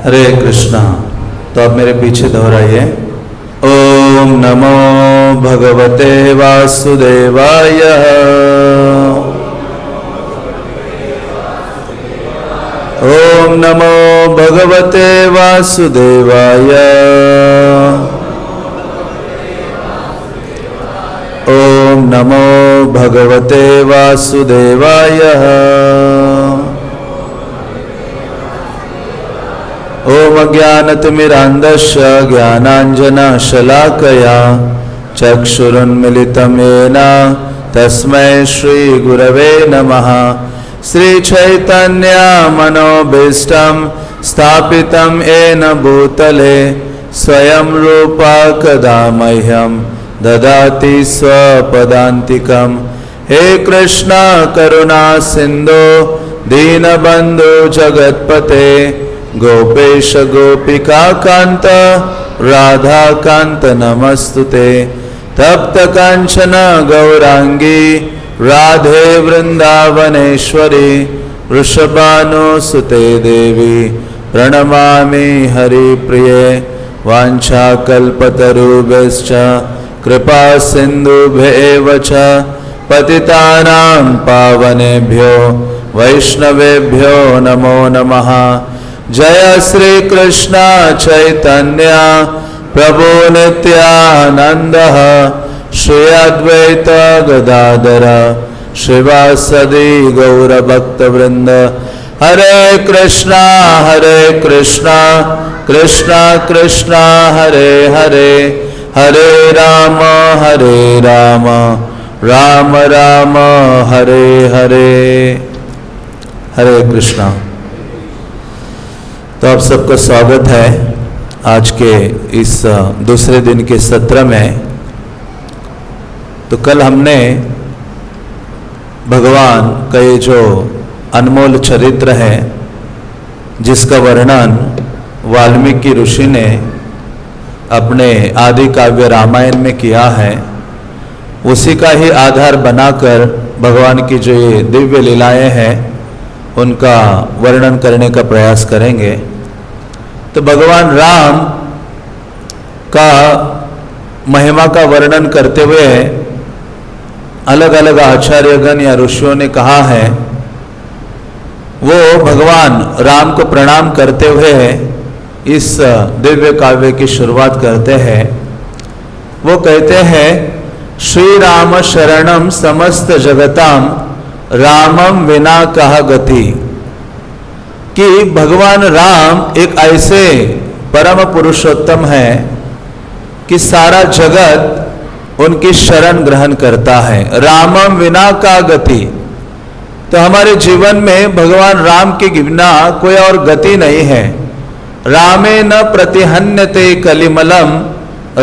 हरे कृष्णा। तो आप मेरे पीछे दोहराइए। ओम नमो भगवते वासुदेवाय। ओम नमो भगवते वासुदेवाय। ओम नमो भगवते वासुदेवाय। ओम अज्ञानतिमिरान्धस्य ज्ञानाञ्जनशलाकया चक्षुरुन्मिलितं येन तस्मै श्रीगुरवे नमः। श्रीचैतन्यमनोभीष्टं स्थापितं येन भूतले स्वयं रूपा कदा मह्यं ददाति स्वपदान्तिकं। हे कृष्ण करुणा सिन्धो दीनबन्धो जगत्पते गोपेश गोपिका कांत राधा कांत नमस्तुते। तप्त कांचन गौरांगी राधे वृंदावनेश्वरी वृषभानुसुते देवी प्रणमामि हरिप्रिये। वाञ्छाकल्पतरुभ्यश्च कृपा सिन्धुभ्येव च पतितानां पावनेभ्यो वैष्णवेभ्यो नमो नमः। जय श्री कृष्ण चैतन्य प्रभु नित्यानंद श्री अद्वैत गदाधर श्रीवासदि गौरभक्तवृंद। हरे कृष्णा कृष्णा कृष्णा हरे हरे, हरे राम राम राम हरे हरे। हरे कृष्णा। तो आप सबका स्वागत है आज के इस दूसरे दिन के सत्र में। तो कल हमने भगवान का ये जो अनमोल चरित्र है जिसका वर्णन वाल्मीकि ऋषि ने अपने आदि काव्य रामायण में किया है, उसी का ही आधार बनाकर भगवान की जो ये दिव्य लीलाएं हैं उनका वर्णन करने का प्रयास करेंगे। तो भगवान राम का महिमा का वर्णन करते हुए अलग अलग आचार्यगण या ऋषियों ने कहा है, वो भगवान राम को प्रणाम करते हुए इस दिव्य काव्य की शुरुआत करते हैं। वो कहते हैं, श्री राम शरणम समस्त जगताम रामम विना कहा गति। कि भगवान राम एक ऐसे परम पुरुषोत्तम है कि सारा जगत उनकी शरण ग्रहण करता है। रामम विना का गति। तो हमारे जीवन में भगवान राम के बिना कोई और गति नहीं है। रामे न प्रतिहन्यते कलिमलम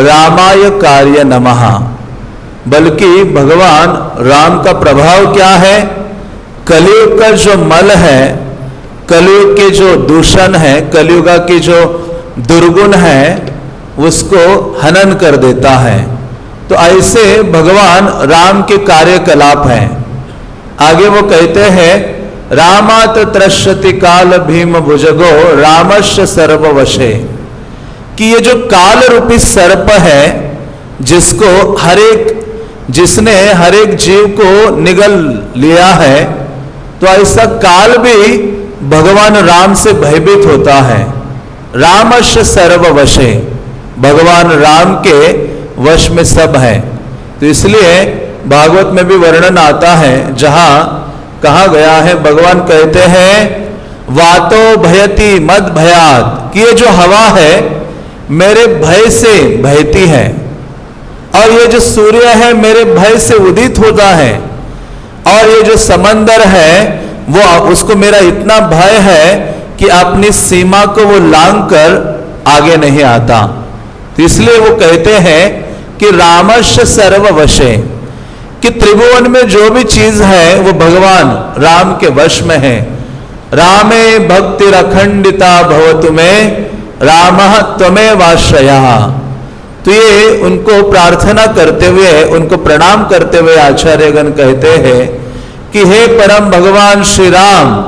रामाय कार्य नमः। बल्कि भगवान राम का प्रभाव क्या है? कलियुग का जो मल है, कलियुग के जो दूषण है, कलियुग की जो दुर्गुण है, उसको हनन कर देता है। तो ऐसे भगवान राम के कार्यकलाप हैं। आगे वो कहते हैं, रामात त्रश्यति काल भीम भुजगो रामश्च सर्ववशे। कि ये जो काल रूपी सर्प है जिसने हर एक जीव को निगल लिया है, तो ऐसा काल भी भगवान राम से भयभीत होता है। रामश्च सर्ववशे, भगवान राम के वश में सब है। तो इसलिए भागवत में भी वर्णन आता है, जहां कहा गया है, भगवान कहते हैं, वातो भयति मद भयात। कि ये जो हवा है मेरे भय से बहती है, और ये जो सूर्य है मेरे भय से उदित होता है, और ये जो समंदर है वो उसको मेरा इतना भय है कि अपनी सीमा को वो लांघ कर आगे नहीं आता। तो इसलिए वो कहते हैं कि रामश्च सर्ववशे। कि त्रिभुवन में जो भी चीज है वो भगवान राम के वश में है। रामे भक्तिरखंडिता भवतु मे रामः त्वमेवाश्रयः। तो ये उनको प्रार्थना करते हुए, उनको प्रणाम करते हुए आचार्यगण कहते हैं कि हे परम भगवान श्री राम,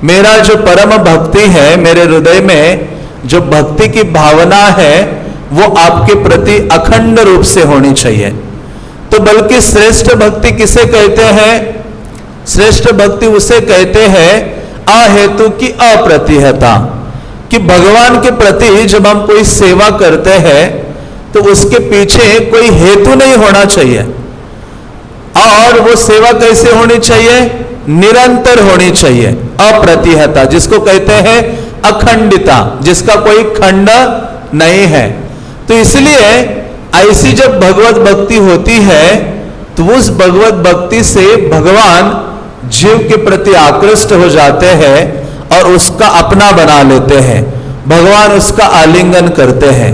मेरा जो परम भक्ति है मेरे हृदय में, जो भक्ति की भावना है वो आपके प्रति अखंड रूप से होनी चाहिए। तो बल्कि श्रेष्ठ भक्ति किसे कहते हैं? श्रेष्ठ भक्ति उसे कहते हैं अहेतु की अप्रतिहता, कि भगवान के प्रति जब हम कोई सेवा करते हैं तो उसके पीछे कोई हेतु नहीं होना चाहिए। और वो सेवा कैसे होनी चाहिए? निरंतर होनी चाहिए। अप्रतिहता जिसको कहते हैं अखंडिता, जिसका कोई खंड नहीं है। तो इसलिए ऐसी जब भगवत भक्ति होती है तो उस भगवत भक्ति से भगवान जीव के प्रति आकृष्ट हो जाते हैं और उसका अपना बना लेते हैं, भगवान उसका आलिंगन करते हैं।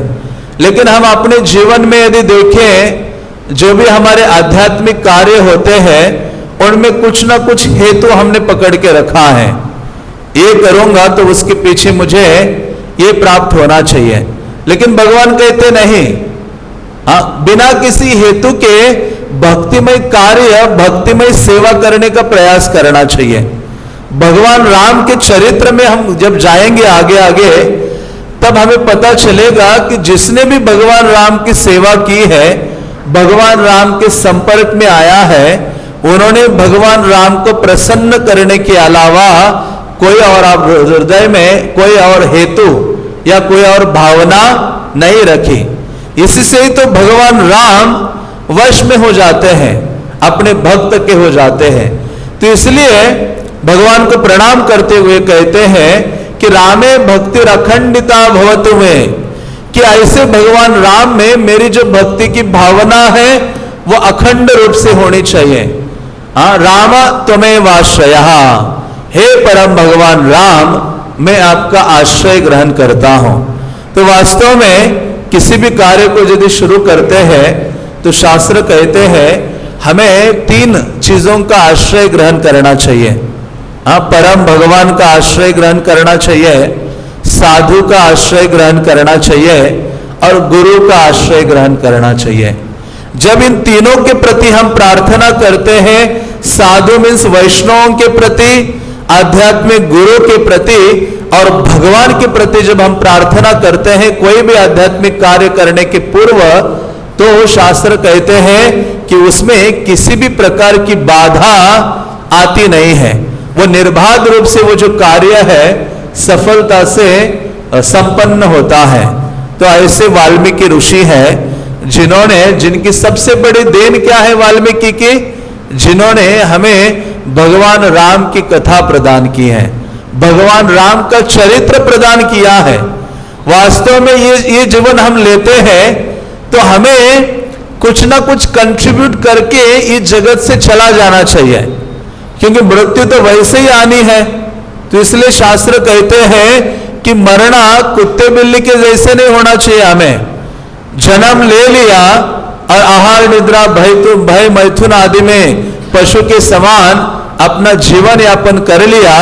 लेकिन हम अपने जीवन में यदि देखें, जो भी हमारे आध्यात्मिक कार्य होते हैं उनमें कुछ ना कुछ हेतु हमने पकड़ के रखा है। ये करूंगा तो उसके पीछे मुझे ये प्राप्त होना चाहिए। लेकिन भगवान कहते नहीं, बिना किसी हेतु के भक्तिमय कार्य, भक्तिमय सेवा करने का प्रयास करना चाहिए। भगवान राम के चरित्र में हम जब जाएंगे आगे आगे, तब हमें पता चलेगा कि जिसने भी भगवान राम की सेवा की है, भगवान राम के संपर्क में आया है, उन्होंने भगवान राम को प्रसन्न करने के अलावा कोई और हृदय में कोई और हेतु या कोई और भावना नहीं रखी। इससे ही तो भगवान राम वश में हो जाते हैं, अपने भक्त के हो जाते हैं। तो इसलिए भगवान को प्रणाम करते हुए कहते हैं कि रामे भक्ति अखंडिता भवतु में, कि ऐसे भगवान राम में मेरी जो भक्ति की भावना है वो अखंड रूप से होनी चाहिए। राम त्वमेव आश्रयः, हे परम भगवान राम, मैं आपका आश्रय ग्रहण करता हूं। तो वास्तव में किसी भी कार्य को यदि शुरू करते हैं तो शास्त्र कहते हैं हमें 3 चीजों का आश्रय ग्रहण करना चाहिए। परम भगवान का आश्रय ग्रहण करना चाहिए, साधु का आश्रय ग्रहण करना चाहिए और गुरु का आश्रय ग्रहण करना चाहिए। जब इन तीनों के प्रति हम प्रार्थना करते हैं, साधु मीन्स वैष्णवों के प्रति, आध्यात्मिक गुरु के प्रति और भगवान के प्रति जब हम प्रार्थना करते हैं कोई भी आध्यात्मिक कार्य करने के पूर्व, तो शास्त्र कहते हैं कि उसमें किसी भी प्रकार की बाधा आती नहीं है। वो निर्बाध रूप से वो जो कार्य है सफलता से संपन्न होता है। तो ऐसे वाल्मीकि ऋषि हैं जिन्होंने, जिनकी सबसे बड़ी देन क्या है वाल्मीकि की, जिन्होंने हमें भगवान राम की कथा प्रदान की है, भगवान राम का चरित्र प्रदान किया है। वास्तव में ये जीवन हम लेते हैं तो हमें कुछ ना कुछ कंट्रीब्यूट करके इस जगत से चला जाना चाहिए, क्योंकि मृत्यु तो वैसे ही आनी है। तो इसलिए शास्त्र कहते हैं कि मरना कुत्ते बिल्ली के जैसे नहीं होना चाहिए। हमें जन्म ले लिया और आहार निद्रा भय मैथुन आदि में पशु के समान अपना जीवन यापन कर लिया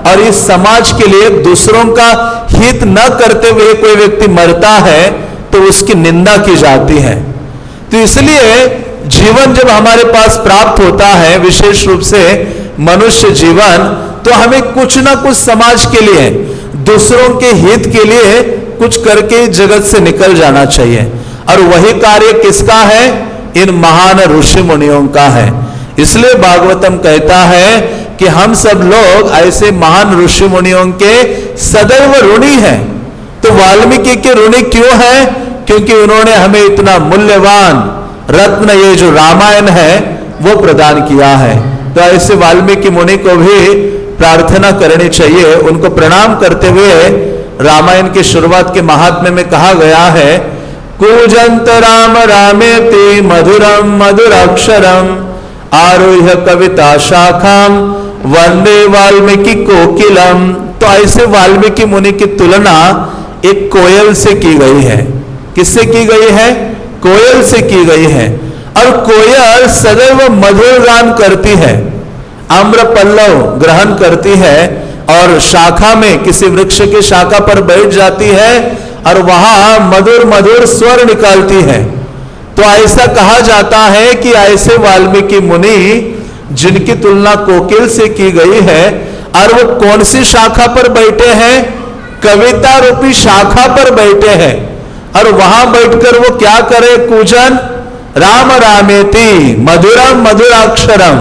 और इस समाज के लिए दूसरों का हित न करते हुए कोई व्यक्ति मरता है तो उसकी निंदा की जाती है। तो इसलिए जीवन जब हमारे पास प्राप्त होता है, विशेष रूप से मनुष्य जीवन, तो हमें कुछ ना कुछ समाज के लिए, दूसरों के हित के लिए कुछ करके जगत से निकल जाना चाहिए। और वही कार्य किसका है? इन महान ऋषि मुनियों का है। इसलिए भागवतम कहता है कि हम सब लोग ऐसे महान ऋषि मुनियों के सदैव ऋणी हैं। तो वाल्मीकि के ऋणी क्यों है? क्योंकि उन्होंने हमें इतना मूल्यवान रत्न, ये जो रामायण है, वो प्रदान किया है। तो ऐसे वाल्मीकि मुनि को भी प्रार्थना करनी चाहिए। उनको प्रणाम करते हुए रामायण की शुरुआत के महात्म्य में कहा गया है, कूजंत राम रामेति मधुरम मधुराक्षरम आरुह्य कविता शाखाम वंदे वाल्मीकि कोकिलम। तो ऐसे वाल्मीकि मुनि की तुलना एक कोयल से की गई है। किससे की गई है? कोयल से की गई है। और कोयल सदैव मधुर गान करती है, आम्र पल्लव ग्रहण करती है और शाखा में, किसी वृक्ष की शाखा पर बैठ जाती है और वहां मधुर मधुर स्वर निकालती है। तो ऐसा कहा जाता है कि ऐसे वाल्मीकि मुनि जिनकी तुलना कोकिल से की गई है, और वो कौन सी शाखा पर बैठे हैं? कविता रूपी शाखा पर बैठे हैं और वहां बैठकर वो क्या करे? कूजन राम रामेति मधुरम मधुराक्षरम,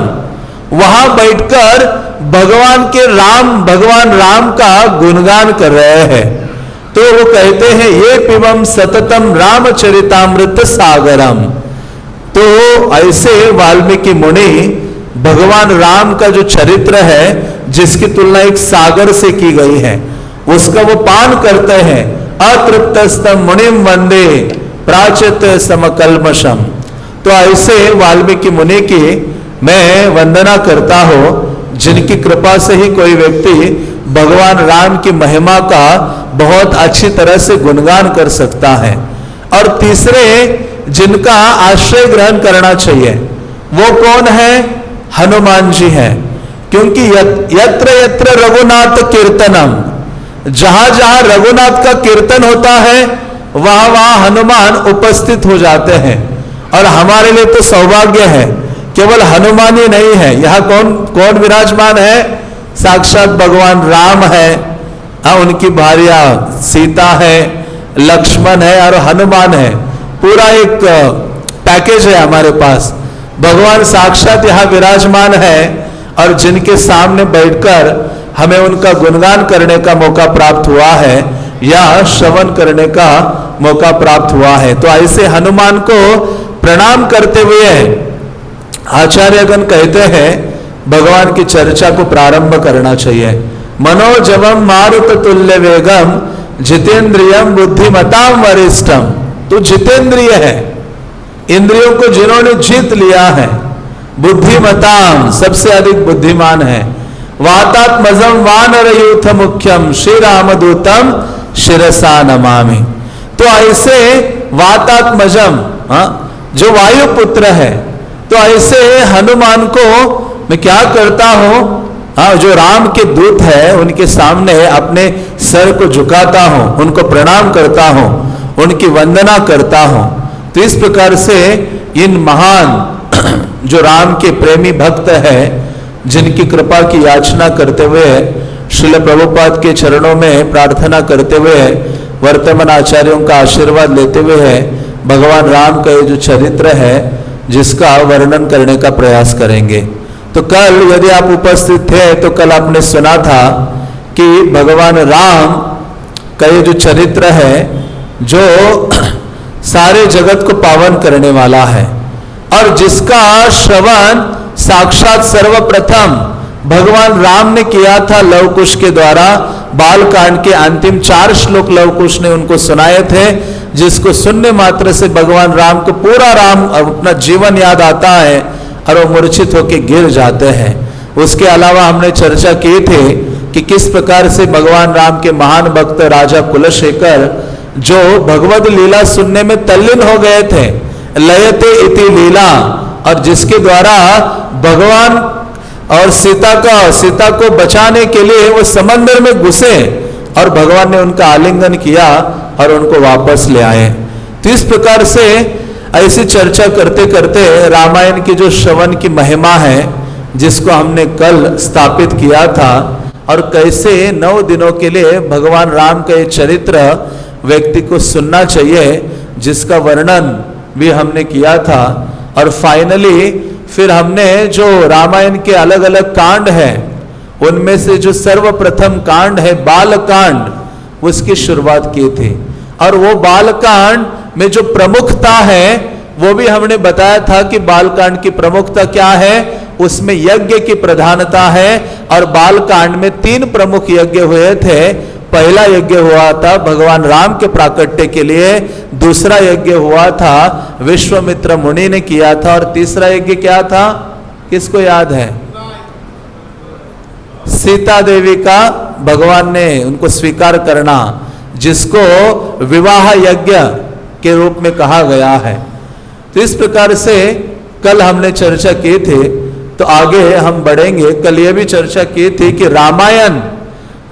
वहां बैठकर भगवान राम का गुणगान कर रहे हैं। तो वो कहते हैं ये पिबम सततम रामचरितामृत सागरम। तो ऐसे वाल्मीकि मुनि भगवान राम का जो चरित्र है, जिसकी तुलना एक सागर से की गई है, उसका वो पान करते हैं। अतृप्तस्तम मुनिम वंदे प्राचित समकल्मषम। तो ऐसे वाल्मीकि मुनि की मैं वंदना करता हूं, जिनकी कृपा से ही कोई व्यक्ति भगवान राम की महिमा का बहुत अच्छी तरह से गुणगान कर सकता है। और तीसरे जिनका आश्रय ग्रहण करना चाहिए वो कौन है? हनुमान जी हैं। क्योंकि यत्र यत्र रघुनाथ कीर्तनम, जहां जहां रघुनाथ का कीर्तन होता है वहां वहां हनुमान उपस्थित हो जाते हैं। और हमारे लिए तो सौभाग्य है, केवल हनुमान ही नहीं है, यहां कौन कौन विराजमान है? साक्षात भगवान राम है, उनकी भार्या सीता है, लक्ष्मण है और हनुमान है। पूरा एक पैकेज है हमारे पास। भगवान साक्षात यहाँ विराजमान है और जिनके सामने बैठकर हमें उनका गुणगान करने का मौका प्राप्त हुआ है या श्रवण करने का मौका प्राप्त हुआ है। तो ऐसे हनुमान को प्रणाम करते हुए आचार्यगण कहते हैं भगवान की चर्चा को प्रारंभ करना चाहिए। मनोजवम मारुत तुल्य वेगम जितेंद्रियम बुद्धिमताम वरिष्ठम। तो जितेंद्रिय है, इंद्रियों को जिन्होंने जीत लिया है, बुद्धिमताम सबसे अधिक बुद्धिमान है, वातात्मजम वानर यूथ मुख्यम श्री रामदूतम शिरसा नमामि। तो ऐसे वातात्मजम जो वायुपुत्र है, तो ऐसे हनुमान को मैं क्या करता हूं, जो राम के दूत है उनके सामने अपने सर को झुकाता हूं, उनको प्रणाम करता हूं, उनकी वंदना करता हूं। तो इस प्रकार से इन महान जो राम के प्रेमी भक्त है, जिनकी कृपा की याचना करते हुए श्रील प्रभुपाद के चरणों में प्रार्थना करते हुए वर्तमान आचार्यों का आशीर्वाद लेते हुए भगवान राम का ये जो चरित्र है जिसका वर्णन करने का प्रयास करेंगे। तो कल यदि आप उपस्थित थे तो कल आपने सुना था कि भगवान राम का ये जो चरित्र है जो सारे जगत को पावन करने वाला है और जिसका श्रवण साक्षात सर्वप्रथम भगवान राम ने किया था लव कुश के द्वारा। बालकांड के अंतिम 4 श्लोक लव कुश ने उनको सुनाए थे, जिसको सुनने मात्र से भगवान राम को पूरा राम अपना जीवन याद आता है और वो मूर्छित होकर गिर जाते हैं। उसके अलावा हमने चर्चा की थी कि किस प्रकार से भगवान राम के महान भक्त राजा कुलशेखर जो भगवद लीला सुनने में तल्लीन हो गए थे, लयते इति लीला, और जिसके द्वारा भगवान और सीता को बचाने के लिए वो समंदर में घुसे और भगवान ने उनका आलिंगन किया और उनको वापस ले आए। तो इस प्रकार से ऐसी चर्चा करते करते रामायण की जो श्रवण की महिमा है जिसको हमने कल स्थापित किया था, और कैसे 9 दिनों के लिए भगवान राम का ये चरित्र व्यक्ति को सुनना चाहिए, जिसका वर्णन भी हमने किया था। और फाइनली फिर हमने जो रामायण के अलग अलग कांड हैं उनमें से जो सर्वप्रथम कांड है बालकांड, उसकी शुरुआत की थी। और वो बालकांड में जो प्रमुखता है वो भी हमने बताया था कि बालकांड की प्रमुखता क्या है, उसमें यज्ञ की प्रधानता है। और बालकांड में 3 प्रमुख यज्ञ हुए थे। पहला यज्ञ हुआ था भगवान राम के प्राकट्य के लिए, दूसरा यज्ञ हुआ था विश्वामित्र मुनि ने किया था, और तीसरा यज्ञ क्या था, किसको याद है? सीता देवी का भगवान ने उनको स्वीकार करना, जिसको विवाह यज्ञ के रूप में कहा गया है। तो इस प्रकार से कल हमने चर्चा की थी, तो आगे हम बढ़ेंगे। कल यह भी चर्चा की थी कि रामायण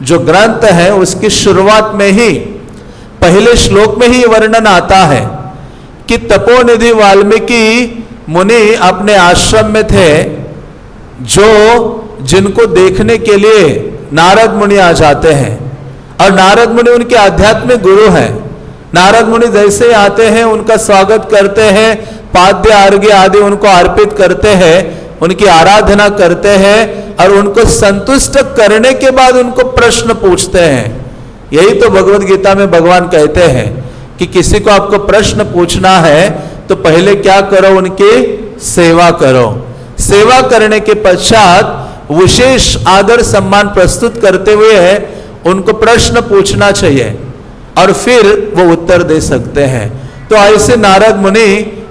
जो ग्रंथ है उसकी शुरुआत में ही पहले श्लोक में ही वर्णन आता है कि तपोनिधि वाल्मीकि मुनि अपने आश्रम में थे, जो जिनको देखने के लिए नारद मुनि आ जाते हैं। और नारद मुनि उनके आध्यात्मिक गुरु हैं। नारद मुनि जैसे ही आते हैं उनका स्वागत करते हैं, पाद्य अर्घ्य आदि उनको अर्पित करते हैं, उनकी आराधना करते हैं और उनको संतुष्ट करने के बाद उनको प्रश्न पूछते हैं। यही तो भगवत गीता में भगवान कहते हैं कि किसी को आपको प्रश्न पूछना है तो पहले क्या करो, उनकी सेवा करो। सेवा करने के पश्चात विशेष आदर सम्मान प्रस्तुत करते हुए उनको प्रश्न पूछना चाहिए और फिर वो उत्तर दे सकते हैं। तो ऐसे नारद मुनि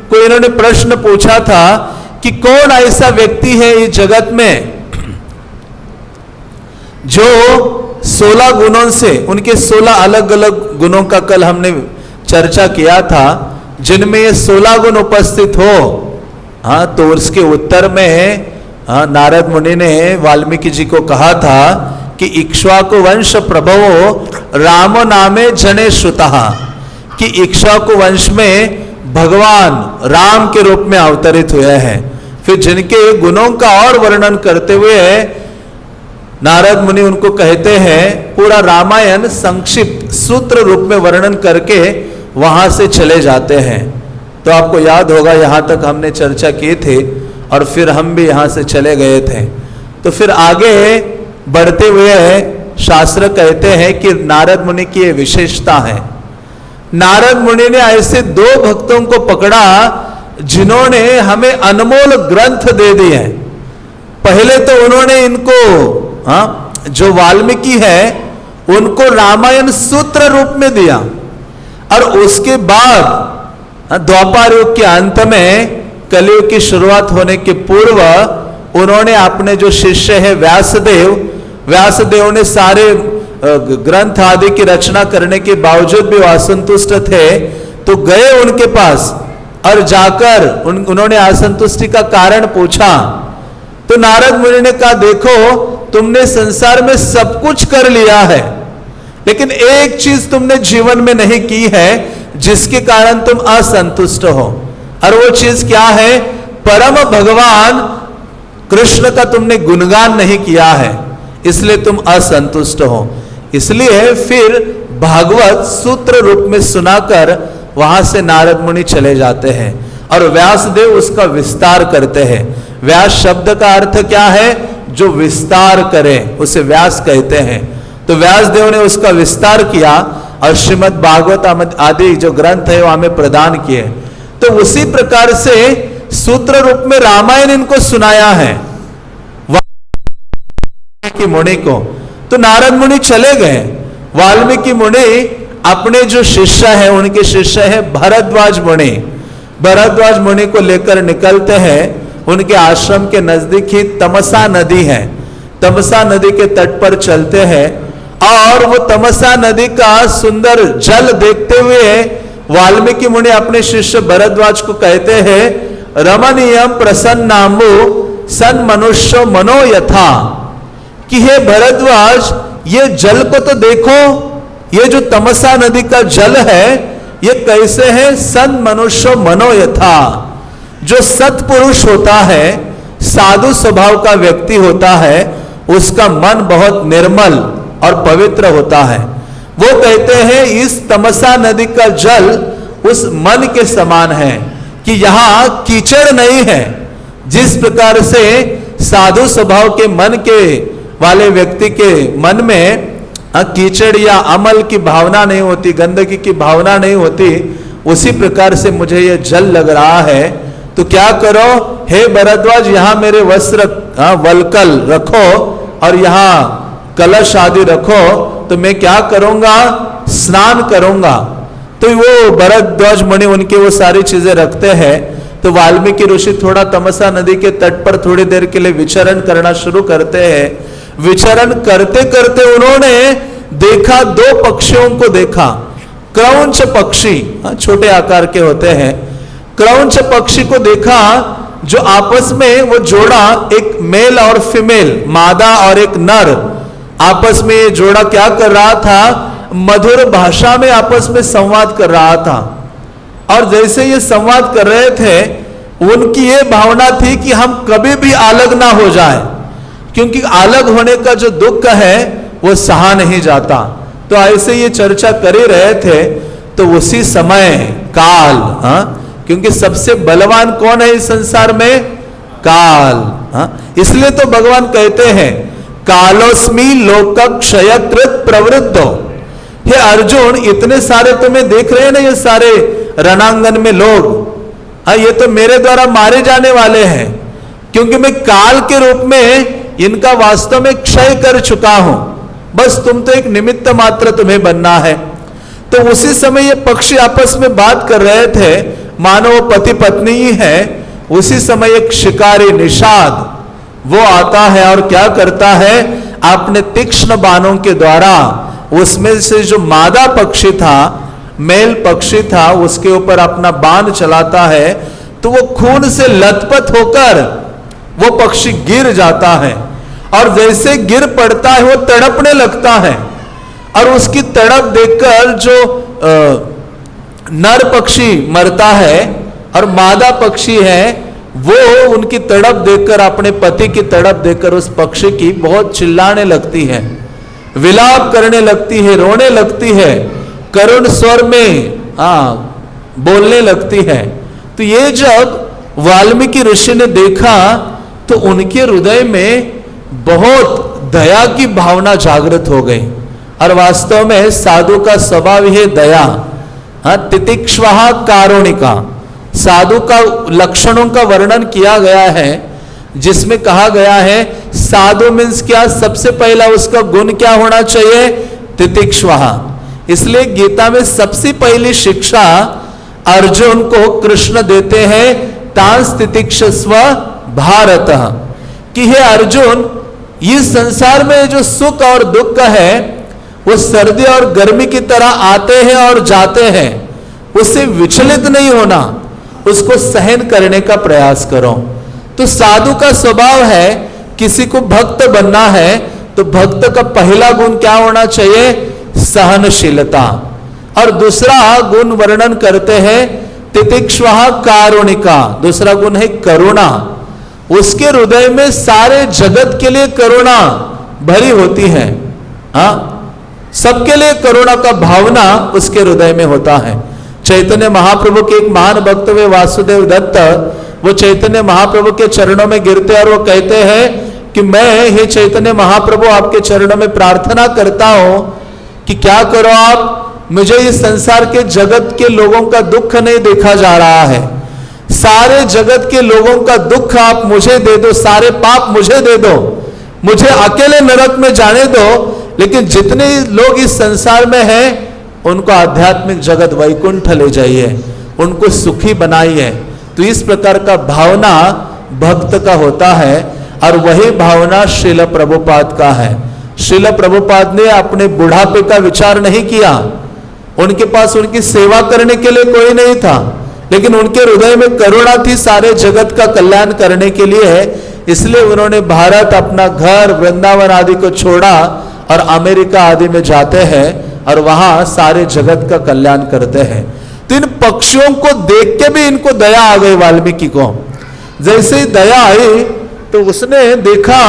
को इन्होंने प्रश्न पूछा था कि कौन ऐसा व्यक्ति है इस जगत में जो 16 गुणों से, उनके 16 अलग अलग गुणों का कल हमने चर्चा किया था, जिनमें ये 16 गुण उपस्थित हो। हाँ, तो उसके उत्तर में नारद मुनि ने वाल्मीकि जी को कहा था कि इक्ष्वाकु वंश प्रभवो राम नामे जने श्रुतः, कि इक्ष्वाकु वंश में भगवान राम के रूप में अवतरित हुए हैं। फिर जिनके गुणों का और वर्णन करते हुए नारद मुनि उनको कहते हैं, पूरा रामायण संक्षिप्त सूत्र रूप में वर्णन करके वहां से चले जाते हैं। तो आपको याद होगा यहां तक हमने चर्चा की थी और फिर हम भी यहां से चले गए थे। तो फिर आगे बढ़ते हुए शास्त्र कहते हैं कि नारद मुनि की ये विशेषता है। नारद मुनि ने ऐसे 2 भक्तों को पकड़ा जिन्होंने हमें अनमोल ग्रंथ दे दिए हैं। पहले तो उन्होंने इनको जो वाल्मीकि है उनको रामायण सूत्र रूप में दिया और उसके बाद द्वापर युग के अंत में, कलयुग की शुरुआत होने के पूर्व, उन्होंने अपने जो शिष्य है व्यासदेव ने सारे ग्रंथ आदि की रचना करने के बावजूद भी वो असंतुष्ट थे, तो गए उनके पास और जाकर उन्होंने असंतुष्टि का कारण पूछा। तो नारद मुनि ने कहा, देखो तुमने संसार में सब कुछ कर लिया है, लेकिन एक चीज तुमने जीवन में नहीं की है जिसके कारण तुम असंतुष्ट हो, और वो चीज क्या है? परम भगवान कृष्ण का तुमने गुणगान नहीं किया है, इसलिए तुम असंतुष्ट हो। इसलिए फिर भागवत सूत्र रूप में सुनाकर वहां से नारद मुनि चले जाते हैं और व्यासदेव उसका विस्तार करते हैं। व्यास शब्द का अर्थ क्या है? जो विस्तार करे उसे व्यास कहते हैं। तो व्यासदेव ने उसका विस्तार किया और श्रीमद् भागवत आदि जो ग्रंथ है वो हमें प्रदान किए। तो उसी प्रकार से सूत्र रूप में रामायण इनको सुनाया है वाल्मीकि मुनि को। तो नारद मुनि चले गए। वाल्मीकि मुनि अपने जो शिष्य है, उनके शिष्य है भरद्वाज मुनि। भरद्वाज मुनि को लेकर निकलते हैं। उनके आश्रम के नजदीक ही तमसा नदी है। तमसा नदी के तट पर चलते हैं और वो तमसा नदी का सुंदर जल देखते हुए वाल्मीकि मुनि अपने शिष्य भरद्वाज को कहते हैं, रमणीयम प्रसन्नाम्बु सन मनुष्य मनो यथा, कि हे भरद्वाज ये जल को तो देखो, ये जो तमसा नदी का जल है ये कैसे है? सन मनुष्य मनो यथा, जो सत्पुरुष होता है, साधु स्वभाव का व्यक्ति होता है, उसका मन बहुत निर्मल और पवित्र होता है। वो कहते हैं इस तमसा नदी का जल उस मन के समान है कि यहां कीचड़ नहीं है। जिस प्रकार से साधु स्वभाव के मन के वाले व्यक्ति के मन में कीचड़ या अमल की भावना नहीं होती, गंदगी की भावना नहीं होती, उसी प्रकार से मुझे यह जल लग रहा है। तो क्या करो हे भरद्वाज, यहां मेरे वस्त्र वलकल रखो और यहां कलश आदि रखो, तो मैं क्या करूंगा? स्नान करूंगा। तो वो भरद्वाज मुनि उनके वो सारी चीजें रखते हैं। तो वाल्मीकि ऋषि थोड़ा तमसा नदी के तट पर थोड़ी देर के लिए विचरण करना शुरू करते हैं। विचरण करते करते उन्होंने देखा, 2 पक्षियों को देखा। क्रौंच पक्षी, छोटे आकार के होते हैं, क्रौंच पक्षी को देखा जो आपस में वो जोड़ा, एक मेल और फीमेल, मादा और एक नर, आपस में ये जोड़ा क्या कर रहा था? मधुर भाषा में आपस में संवाद कर रहा था। और जैसे ये संवाद कर रहे थे, उनकी ये भावना थी कि हम कभी भी अलग ना हो जाए, क्योंकि अलग होने का जो दुख है वो सहा नहीं जाता। तो ऐसे ये चर्चा कर ही रहे थे, तो उसी समय काल, क्योंकि सबसे बलवान कौन है इस संसार में? काल। इसलिए तो भगवान कहते हैं कालोस्मि लोक क्षयकृत प्रवृत्तो। हे अर्जुन, इतने सारे तुम्हें देख रहे हैं ना, ये सारे रणांगन में लोग, ये तो मेरे द्वारा मारे जाने वाले हैं, क्योंकि मैं काल के रूप में इनका वास्तव में क्षय कर चुका हूं। बस तुम तो एक निमित्त मात्र तुम्हें बनना है। तो उसी समय ये पक्षी आपस में बात कर रहे थे, मानो वो पति पत्नी ही है। उसी समय एक शिकारी निषाद वो आता है और क्या करता है, अपने तीक्ष्ण बाणों के द्वारा उसमें से जो मादा पक्षी था, मेल पक्षी था, उसके ऊपर अपना बाण चलाता है, तो वो खून से लथपथ होकर वो पक्षी गिर जाता है। और जैसे गिर पड़ता है वो तड़पने लगता है, और उसकी तड़प देखकर जो नर पक्षी मरता है और मादा पक्षी है, वो उनकी तड़प देखकर, अपने पति की तड़प देखकर उस पक्षी की बहुत चिल्लाने लगती है, विलाप करने लगती है, रोने लगती है, करुण स्वर में बोलने लगती है। तो ये जब वाल्मीकि ऋषि ने देखा तो उनके हृदय में बहुत दया की भावना जागृत हो गई। और वास्तव में साधु का स्वभाव है दया, तितिक्ष्वः कारुणिका। साधु का लक्षणों का वर्णन किया गया है, जिसमें कहा गया है साधु मीन्स क्या, सबसे पहला उसका गुण क्या होना चाहिए? तितिक्ष्वः। इसलिए गीता में सबसे पहली शिक्षा अर्जुन को कृष्ण देते हैं, तांस तितिक्षस्व भारत, कि हे अर्जुन, इस संसार में जो सुख और दुख है वो सर्दी और गर्मी की तरह आते हैं और जाते हैं, उससे विचलित नहीं होना, उसको सहन करने का प्रयास करो। तो साधु का स्वभाव है, किसी को भक्त बनना है तो भक्त का पहला गुण क्या होना चाहिए? सहनशीलता। और दूसरा गुण वर्णन करते हैं तितिक्ष्वः कारुणिका, दूसरा गुण है करुणा। उसके हृदय में सारे जगत के लिए करुणा भरी होती है, सबके लिए करुणा का भावना उसके हृदय में होता है। चैतन्य महाप्रभु के एक महान भक्त हुए वासुदेव दत्त, वो चैतन्य महाप्रभु के चरणों में गिरते और वो कहते हैं कि मैं, हे चैतन्य महाप्रभु, आपके चरणों में प्रार्थना करता हूं कि क्या करो आप, मुझे इस संसार के जगत के लोगों का दुख नहीं देखा जा रहा है, सारे जगत के लोगों का दुख आप मुझे दे दो, सारे पाप मुझे दे दो, मुझे अकेले नरक में जाने दो, लेकिन जितने लोग इस संसार में हैं उनको आध्यात्मिक जगत वैकुंठ ले जाइए, उनको सुखी बनाइए। तो इस प्रकार का भावना भक्त का होता है, और वही भावना श्रील प्रभुपाद का है। श्रील प्रभुपाद ने अपने बुढ़ापे का विचार नहीं किया, उनके पास उनकी सेवा करने के लिए कोई नहीं था, लेकिन उनके हृदय में करुणा थी सारे जगत का कल्याण करने के लिए। इसलिए उन्होंने भारत, अपना घर, वृंदावन आदि को छोड़ा और अमेरिका आदि में जाते हैं और वहां सारे जगत का कल्याण करते हैं। तो इन पक्षियों को देख के भी इनको दया आ गई वाल्मीकि को। जैसे ही दया आई तो उसने देखा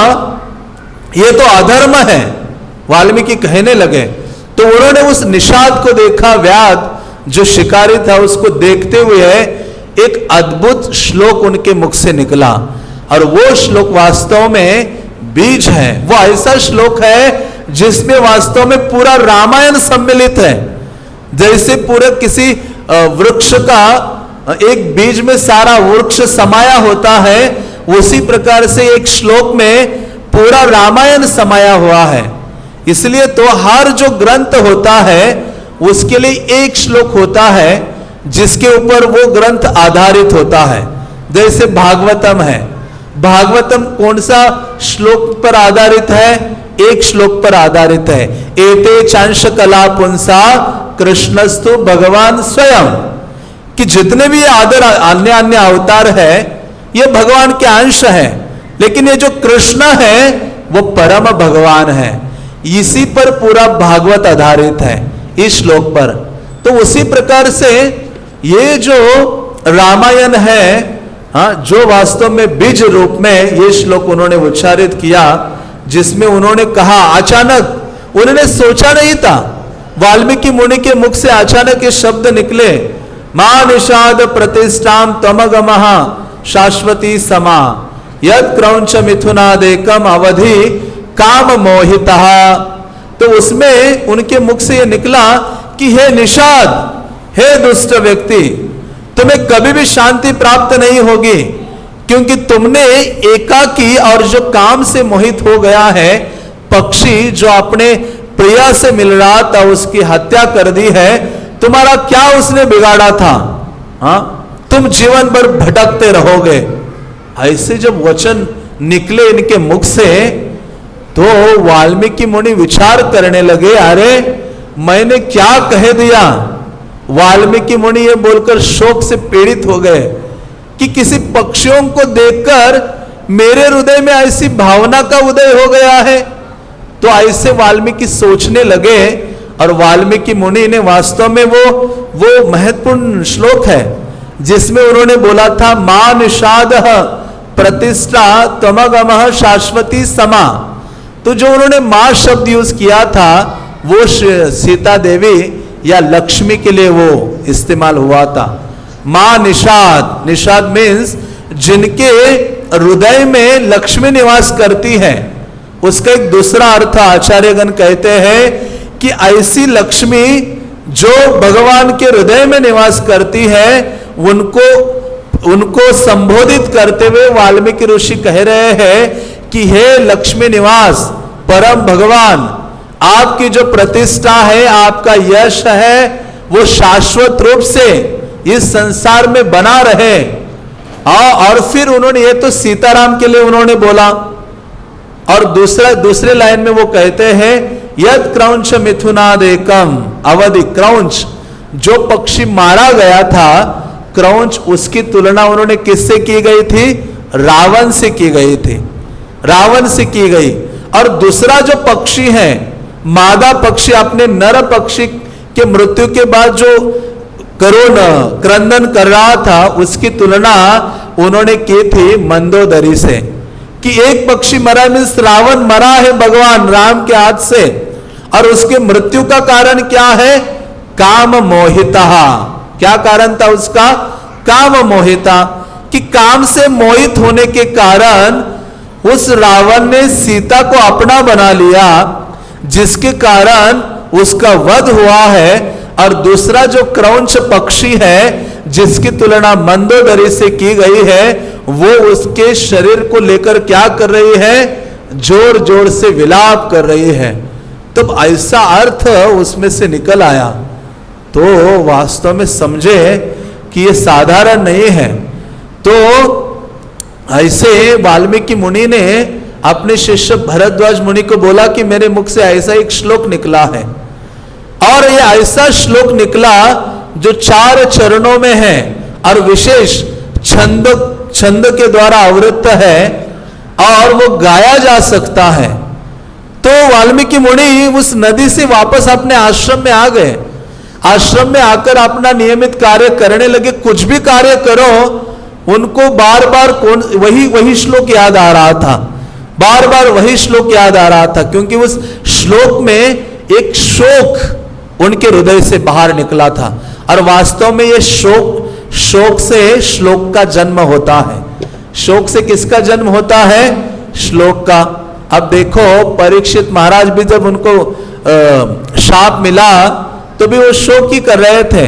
ये तो अधर्म है, वाल्मीकि कहने लगे। तो उन्होंने उस निषाद को देखा, व्याध जो शिकारी था, उसको देखते हुए एक अद्भुत श्लोक उनके मुख से निकला, और वो श्लोक वास्तव में बीज है। वो ऐसा श्लोक है जिसमें वास्तव में पूरा रामायण सम्मिलित है। जैसे पूरे किसी वृक्ष का एक बीज में सारा वृक्ष समाया होता है, उसी प्रकार से एक श्लोक में पूरा रामायण समाया हुआ है। इसलिए तो हर जो ग्रंथ होता है उसके लिए एक श्लोक होता है जिसके ऊपर वो ग्रंथ आधारित होता है। जैसे भागवतम है, भागवतम कौन सा श्लोक पर आधारित है? एक श्लोक पर आधारित है, एते चांश कला पुंसा कृष्णस्तु भगवान स्वयं, कि जितने भी आदर अन्य अन्य अवतार है ये भगवान के अंश है, लेकिन ये जो कृष्ण है वो परम भगवान है। इसी पर पूरा भागवत आधारित है, इस श्लोक पर। तो उसी प्रकार से ये जो रामायण है, जो वास्तव में बीज रूप में ये श्लोक उन्होंने उच्चारित किया, जिसमें उन्होंने कहा, अचानक उन्होंने सोचा नहीं था वाल्मीकि मुनि के मुख से अचानक ये शब्द निकले, मां निषाद प्रतिष्ठाम तमगमः शाश्वती समा यद क्रौंच मिथुनादेकम अवधि काम मोहितः। तो उसमें उनके मुख से यह निकला कि हे निषाद, हे दुष्ट व्यक्ति, तुम्हें कभी भी शांति प्राप्त नहीं होगी, क्योंकि तुमने एकाकी और जो काम से मोहित हो गया है पक्षी जो अपने प्रिया से मिल रहा था उसकी हत्या कर दी है। तुम्हारा क्या उसने बिगाड़ा था? हाँ, तुम जीवन भर भटकते रहोगे। ऐसे जब वचन निकले इनके मुख से तो वाल्मीकि मुनि विचार करने लगे, अरे मैंने क्या कह दिया। वाल्मीकि मुनि ये बोलकर शोक से पीड़ित हो गए कि किसी पक्षियों को देखकर मेरे हृदय में ऐसी भावना का उदय हो गया है। तो ऐसे वाल्मीकि सोचने लगे और वाल्मीकि मुनि ने वास्तव में वो महत्वपूर्ण श्लोक है जिसमें उन्होंने बोला था, मां निषाद प्रतिष्ठा तमगमः शाश्वती समा। तो जो उन्होंने मां शब्द यूज किया था वो सीता देवी या लक्ष्मी के लिए वो इस्तेमाल हुआ था। मां निषाद, निषाद मीन्स जिनके हृदय में लक्ष्मी निवास करती है। उसका एक दूसरा अर्थ आचार्यगण कहते हैं कि ऐसी लक्ष्मी जो भगवान के हृदय में निवास करती है उनको संबोधित करते हुए वाल्मीकि ऋषि कह रहे हैं कि हे लक्ष्मी निवास परम भगवान, आपकी जो प्रतिष्ठा है, आपका यश है, वो शाश्वत रूप से इस संसार में बना रहे। और फिर उन्होंने ये तो सीताराम के लिए उन्होंने बोला और दूसरे लाइन में वो कहते हैं, यद क्रौंच मिथुनादेकम अवधि। क्रौंच जो पक्षी मारा गया था, क्रौंच उसकी तुलना उन्होंने किससे की गई थी? रावण से की गई थी, रावण से की गई। और दूसरा जो पक्षी है मादा पक्षी, अपने नर पक्षी के मृत्यु के बाद जो करुण क्रंदन कर रहा था उसकी तुलना उन्होंने की थी मंदोदरी से, कि एक पक्षी मरा मीन्स रावण मरा है भगवान राम के हाथ से, और उसके मृत्यु का कारण क्या है? काम मोहिता। क्या कारण था उसका? काम मोहिता, कि काम से मोहित होने के कारण उस रावण ने सीता को अपना बना लिया, जिसके कारण उसका वध हुआ है। और दूसरा जो क्रौंच पक्षी है जिसकी तुलना मंदोदरी से की गई है, वो उसके शरीर को लेकर क्या कर रही है? जोर जोर से विलाप कर रही है। तब ऐसा अर्थ उसमें से निकल आया तो वास्तव में समझे कि ये साधारण नहीं है। तो ऐसे वाल्मीकि मुनि ने अपने शिष्य भरद्वाज मुनि को बोला कि मेरे मुख से ऐसा एक श्लोक निकला है, और ये ऐसा श्लोक निकला जो 4 चरणों में है और विशेष छंद के द्वारा आवृत्त है और वो गाया जा सकता है। तो वाल्मीकि मुनि उस नदी से वापस अपने आश्रम में आ गए। आश्रम में आकर अपना नियमित कार्य करने लगे। कुछ भी कार्य करो उनको बार बार वही श्लोक याद आ रहा था, बार बार वही श्लोक याद आ रहा था, क्योंकि उस श्लोक में एक शोक उनके हृदय से बाहर निकला था। और वास्तव में ये शोक से श्लोक का जन्म होता है। शोक से किसका जन्म होता है? श्लोक का। अब देखो परीक्षित महाराज भी जब उनको शाप मिला तो भी वो शोक ही कर रहे थे,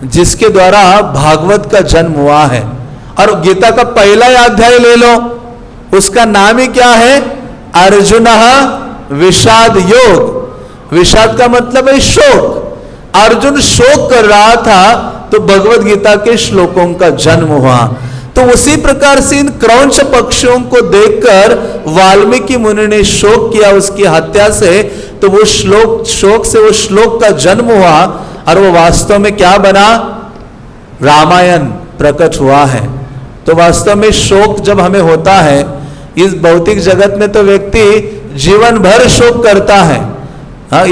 जिसके द्वारा भागवत का जन्म हुआ है। और गीता का पहला अध्याय ले लो, उसका नाम ही क्या है? अर्जुन विषाद योग। विषाद का मतलब है शोक। अर्जुन शोक कर रहा था तो भगवत गीता के श्लोकों का जन्म हुआ। तो उसी प्रकार से इन क्रौंच पक्षियों को देखकर वाल्मीकि मुनि ने शोक किया उसकी हत्या से, तो वो शोक से वो श्लोक का जन्म हुआ और वो वास्तव में क्या बना? रामायण प्रकट हुआ है। तो वास्तव में शोक जब हमें होता है इस भौतिक जगत में, तो व्यक्ति जीवन भर शोक करता है।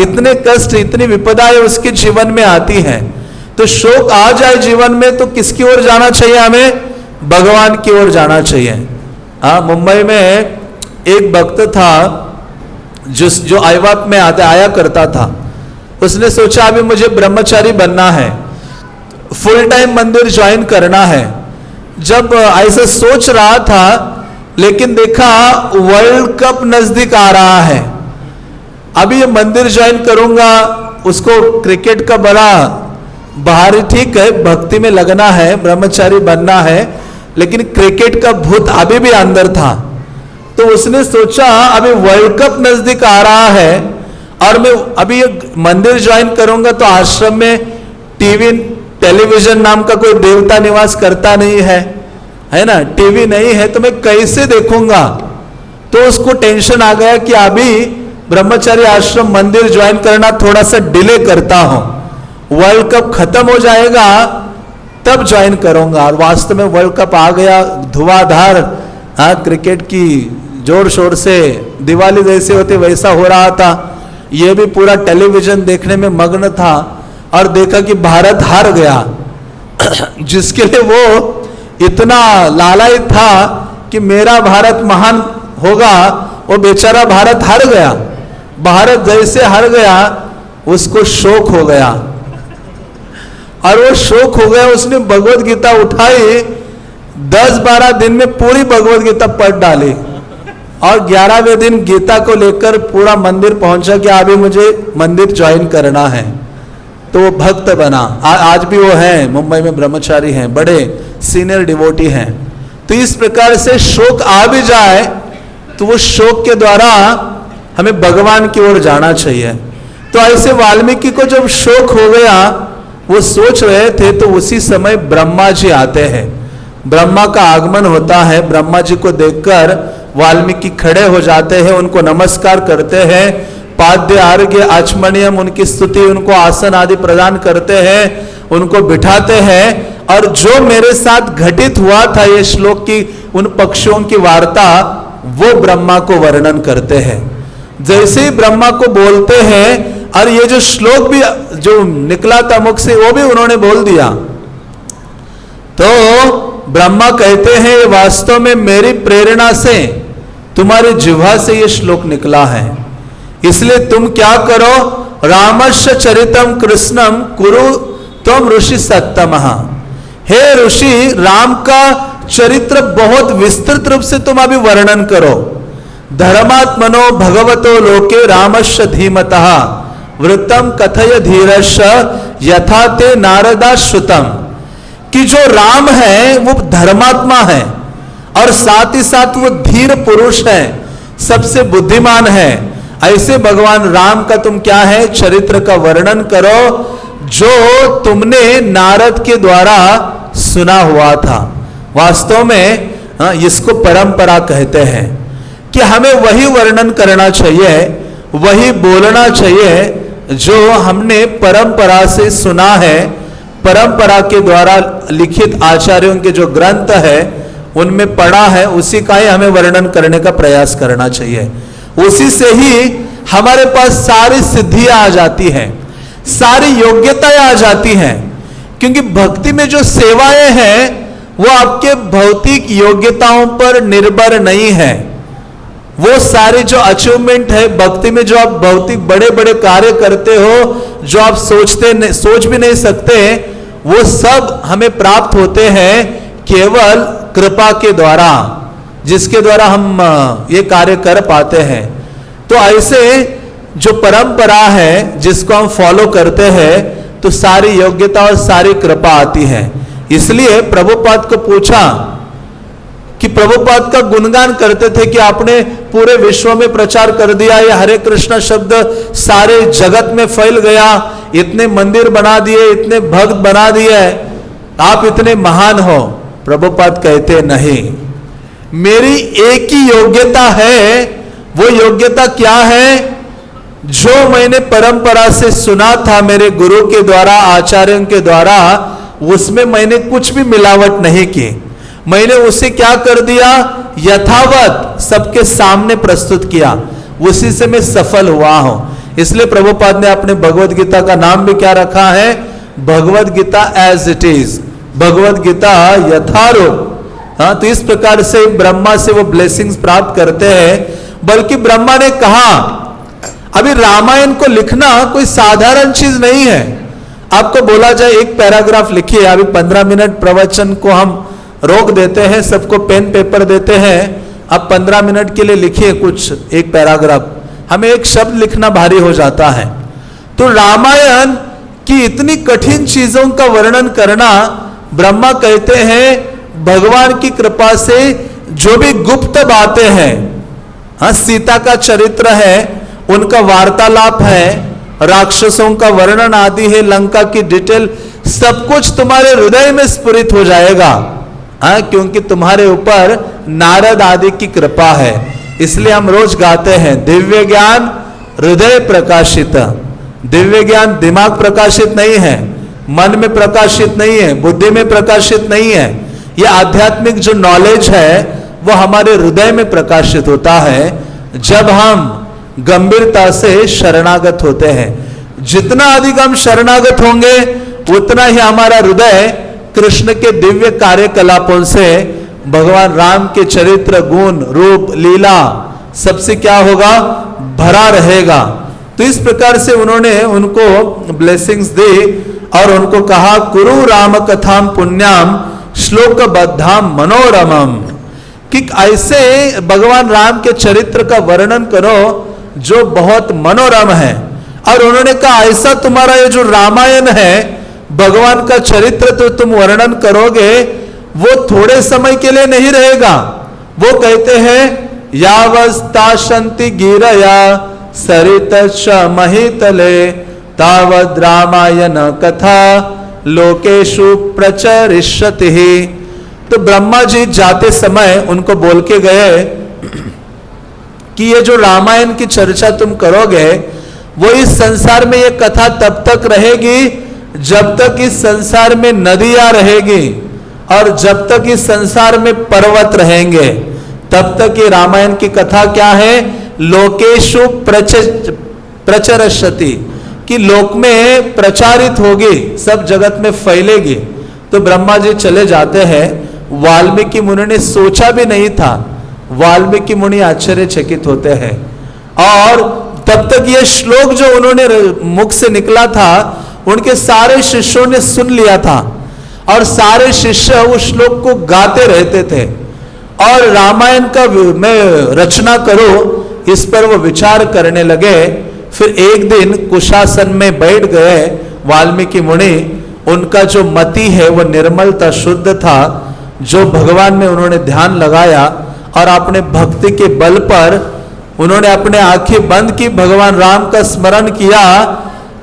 इतने कष्ट, इतनी विपदाएं उसके जीवन में आती हैं। तो शोक आ जाए जीवन में तो किसकी ओर जाना चाहिए? हमें भगवान की ओर जाना चाहिए। मुंबई में एक भक्त था जो आईवाप में आया करता था। उसने सोचा अभी मुझे ब्रह्मचारी बनना है, फुल टाइम मंदिर ज्वाइन करना है। जब ऐसा सोच रहा था, लेकिन देखा वर्ल्ड कप नजदीक आ रहा है, अभी ये मंदिर ज्वाइन करूंगा, उसको क्रिकेट का बड़ा बाहर ठीक है, भक्ति में लगना है, ब्रह्मचारी बनना है, लेकिन क्रिकेट का भूत अभी भी अंदर था। तो उसने सोचा अभी वर्ल्ड कप नजदीक आ रहा है और मैं अभी ये मंदिर ज्वाइन करूंगा तो आश्रम में टेलीविजन नाम का कोई देवता निवास करता नहीं है ना, टीवी नहीं है, तो मैं कैसे देखूंगा। तो उसको टेंशन आ गया कि अभी ब्रह्मचारी आश्रम मंदिर ज्वाइन करना थोड़ा सा डिले करता हूं, वर्ल्ड कप खत्म हो जाएगा तब ज्वाइन करूंगा। और वास्तव में वर्ल्ड कप आ गया, धुआंधार, क्रिकेट की जोर शोर से दिवाली जैसे होती वैसा हो रहा था। यह भी पूरा टेलीविजन देखने में मग्न था और देखा कि भारत हार गया जिसके लिए वो इतना लालायित था कि मेरा भारत महान होगा, वो बेचारा भारत हार गया। भारत जैसे हार गया उसको शोक हो गया, और वो शोक हो गया, उसने भगवत गीता उठाई, 10-12 दिन में पूरी भगवत गीता पढ़ डाली, और 11वें दिन गीता को लेकर पूरा मंदिर पहुंचा कि अभी मुझे मंदिर ज्वाइन करना है। तो वो भक्त बना। आज भी वो है, मुंबई में ब्रह्मचारी हैं, बड़े सीनियर डिवोटी हैं। तो इस प्रकार से शोक आ भी जाए तो वो शोक के द्वारा हमें भगवान की ओर जाना चाहिए। तो ऐसे वाल्मीकि को जब शोक हो गया, वो सोच रहे थे, तो उसी समय ब्रह्मा जी आते हैं, ब्रह्मा का आगमन होता है। ब्रह्मा जी को देखकर वाल्मीकि खड़े हो जाते हैं, उनको नमस्कार करते हैं, पाद्य आर्घ्य आचमनियम उनकी स्तुति, उनको आसन आदि प्रदान करते हैं, उनको बिठाते हैं, और जो मेरे साथ घटित हुआ था ये श्लोक की उन पक्षियों की वार्ता, वो ब्रह्मा को वर्णन करते हैं। जैसे ही ब्रह्मा को बोलते हैं, और ये जो श्लोक भी जो निकला था मुख से वो भी उन्होंने बोल दिया। तो ब्रह्मा कहते हैं ये वास्तव में मेरी प्रेरणा से, तुम्हारी जिह्वा से ये श्लोक निकला है, इसलिए तुम क्या करो, रामस्य चरितम कृष्णम कुरु तुम ऋषि सत्तमः। हे ऋषि, राम का चरित्र बहुत विस्तृत रूप से तुम अभी वर्णन करो। धर्मात्मनो भगवतो लोके रामस्य धीमतः वृत्तम कथय धीरस्य यथा ते नारदा श्रुतम। कि जो राम है वो धर्मात्मा है, और साथ ही साथ वो धीर पुरुष है, सबसे बुद्धिमान है। ऐसे भगवान राम का तुम क्या है, चरित्र का वर्णन करो, जो तुमने नारद के द्वारा सुना हुआ था। वास्तव में इसको परंपरा कहते हैं कि हमें वही वर्णन करना चाहिए, वही बोलना चाहिए जो हमने परंपरा से सुना है, परंपरा के द्वारा लिखित आचार्यों के जो ग्रंथ है उनमें पढ़ा है, उसी का ही हमें वर्णन करने का प्रयास करना चाहिए। उसी से ही हमारे पास सारी सिद्धियां आ जाती हैं, सारी योग्यताएं आ जाती हैं। क्योंकि भक्ति में जो सेवाएं हैं वो आपके भौतिक योग्यताओं पर निर्भर नहीं है। वो सारे जो अचीवमेंट है भक्ति में, जो आप भौतिक बड़े बड़े कार्य करते हो, जो आप सोच भी नहीं सकते, वो सब हमें प्राप्त होते हैं केवल कृपा के द्वारा, जिसके द्वारा हम ये कार्य कर पाते हैं। तो ऐसे जो परंपरा है जिसको हम फॉलो करते हैं, तो सारी योग्यता और सारी कृपा आती है। इसलिए प्रभुपाद को पूछा कि प्रभुपाद का गुणगान करते थे कि आपने पूरे विश्व में प्रचार कर दिया, ये हरे कृष्ण शब्द सारे जगत में फैल गया, इतने मंदिर बना दिए, इतने भक्त बना दिए, आप इतने महान हो। प्रभुपाद कहते नहीं, मेरी एक ही योग्यता है। वो योग्यता क्या है? जो मैंने परंपरा से सुना था मेरे गुरु के द्वारा, आचार्यों के द्वारा, उसमें मैंने कुछ भी मिलावट नहीं की। मैंने उसे क्या कर दिया, यथावत सबके सामने प्रस्तुत किया, उसी से मैं सफल हुआ हूं। इसलिए प्रभुपाद ने अपने भगवत गीता का नाम भी क्या रखा है, Bhagavad Gita as it is, Bhagavad Gita यथारूप। हाँ, तो इस प्रकार से ब्रह्मा से वो ब्लेसिंग्स प्राप्त करते हैं। बल्कि ब्रह्मा ने कहा, अभी रामायण को लिखना कोई साधारण चीज नहीं है। आपको बोला जाए एक पैराग्राफ लिखिए, अभी 15 मिनट प्रवचन को हम रोक देते हैं, सबको पेन पेपर देते हैं, अब 15 मिनट के लिए लिखिए कुछ एक पैराग्राफ, हमें एक शब्द लिखना भारी हो जाता है। तो रामायण की इतनी कठिन चीजों का वर्णन करना, ब्रह्मा कहते हैं भगवान की कृपा से जो भी गुप्त बातें हैं, हाँ सीता का चरित्र है, उनका वार्तालाप है, राक्षसों का वर्णन आदि है, लंका की डिटेल, सब कुछ तुम्हारे हृदय में स्फुरित हो जाएगा, हाँ क्योंकि तुम्हारे ऊपर नारद आदि की कृपा है। इसलिए हम रोज गाते हैं दिव्य ज्ञान हृदय प्रकाशित। दिव्य ज्ञान दिमाग प्रकाशित नहीं है, मन में प्रकाशित नहीं है, बुद्धि में प्रकाशित नहीं है, यह आध्यात्मिक जो नॉलेज है वो हमारे हृदय में प्रकाशित होता है जब हम गंभीरता से शरणागत होते हैं। जितना अधिक हम शरणागत होंगे उतना ही हमारा हृदय कृष्ण के दिव्य कार्यकलापों से, भगवान राम के चरित्र, गुण, रूप, लीला सबसे क्या होगा, भरा रहेगा। तो इस प्रकार से उन्होंने उनको ब्लेसिंग्स दी और उनको कहा कुरु राम कथाम पुण्याम श्लोक बद्धाम मनोरमम, कि ऐसे भगवान राम के चरित्र का वर्णन करो जो बहुत मनोरम है। और उन्होंने कहा ऐसा तुम्हारा ये जो रामायण है, भगवान का चरित्र तो तुम वर्णन करोगे वो थोड़े समय के लिए नहीं रहेगा। वो कहते हैं यावस्ताशंति गिरया सरित महितले तावद रामायण कथा लोकेशु प्रचरिष्यति। तो ब्रह्मा जी जाते समय उनको बोल के गए कि ये जो रामायण की चर्चा तुम करोगे वो इस संसार में ये कथा तब तक रहेगी जब तक इस संसार में नदियां रहेगी और जब तक इस संसार में पर्वत रहेंगे, तब तक ये रामायण की कथा क्या है, लोकेशु प्रचरष्यति, कि लोक में प्रचारित होगी, सब जगत में फैलेगी। तो ब्रह्मा जी चले जाते हैं। वाल्मीकि मुनि ने सोचा भी नहीं था, वाल्मीकि मुनि आश्चर्यचकित होते हैं। और तब तक ये श्लोक जो उन्होंने मुख से निकला था उनके सारे शिष्यों ने सुन लिया था और सारे शिष्य उस श्लोक को गाते रहते थे। और रामायण का मैं रचना करूं इस पर वो विचार करने लगे। फिर एक दिन कुशासन में बैठ गए वाल्मीकि मुनि। उनका जो मति है वो निर्मलता शुद्ध था, जो भगवान में उन्होंने ध्यान लगाया और अपने भक्ति के बल पर उन्होंने अपने आंखें बंद की, भगवान राम का स्मरण किया,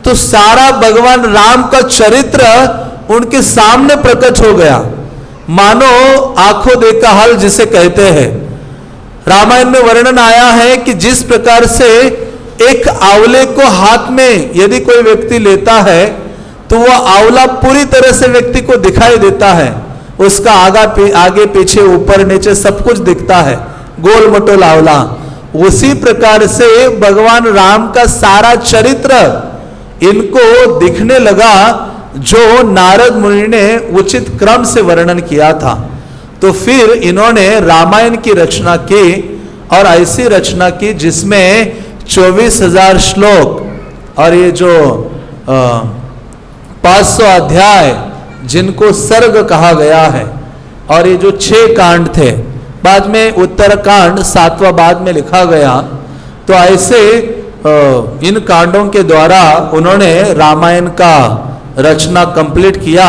तो सारा भगवान राम का चरित्र उनके सामने प्रकट हो गया, मानो आंखों देखा हल जिसे कहते हैं। रामायण में वर्णन आया है कि जिस प्रकार से एक आंवले को हाथ में यदि कोई व्यक्ति लेता है तो वह आंवला पूरी तरह से व्यक्ति को दिखाई देता है, उसका आगे पीछे ऊपर नीचे सब कुछ दिखता है, गोल मटोल आंवला। उसी प्रकार से भगवान राम का सारा चरित्र इनको दिखने लगा जो नारद मुनि ने उचित क्रम से वर्णन किया था। तो फिर इन्होंने रामायण की रचना की और ऐसी रचना की जिसमें 24,000 श्लोक और ये जो 500 अध्याय जिनको सर्ग कहा गया है, और ये जो 6 कांड थे, बाद में उत्तरकांड 7वां बाद में लिखा गया। तो ऐसे इन कांडों के द्वारा उन्होंने रामायण का रचना कंप्लीट किया।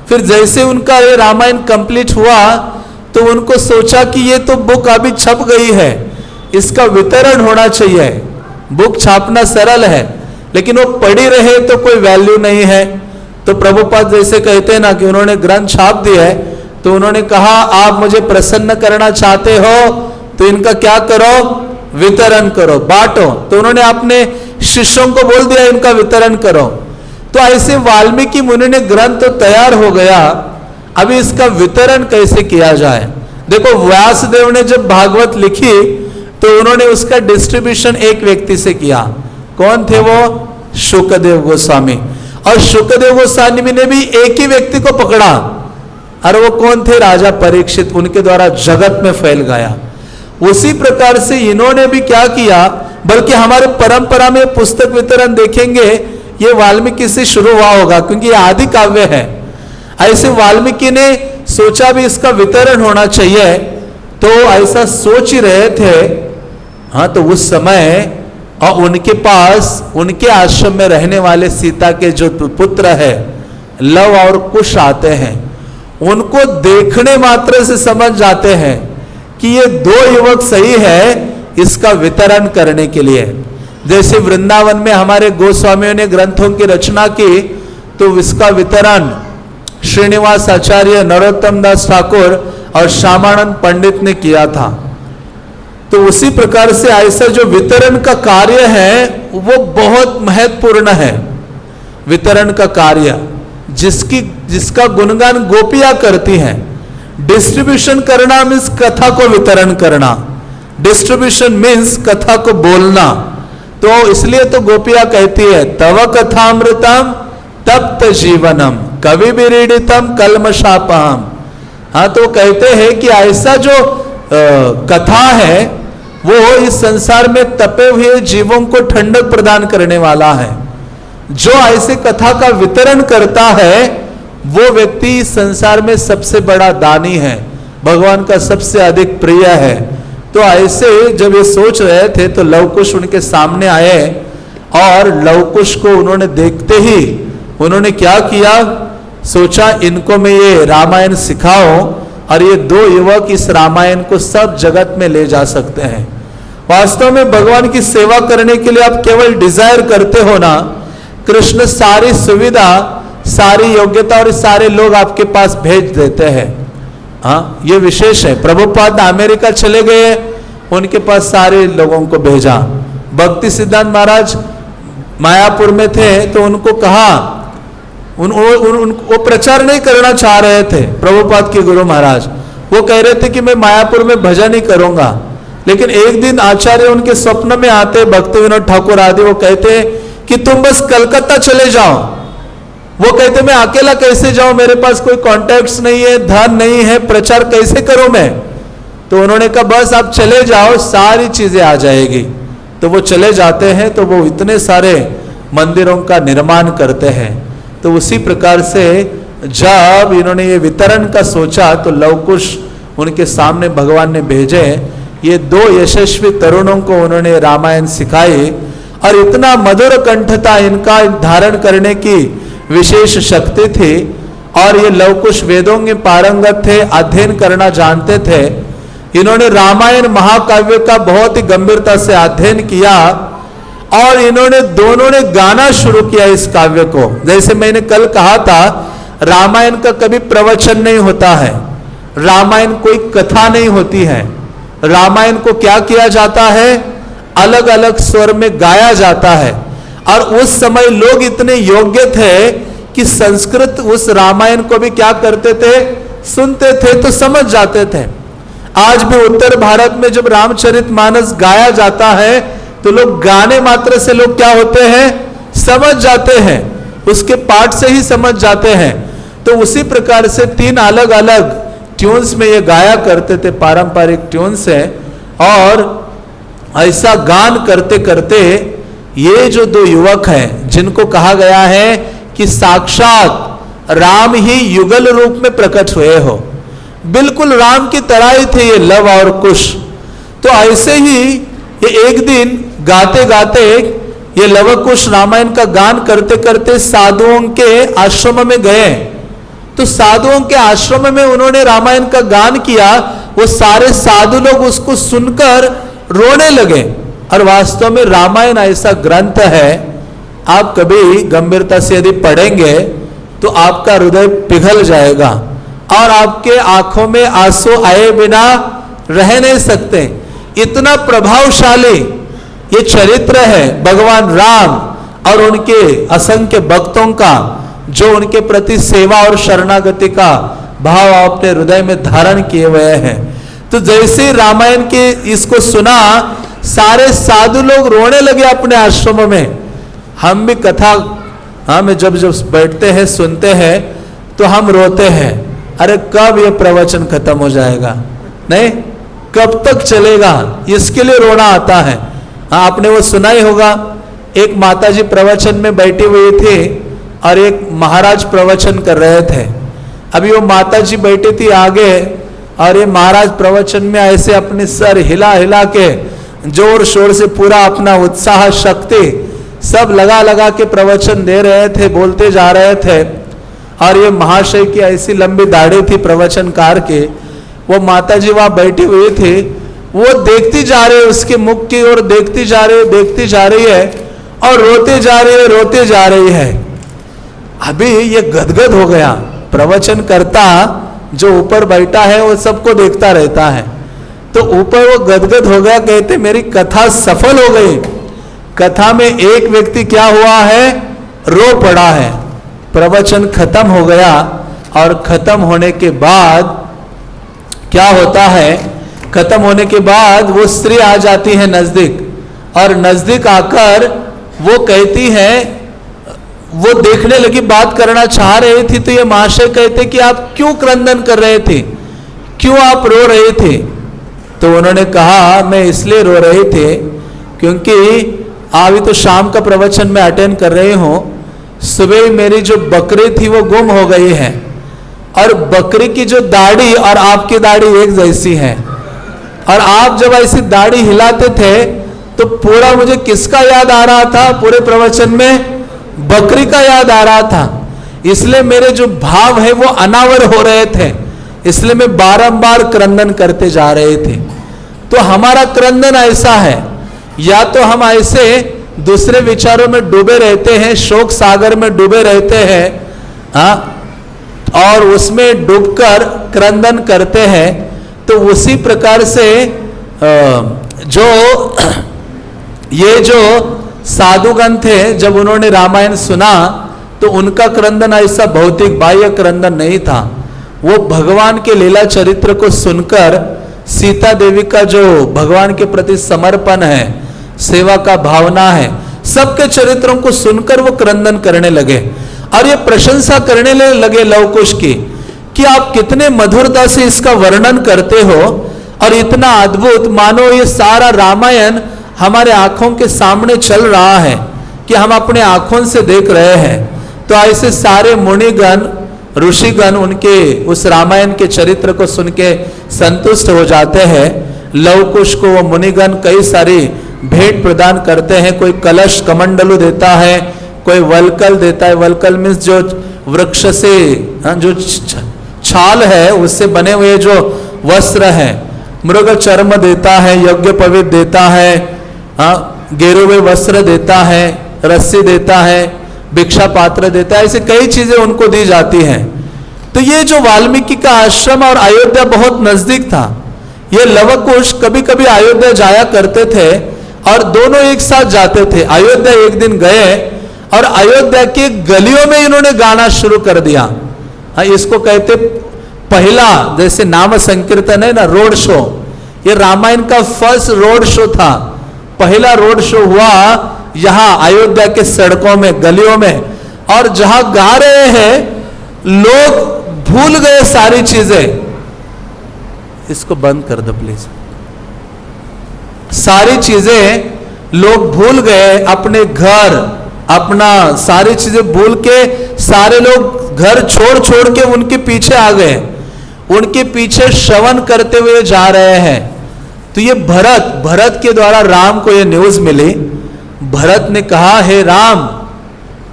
फिर जैसे उनका ये रामायण कंप्लीट हुआ तो उनको सोचा कि ये तो बुक अभी छप गई है, इसका वितरण होना चाहिए। बुक छापना सरल है लेकिन वो पड़ी रहे तो कोई वैल्यू नहीं है। तो प्रभुपाद जैसे कहते हैं ना कि उन्होंने ग्रंथ छाप दिया है, तो उन्होंने कहा आप मुझे प्रसन्न करना चाहते हो तो इनका क्या करो, वितरण करो, बांटो। तो उन्होंने अपने शिष्यों को बोल दिया इनका वितरण करो। तो ऐसे वाल्मीकि मुनि ने ग्रंथ तो तैयार हो गया, अभी इसका वितरण कैसे किया जाए। देखो व्यासदेव ने जब भागवत लिखी तो उन्होंने उसका डिस्ट्रीब्यूशन एक व्यक्ति से किया। कौन थे वो? शुकदेव गोस्वामी। और शुकदेव गोस्वामी ने भी एक ही व्यक्ति को पकड़ा, और वो कौन थे? राजा परीक्षित। उनके द्वारा जगत में फैल गया। उसी प्रकार से इन्होंने भी क्या किया, बल्कि हमारे परंपरा में पुस्तक वितरण देखेंगे ये वाल्मीकि से शुरू हुआ होगा, क्योंकि ये आदि काव्य है। ऐसे वाल्मीकि ने सोचा भी इसका वितरण होना चाहिए, तो ऐसा सोच ही रहे थे। हाँ, तो उस समय और उनके पास उनके आश्रम में रहने वाले सीता के जो पुत्र है लव और कुश आते हैं, उनको देखने मात्र से समझ जाते हैं कि ये दो युवक सही है इसका वितरण करने के लिए। जैसे वृंदावन में हमारे गोस्वामियों ने ग्रंथों की रचना की, तो इसका वितरण श्रीनिवास आचार्य, नरोत्तम दास ठाकुर और श्यामानंद पंडित ने किया था। तो उसी प्रकार से ऐसा जो वितरण का कार्य है वो बहुत महत्वपूर्ण है। वितरण का कार्य जिसका गुणगान गोपियां करती हैं। डिस्ट्रीब्यूशन करना मीन्स कथा को वितरण करना, डिस्ट्रीब्यूशन मीन्स कथा को बोलना। तो इसलिए तो गोपियां कहती है तव कथामृतम तप्त जीवनम कवि विरीडितम कल्मषापहम। हाँ, तो कहते हैं कि ऐसा जो कथा है वो इस संसार में तपे हुए जीवों को ठंडक प्रदान करने वाला है। जो ऐसे कथा का वितरण करता है वो व्यक्ति इस संसार में सबसे बड़ा दानी है, भगवान का सबसे अधिक प्रिय है। तो ऐसे जब ये सोच रहे थे तो लवकुश उनके सामने आए और लवकुश को उन्होंने देखते ही उन्होंने क्या किया, सोचा इनको मैं ये रामायण सिखाओ और ये दो युवक इस रामायण को सब जगत में ले जा सकते हैं। वास्तव में भगवान की सेवा करने के लिए आप केवल डिजायर करते हो ना, कृष्ण सारी सुविधा, सारी योग्यता और सारे लोग आपके पास भेज देते हैं। हाँ, ये विशेष है। प्रभुपाद अमेरिका चले गए, उनके पास सारे लोगों को भेजा। भक्ति सिद्धांत महाराज मायापुर में थे तो उनको कहा, वो प्रचार नहीं करना चाह रहे थे। प्रभुपाद के गुरु महाराज वो कह रहे थे कि मैं मायापुर में भजन ही करूंगा, लेकिन एक दिन आचार्य उनके स्वप्न में आते, भक्ति विनोद ठाकुर आदि, वो कहते कि तुम बस कलकत्ता चले जाओ। वो कहते मैं अकेला कैसे जाऊं, मेरे पास कोई कॉन्टैक्ट्स नहीं है, धन नहीं है, प्रचार कैसे करूं मैं। तो उन्होंने कहा बस आप चले जाओ, सारी चीजें आ जाएगी। तो वो चले जाते हैं, तो वो इतने सारे मंदिरों का निर्माण करते हैं। तो उसी प्रकार से जब इन्होंने ये वितरण का सोचा तो लवकुश उनके सामने भगवान ने भेजे। ये दो यशस्वी तरुणों को उन्होंने रामायण सिखाई और इतना मधुर कंठता इनका धारण करने की विशेष शक्ति थी। और ये लवकुश वेदों में पारंगत थे, अध्ययन करना जानते थे। इन्होंने रामायण महाकाव्य का बहुत ही गंभीरता से अध्ययन किया और इन्होंने दोनों ने गाना शुरू किया इस काव्य को। जैसे मैंने कल कहा था, रामायण का कभी प्रवचन नहीं होता है, रामायण कोई कथा नहीं होती है। रामायण को क्या किया जाता है, अलग अलग स्वर में गाया जाता है। और उस समय लोग इतने योग्य थे कि संस्कृत उस रामायण को भी क्या करते थे, सुनते थे तो समझ जाते थे। आज भी उत्तर भारत में जब रामचरितमानस गाया जाता है तो लोग गाने मात्र से लोग क्या होते हैं, समझ जाते हैं, उसके पाठ से ही समझ जाते हैं। तो उसी प्रकार से तीन अलग अलग ट्यून्स में ये गाया करते थे, पारंपरिक ट्यून्स है। और ऐसा गान करते करते ये जो दो युवक हैं जिनको कहा गया है कि साक्षात राम ही युगल रूप में प्रकट हुए हो, बिल्कुल राम की तरह ही थे ये लव और कुश। तो ऐसे ही ये एक दिन गाते गाते ये लव कुश रामायण का गान करते करते साधुओं के आश्रम में गए। तो साधुओं के आश्रम में उन्होंने रामायण का गान किया। वो सारे साधु लोग उसको सुनकर रोने लगे। और वास्तव में रामायण ऐसा ग्रंथ है, आप कभी गंभीरता से यदि पढ़ेंगे तो आपका हृदय पिघल जाएगा और आपके आंखों में आंसू आए बिना रह नहीं सकते। इतना प्रभावशाली ये चरित्र है भगवान राम और उनके असंख्य भक्तों का, जो उनके प्रति सेवा और शरणागति का भाव अपने हृदय में धारण किए हुए हैं। तो जैसे रामायण के इसको सुना, सारे साधु लोग रोने लगे अपने आश्रम में। हम भी कथा में जब बैठते हैं सुनते हैं तो हम रोते हैं, अरे कब ये प्रवचन खत्म हो जाएगा। नहीं, कब तक चलेगा, इसके लिए रोना आता है। हाँ, आपने वो सुना ही होगा, एक माताजी प्रवचन में बैठी हुई थी और एक महाराज प्रवचन कर रहे थे। अभी वो माताजी बैठी थी आगे और ये महाराज प्रवचन में ऐसे अपने सर हिला हिला के जोर शोर से पूरा अपना उत्साह शक्ति सब लगा लगा के प्रवचन दे रहे थे, बोलते जा रहे थे। और ये महाशय की ऐसी लंबी दाढ़ी थी प्रवचनकार के, वो माताजी वहां बैठी हुई थी, वो देखती जा रही है, उसके मुख की ओर देखती जा रही है और रोते जा रही है। अभी ये गदगद हो गया। प्रवचन करता जो ऊपर बैठा है वो सबको देखता रहता है, तो ऊपर वो गदगद हो गया, कहते मेरी कथा सफल हो गई। कथा में एक व्यक्ति क्या हुआ है, रो पड़ा है। प्रवचन खत्म हो गया और खत्म होने के बाद क्या होता है, खत्म होने के बाद वो स्त्री आ जाती है नजदीक और नजदीक आकर वो कहती है, वो देखने लगी, बात करना चाह रही थी, तो ये महाशय कहते कि आप क्यों क्रंदन कर रहे थे, क्यों आप रो रहे थे? तो उन्होंने कहा मैं इसलिए रो रहे थे क्योंकि अभी तो शाम का प्रवचन में अटेंड कर रही हूं, सुबह मेरी जो बकरी थी वो गुम हो गई है और बकरी की जो दाढ़ी और आपकी दाढ़ी एक जैसी है, और आप जब ऐसी दाढ़ी हिलाते थे तो पूरा मुझे किसका याद आ रहा था, पूरे प्रवचन में बकरी का याद आ रहा था। इसलिए मेरे जो भाव है वो अनावर हो रहे थे, इसलिए मैं बारंबार क्रंदन करते जा रहे थे। तो हमारा क्रंदन ऐसा है, या तो हम ऐसे दूसरे विचारों में डूबे रहते हैं, शोक सागर में डूबे रहते हैं, हाँ, और उसमें डूबकर क्रंदन करते हैं। तो उसी प्रकार से जो ये जो साधुगण थे, जब उन्होंने रामायण सुना तो उनका क्रंदन ऐसा भौतिक बाह्य क्रंदन नहीं था, वो भगवान के लीला चरित्र को सुनकर सीता देवी का जो भगवान के प्रति समर्पण है, सेवा का भावना है, सबके चरित्रों को सुनकर वो क्रंदन करने लगे और ये प्रशंसा करने लगे लवकुश की कि आप कितने मधुरता से इसका वर्णन करते हो और इतना अद्भुत, मानो ये सारा रामायण हमारे आंखों के सामने चल रहा है कि हम अपने आंखों से देख रहे हैं। तो ऐसे सारे मुनिगण ऋषिगण उनके उस रामायण के चरित्र को सुन के संतुष्ट हो जाते हैं। लवकुश को वो मुनिगण कई सारी भेंट प्रदान करते हैं, कोई कलश कमंडलू देता है, कोई वलकल देता है। वलकल मीन्स जो वृक्ष से जो छाल है उससे बने हुए जो वस्त्र है, मृग चर्म देता है, यज्ञ पवित्र देता है, गेरुवे वस्त्र देता है, रस्सी देता है, भिक्षा पात्र देता है, ऐसे कई चीजें उनको दी जाती हैं। तो ये जो वाल्मीकि का आश्रम और अयोध्या बहुत नजदीक था, ये लवकुश कभी कभी अयोध्या जाया करते थे और दोनों एक साथ जाते थे। अयोध्या एक दिन गए और अयोध्या की गलियों में इन्होंने गाना शुरू कर दिया। इसको कहते पहला, जैसे नाम संकीर्तन है ना, रोड शो, ये रामायण का फर्स्ट रोड शो था। पहला रोड शो हुआ यहां अयोध्या के सड़कों में, गलियों में, और जहां गा रहे हैं लोग भूल गए सारी चीजें। इसको बंद कर दो प्लीज। सारी चीजें लोग भूल गए, अपने घर, अपना सारी चीजें भूल के सारे लोग घर छोड़ छोड़ के उनके पीछे आ गए, उनके पीछे श्रवण करते हुए जा रहे हैं। तो ये भरत के द्वारा राम को ये न्यूज मिली। भरत ने कहा, हे राम,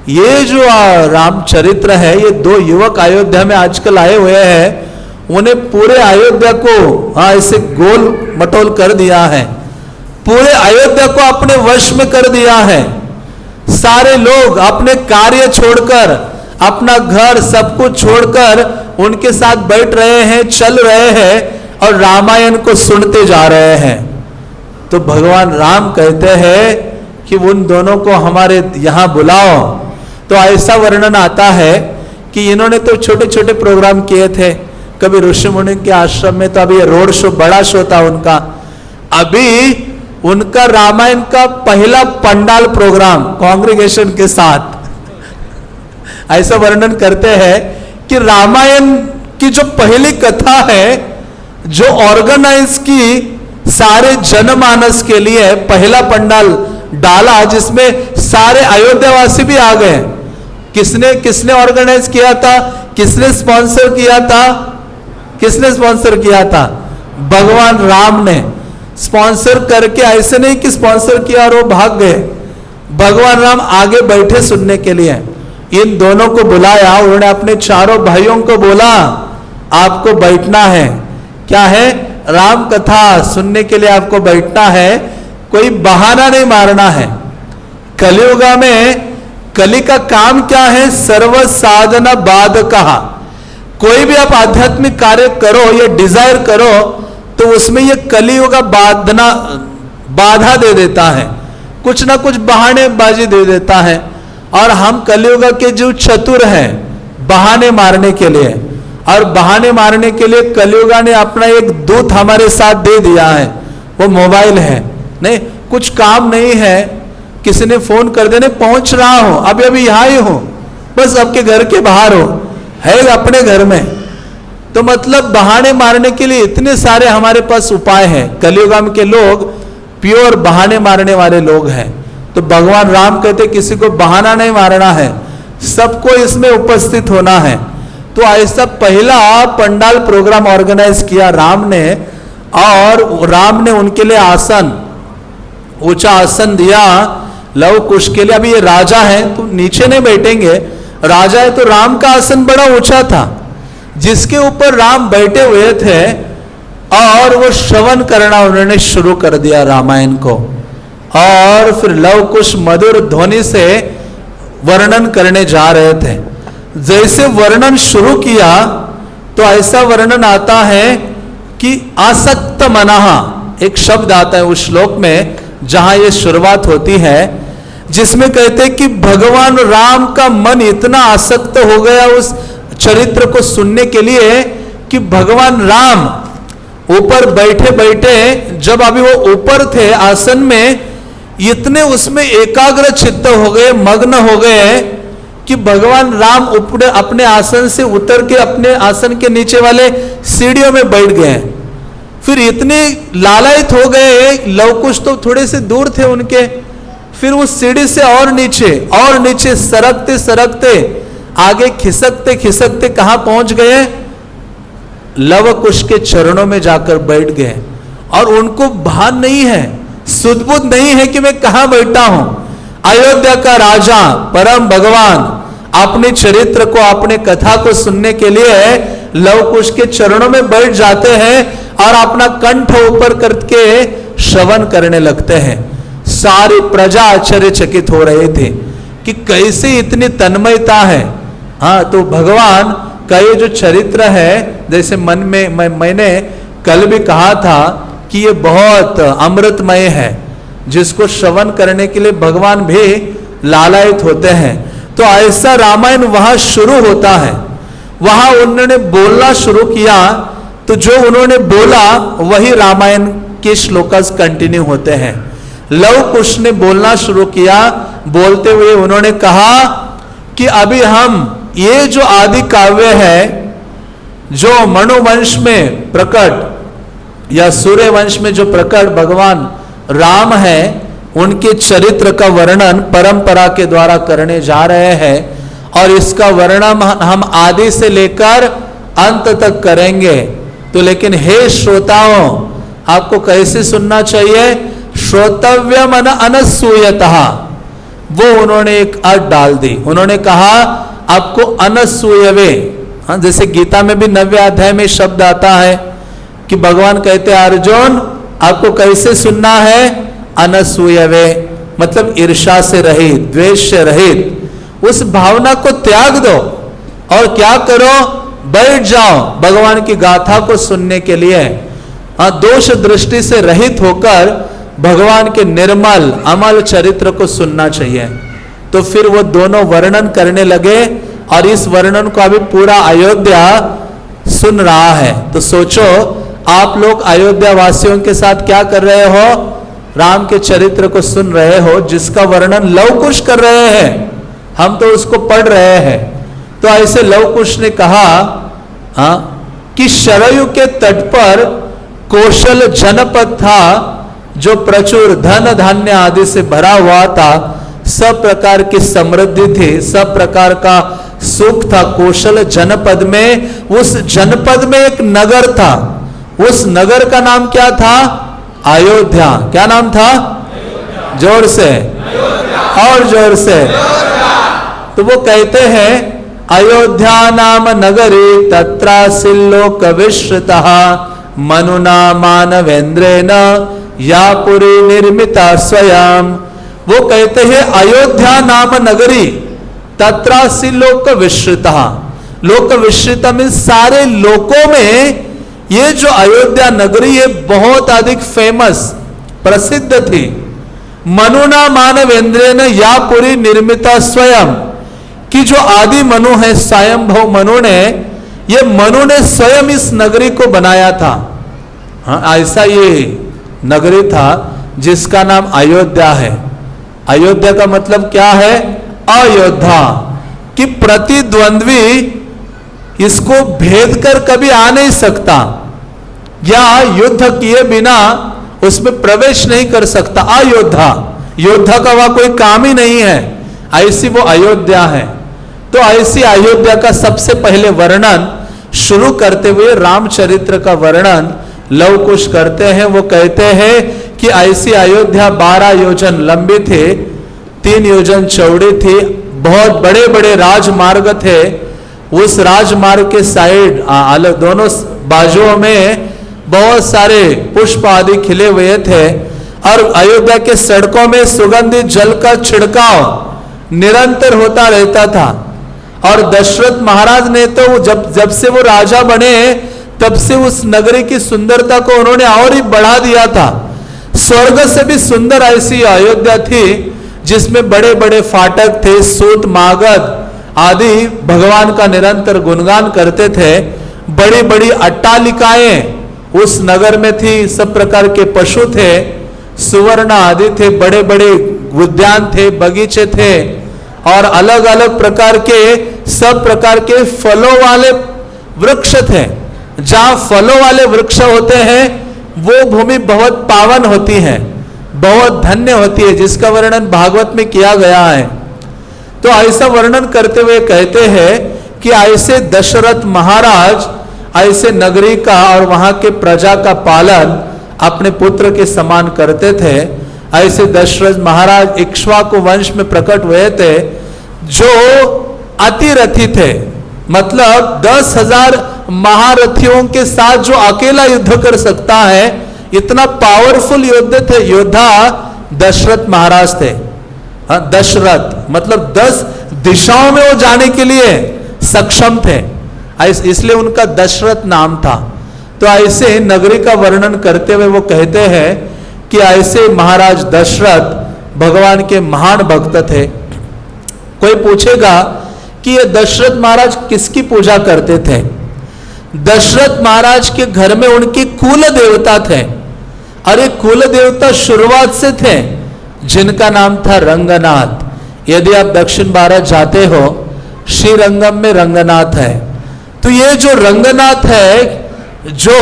ये जो रामचरित्र है, ये दो युवक अयोध्या में आजकल आए हुए हैं, उन्हें पूरे अयोध्या को ऐसे गोल मटोल कर दिया है, पूरे अयोध्या को अपने वश में कर दिया है। सारे लोग अपने कार्य छोड़कर, अपना घर सब कुछ छोड़कर उनके साथ बैठ रहे हैं, चल रहे हैं और रामायण को सुनते जा रहे हैं। तो भगवान राम कहते हैं कि उन दोनों को हमारे यहां बुलाओ। तो ऐसा वर्णन आता है कि इन्होंने तो छोटे छोटे प्रोग्राम किए थे, कभी ऋषि मुनि के आश्रम में, तो अभी रोड शो बड़ा शो था उनका। अभी उनका रामायण का पहला पंडाल प्रोग्राम कांग्रेगेशन के साथ। ऐसा वर्णन करते हैं कि रामायण की जो पहली कथा है जो ऑर्गेनाइज की सारे जनमानस के लिए पहला पंडाल डाला, जिसमें सारे अयोध्यावासी भी आ गए। किसने किसने ऑर्गेनाइज किया था, किसने स्पॉन्सर किया था? किसने स्पॉन्सर किया था? भगवान राम ने स्पॉन्सर करके, ऐसे नहीं कि स्पॉन्सर किया और वो भाग गए। भगवान राम आगे बैठे सुनने के लिए। इन दोनों को बुलाया, उन्होंने अपने चारों भाइयों को बोला आपको बैठना है। क्या है? राम कथा सुनने के लिए आपको बैठना है, कोई बहाना नहीं मारना है। कलियुगा में कली का काम क्या है? सर्व साधना बाधका। कोई भी आप आध्यात्मिक कार्य करो या डिजायर करो तो उसमें ये कलियुग बाधा दे देता है, कुछ ना कुछ बहानेबाजी दे देता है। और हम कलियुग के जो चतुर हैं बहाने मारने के लिए, और बहाने मारने के लिए कलियुगा ने अपना एक दूत हमारे साथ दे दिया है, वो मोबाइल है। नहीं, कुछ काम नहीं है, किसी ने फोन कर देने पहुंच रहा हो, अभी अभी यहां ही हो, बस आपके घर के बाहर हो, है अपने घर में। तो मतलब बहाने मारने के लिए इतने सारे हमारे पास उपाय हैं। कलियुग के लोग प्योर बहाने मारने वाले लोग हैं। तो भगवान राम कहते किसी को बहाना नहीं मारना है, सबको इसमें उपस्थित होना है। तो ऐसा पहला पंडाल प्रोग्राम ऑर्गेनाइज किया राम ने, और राम ने उनके लिए आसन, ऊंचा आसन दिया लव कुश के लिए। अभी ये राजा है तो नीचे नहीं बैठेंगे, राजा है तो राम का आसन बड़ा ऊंचा था जिसके ऊपर राम बैठे हुए थे, और वो श्रवण करना उन्होंने शुरू कर दिया रामायण को। और फिर लव कुश मधुर ध्वनि से वर्णन करने जा रहे थे। जैसे वर्णन शुरू किया तो ऐसा वर्णन आता है कि आसक्त मनहा, एक शब्द आता है उस श्लोक में जहां ये शुरुआत होती है, जिसमें कहते हैं कि भगवान राम का मन इतना आसक्त हो गया उस चरित्र को सुनने के लिए कि भगवान राम ऊपर बैठे बैठे, जब अभी वो ऊपर थे आसन में, इतने उसमें एकाग्र चित्त हो गए, मग्न हो गए कि भगवान राम अपने आसन से उतर के अपने आसन के नीचे वाले सीढ़ियों में बैठ गए। फिर इतने लालायित हो गए, लवकुश तो थोड़े से दूर थे उनके, फिर उस सीढ़ी से और नीचे सरकते सरकते आगे खिसकते खिसकते कहां पहुंच गए? लव कुश के चरणों में जाकर बैठ गए। और उनको भान नहीं है, सुध-बुध नहीं है कि मैं कहां बैठा हूं। अयोध्या का राजा परम भगवान अपने चरित्र को, अपने कथा को सुनने के लिए लव कुश के चरणों में बैठ जाते हैं और अपना कंठ ऊपर करके श्रवण करने लगते हैं। सारी प्रजा आश्चर्यचकित हो रहे थे कि कैसे इतनी तन्मयता है। हाँ, तो भगवान का ये जो चरित्र है, जैसे मन में मैंने कल भी कहा था कि ये बहुत अमृतमय है, जिसको श्रवण करने के लिए भगवान भी लालायित होते हैं। तो ऐसा रामायण वहां शुरू होता है, वहां उन्होंने बोलना शुरू किया, तो जो उन्होंने बोला वही रामायण के श्लोकस कंटिन्यू होते हैं। लव कुश ने बोलना शुरू किया, बोलते हुए उन्होंने कहा कि अभी हम ये जो आदि काव्य है, जो मनुवंश में प्रकट या सूर्य वंश में जो प्रकट भगवान राम है, उनके चरित्र का वर्णन परंपरा के द्वारा करने जा रहे हैं। और इसका वर्णन हम आदि से लेकर अंत तक करेंगे। तो लेकिन हे श्रोताओं, आपको कैसे सुनना चाहिए? श्रोतव्य मन अनसूयतः, वो उन्होंने एक अर्थ डाल दी। उन्होंने कहा आपको अनसूयवे, हाँ, जैसे गीता में भी 9वें अध्याय में शब्द आता है कि भगवान कहते हैं अर्जुन आपको कैसे सुनना है? अनसूयवे, मतलब ईर्ष्या से रहित, द्वेष से रहित। उस भावना को त्याग दो और क्या करो? बैठ जाओ भगवान की गाथा को सुनने के लिए। हाँ, दोष दृष्टि से रहित होकर भगवान के निर्मल अमल चरित्र को सुनना चाहिए। तो फिर वो दोनों वर्णन करने लगे, और इस वर्णन को अभी पूरा अयोध्या सुन रहा है। तो सोचो आप लोग अयोध्या वासियों के साथ क्या कर रहे हो? राम के चरित्र को सुन रहे हो, जिसका वर्णन लव कुश कर रहे हैं, हम तो उसको पढ़ रहे हैं। तो ऐसे लव कुश ने कहा हाँ कि शरयू के तट पर कौशल जनपद था, जो प्रचुर धन धान्य आदि से भरा हुआ था, सब प्रकार की समृद्धि थी, सब प्रकार का सुख था कौशल जनपद में। उस जनपद में एक नगर था, उस नगर का नाम क्या था? अयोध्या। क्या नाम था? जोर से और जोर से। तो वो कहते हैं अयोध्या नाम नगरी तत्रासि लोक विश्रुतः मनुना मानवेंद्रेण या पुरी निर्मिता स्वयं। वो कहते हैं अयोध्या नाम नगरी तत्रासि लोक विश्रुतः। लोक विश्रुत में सारे लोकों में ये जो अयोध्या नगरी है बहुत अधिक फेमस, प्रसिद्ध थी। मनुना मानवेंद्रेण या पुरी निर्मिता स्वयं, कि जो आदि मनु है, स्वयंभव मनु ने, ये मनु ने स्वयं इस नगरी को बनाया था। हाँ, ऐसा ये नगरी था जिसका नाम अयोध्या है। अयोध्या का मतलब क्या है? अयोध्या, कि प्रतिद्वंद्वी इसको भेद कर कभी आ नहीं सकता, या युद्ध किए बिना उसमें प्रवेश नहीं कर सकता। अयोध्या, योद्धा का वह कोई काम ही नहीं है, ऐसी वो अयोध्या है। तो ऐसी अयोध्या का सबसे पहले वर्णन शुरू करते हुए रामचरित्र का वर्णन लव कुश करते हैं। वो कहते हैं कि ऐसी अयोध्या 12 योजन लंबी थी, 3 योजन चौड़ी थी, बहुत बड़े बड़े राजमार्ग थे। उस राजमार्ग के साइड दोनों बाजुओं में बहुत सारे पुष्प आदि खिले हुए थे, और अयोध्या के सड़कों में सुगंधित जल का छिड़काव निरंतर होता रहता था। और दशरथ महाराज ने तो जब से वो राजा बने तब से उस नगरी की सुंदरता को उन्होंने और ही बढ़ा दिया था। स्वर्ग से भी सुंदर ऐसी अयोध्या थी, जिसमें बड़े बड़े फाटक थे, सूत मागध आदि भगवान का निरंतर गुणगान करते थे। बड़ी बड़ी अट्टालिकाएं उस नगर में थी, सब प्रकार के पशु थे, सुवर्ण आदि थे, बड़े बड़े उद्यान थे, बगीचे थे, और अलग अलग प्रकार के सब प्रकार के फलों वाले वृक्ष थे। जहां फलों वाले वृक्ष होते हैं वो भूमि बहुत पावन होती है, बहुत धन्य होती है, जिसका वर्णन भागवत में किया गया है। तो ऐसा वर्णन करते हुए कहते हैं कि ऐसे दशरथ महाराज ऐसे नगरी का और वहां के प्रजा का पालन अपने पुत्र के समान करते थे। ऐसे दशरथ महाराज इक्ष्वाकु वंश में प्रकट हुए थे, जो अतिरथी थे, मतलब 10,000 महारथियों के साथ जो अकेला युद्ध कर सकता है, इतना पावरफुल योद्धा दशरथ महाराज थे। दशरथ मतलब 10 दिशाओं में वो जाने के लिए सक्षम थे, इसलिए उनका दशरथ नाम था। तो ऐसे नगरी का वर्णन करते हुए वो कहते हैं कि ऐसे महाराज दशरथ भगवान के महान भक्त थे। कोई पूछेगा कि ये दशरथ महाराज किसकी पूजा करते थे? दशरथ महाराज के घर में उनकी कुल देवता थे, और ये कुल देवता शुरुआत से थे, जिनका नाम था रंगनाथ। यदि आप दक्षिण भारत जाते हो, श्रीरंगम में रंगनाथ है। तो ये जो रंगनाथ है, जो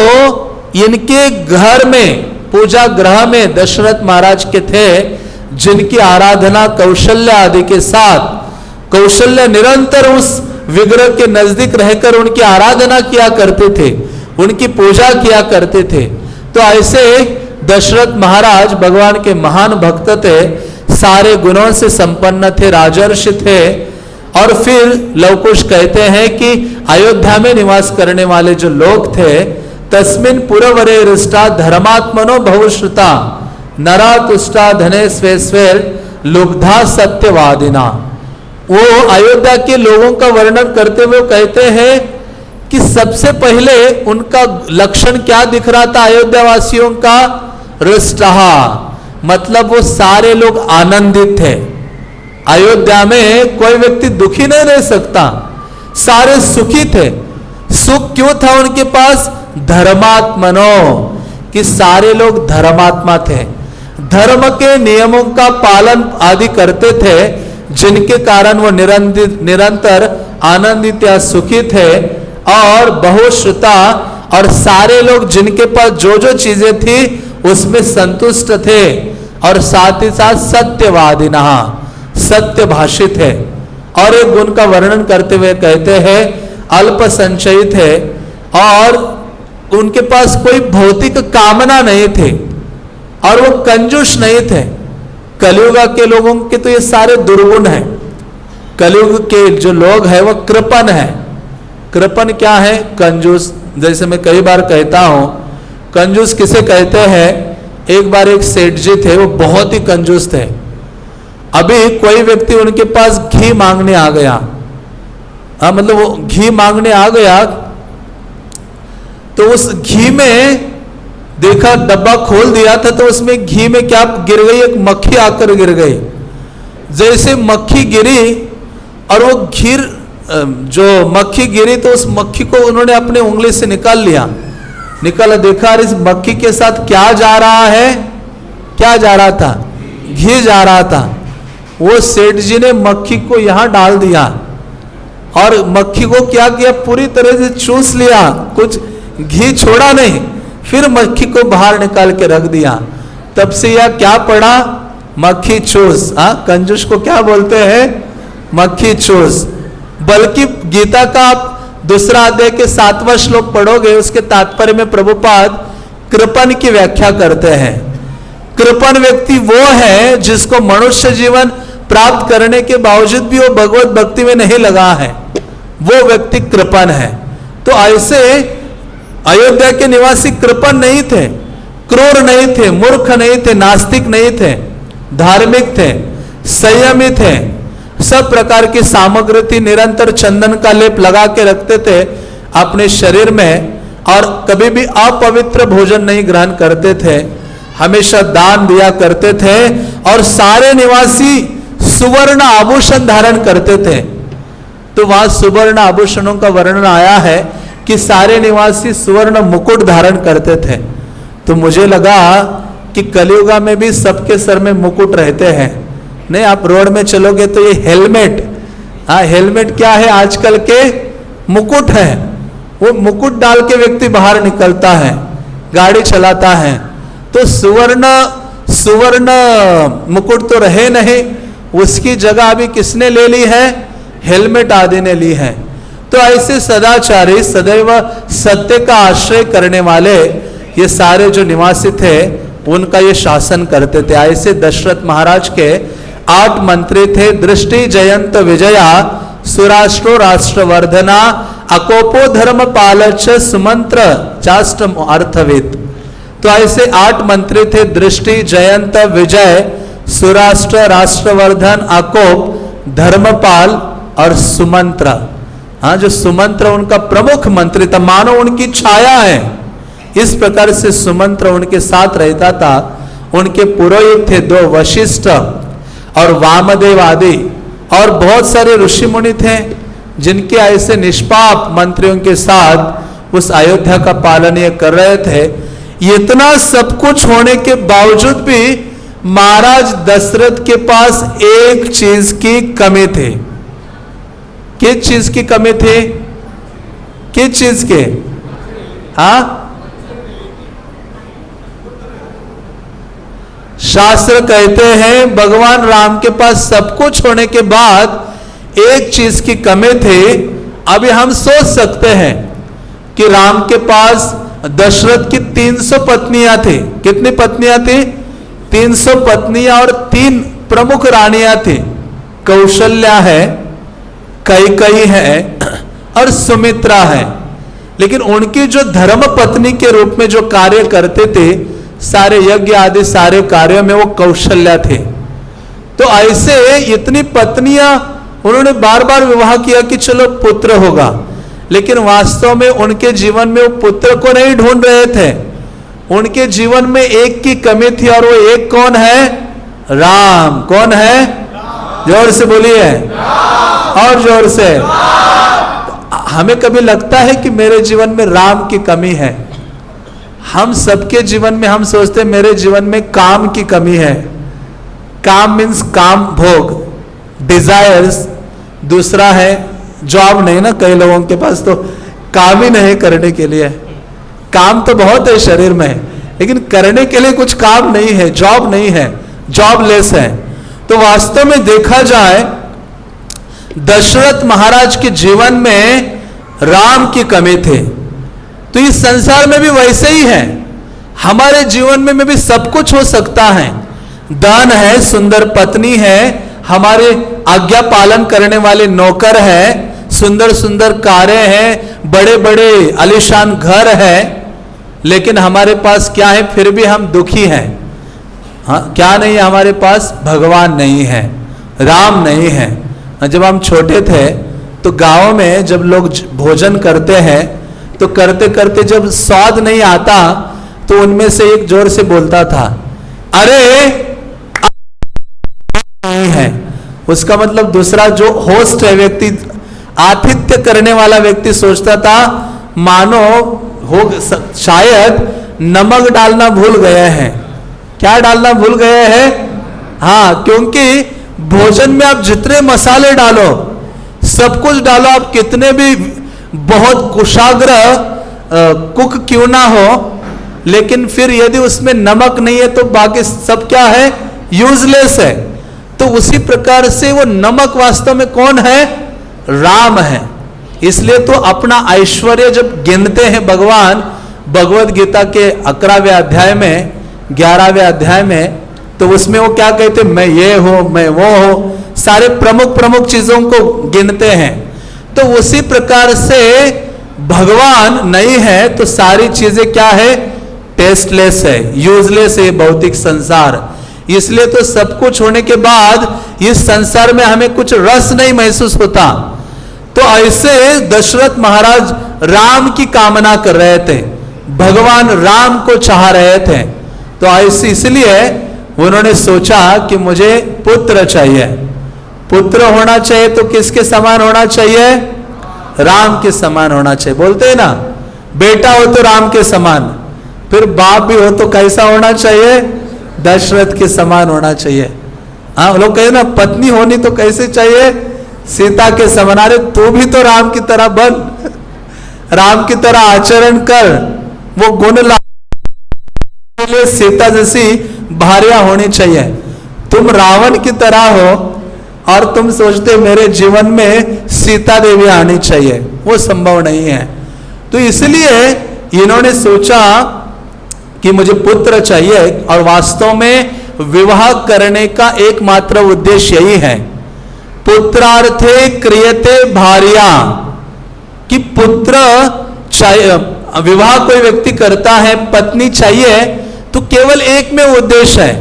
इनके घर में पूजा ग्रह में दशरथ महाराज के थे, जिनकी आराधना कौशल्य आदि के साथ, कौशल्य निरंतर उस विग्रह के नजदीक रहकर उनकी आराधना किया करते थे, उनकी पूजा किया करते थे। तो ऐसे दशरथ महाराज भगवान के महान भक्त थे, सारे गुणों से संपन्न थे, राजर्षि थे। और फिर लवकुश कहते हैं कि अयोध्या में निवास करने वाले जो लोग थे, तस्मिन पुरवरे रिष्टा धर्मात्मनो बहुश्रुता नरा तुष्टा धने स्वे स्वेर लुब्धा सत्यवादिना। वो अयोध्या के लोगों का वर्णन करते हुए कहते हैं कि सबसे पहले उनका लक्षण क्या दिख रहा था अयोध्या वासियों का? रिष्टहा, मतलब वो सारे लोग आनंदित थे। अयोध्या में कोई व्यक्ति दुखी नहीं रह सकता, सारे सुखी थे। सुख क्यों था उनके पास? धर्मात्मनो, कि सारे लोग धर्मात्मा थे, धर्म के नियमों का पालन आदि करते थे, जिनके कारण वो निरंतर आनंदित या सुखी थे। और बहुश्रुता, और सारे लोग जिनके पास जो जो चीजें थी उसमें संतुष्ट थे, और साथ ही साथ सत्यवादी नहा, सत्य भाषित है। और एक गुण का वर्णन करते हुए कहते हैं अल्प संचयित है, और उनके पास कोई भौतिक कामना नहीं थे, और वो कंजूस नहीं थे। कलयुग के लोगों के तो ये सारे दुर्गुण हैं। कलयुग के जो लोग हैं वो कृपण है। कृपण क्या है? कंजूस। जैसे मैं कई बार कहता हूं, कंजूस किसे कहते हैं? एक बार एक सेठ जी थे, वो बहुत ही कंजूस थे। अभी कोई व्यक्ति उनके पास घी मांगने आ गया, मतलब वो घी मांगने आ गया, तो उस घी में देखा, डब्बा खोल दिया था, तो उसमें घी में क्या गिर गई? एक मक्खी आकर गिर गई। जैसे मक्खी गिरी और वो घी, जो मक्खी गिरी, तो उस मक्खी को उन्होंने अपने उंगली से निकाल लिया। निकाला, देखा इस मक्खी के साथ क्या जा रहा है? क्या जा रहा था? घी जा रहा था। वो सेठ जी ने मक्खी को यहां डाल दिया और मक्खी को क्या किया? पूरी तरह से चूस लिया, कुछ घी छोड़ा नहीं, फिर मक्खी को बाहर निकाल के रख दिया। तब से यह क्या पड़ा? मक्खी चूस। कंजूस को क्या बोलते हैं? मक्खी चूस। बल्कि गीता का आप दूसरा अध्याय के 7वां श्लोक पढ़ोगे, उसके तात्पर्य में प्रभुपाद कृपण की व्याख्या करते हैं। कृपण व्यक्ति वो है जिसको मनुष्य जीवन प्राप्त करने के बावजूद भी वो भगवत भक्ति में नहीं लगा है, वो व्यक्ति कृपण है। तो ऐसे अयोध्या के निवासी कृपण नहीं थे, क्रूर नहीं थे, मूर्ख नहीं थे, नास्तिक नहीं थे, धार्मिक थे, संयमी थे, सब प्रकार की सामग्री थी, निरंतर चंदन का लेप लगा के रखते थे अपने शरीर में, और कभी भी अपवित्र भोजन नहीं ग्रहण करते थे, हमेशा दान दिया करते थे, और सारे निवासी सुवर्ण आभूषण धारण करते थे। तो वहां सुवर्ण आभूषणों का वर्णन आया है कि सारे निवासी सुवर्ण मुकुट धारण करते थे। तो मुझे लगा कि कलियुगा में भी सबके सर में मुकुट रहते हैं। नहीं, आप रोड में चलोगे तो ये हेलमेट, हेलमेट क्या है? आजकल के मुकुट है। वो मुकुट डाल के व्यक्ति बाहर निकलता है, गाड़ी चलाता है। तो सुवर्ण मुकुट तो रहे नहीं, उसकी जगह अभी किसने ले ली है? हेलमेट आदि ने ली है। तो ऐसे सदाचारी, सदैव सत्य का आश्रय करने वाले ये सारे जो निवासी थे, उनका ये शासन करते थे। ऐसे दशरथ महाराज के 8 मंत्री थे। दृष्टि जयंत विजया, सुराष्ट्रो राष्ट्रवर्धना, अकोपो धर्म पालच, सुमंत्र चाष्ट अर्थविद। तो ऐसे 8 मंत्री थे, दृष्टि, जयंत, विजय, सुराष्ट्र, राष्ट्रवर्धन, अकोप, धर्मपाल और सुमंत्र। जो सुमंत्र उनका प्रमुख मंत्री था, मानो उनकी छाया है। इस प्रकार से सुमंत्र उनके साथ रहता था। उनके पुरोहित थे 2 वशिष्ठ और वामदेव आदि, और बहुत सारे ऋषि मुनि थे जिनके ऐसे निष्पाप मंत्रियों के साथ उस अयोध्या का पालन ये कर रहे थे। इतना सब कुछ होने के बावजूद भी महाराज दशरथ के पास एक चीज की कमी थी। किस चीज की कमी थी? किस चीज के? शास्त्र कहते हैं भगवान राम के पास सब कुछ होने के बाद एक चीज की कमी थी। अभी हम सोच सकते हैं कि राम के पास दशरथ की 300 पत्नियां थी। कितनी पत्नियां थी? 300 पत्नियां और 3 प्रमुख रानियां थी। कौशल्या है, कैकेयी है और सुमित्रा है। लेकिन उनकी जो धर्म पत्नी के रूप में जो कार्य करते थे, सारे यज्ञ आदि सारे कार्यों में वो कौशल्या थे। तो ऐसे इतनी पत्नियां उन्होंने बार बार विवाह किया कि चलो पुत्र होगा, लेकिन वास्तव में उनके जीवन में वो पुत्र को नहीं ढूंढ रहे थे। उनके जीवन में एक की कमी थी, और वो एक कौन है? राम। कौन है? जोर से बोलिए, और जोर से। हमें कभी लगता है कि मेरे जीवन में राम की कमी है? हम सबके जीवन में हम सोचते हैं मेरे जीवन में काम की कमी है। काम मीन्स काम भोग, डिजायर्स। दूसरा है जॉब नहीं ना, कई लोगों के पास तो काम ही नहीं करने के लिए। काम तो बहुत है शरीर में, लेकिन करने के लिए कुछ काम नहीं है, जॉब नहीं है, जॉबलेस है। तो वास्तव में देखा जाए दशरथ महाराज के जीवन में राम की कमी थी। तो इस संसार में भी वैसे ही है, हमारे जीवन में भी सब कुछ हो सकता है। धन है, सुंदर पत्नी है, हमारे आज्ञा पालन करने वाले नौकर है, सुंदर सुंदर कारें हैं, बड़े बड़े आलीशान घर है, लेकिन हमारे पास क्या है? फिर भी हम दुखी हैं। हाँ, क्या नहीं है हमारे पास? भगवान नहीं है, राम नहीं है। जब हम छोटे थे तो गांव में जब लोग भोजन करते हैं तो करते करते जब स्वाद नहीं आता तो उनमें से एक जोर से बोलता था, अरे नहीं है। उसका मतलब दूसरा जो होस्ट है, व्यक्ति आतिथ्य करने वाला व्यक्ति सोचता था मानो हो शायद नमक डालना भूल गए हैं। क्या डालना भूल गए हैं? हाँ, क्योंकि भोजन में आप जितने मसाले डालो, सब कुछ डालो, आप कितने भी बहुत कुशाग्र कुक क्यों ना हो, लेकिन फिर यदि उसमें नमक नहीं है तो बाकी सब क्या है? यूजलेस है। तो उसी प्रकार से वो नमक वास्तव में कौन है? राम है। इसलिए तो अपना ऐश्वर्य जब गिनते हैं भगवान भगवत गीता के 11वें अध्याय में, 11वें अध्याय में, तो उसमें वो क्या कहते? मैं ये हो, मैं वो हो, सारे प्रमुख प्रमुख चीजों को गिनते हैं। तो उसी प्रकार से भगवान नहीं है तो सारी चीजें क्या है? टेस्टलेस है, यूजलेस है भौतिक संसार। इसलिए तो सब कुछ होने के बाद इस संसार में हमें कुछ रस नहीं महसूस होता। तो ऐसे दशरथ महाराज राम की कामना कर रहे थे, भगवान राम को चाह रहे थे। तो ऐसे इसलिए उन्होंने सोचा कि मुझे पुत्र चाहिए। पुत्र होना चाहिए तो किसके समान होना चाहिए? राम के समान होना चाहिए। बोलते हैं ना, बेटा हो तो राम के समान, फिर बाप भी हो तो कैसा होना चाहिए? दशरथ के समान होना चाहिए। हाँ, लोग कहे ना पत्नी होनी तो कैसे चाहिए? सीता के समान। अरे तू भी तो राम की तरह बन, राम की तरह आचरण कर, वो गुण ला। सीता जैसी भार्या होनी चाहिए। तुम रावण की तरह हो और तुम सोचते मेरे जीवन में सीता देवी आनी चाहिए, वो संभव नहीं है। तो इसलिए इन्होंने सोचा कि मुझे पुत्र चाहिए, और वास्तव में विवाह करने का एकमात्र उद्देश्य यही है, पुत्रार्थे क्रियते भार्या, कि पुत्र चाहिए। विवाह कोई व्यक्ति करता है, पत्नी चाहिए, तो केवल एक में उद्देश्य है,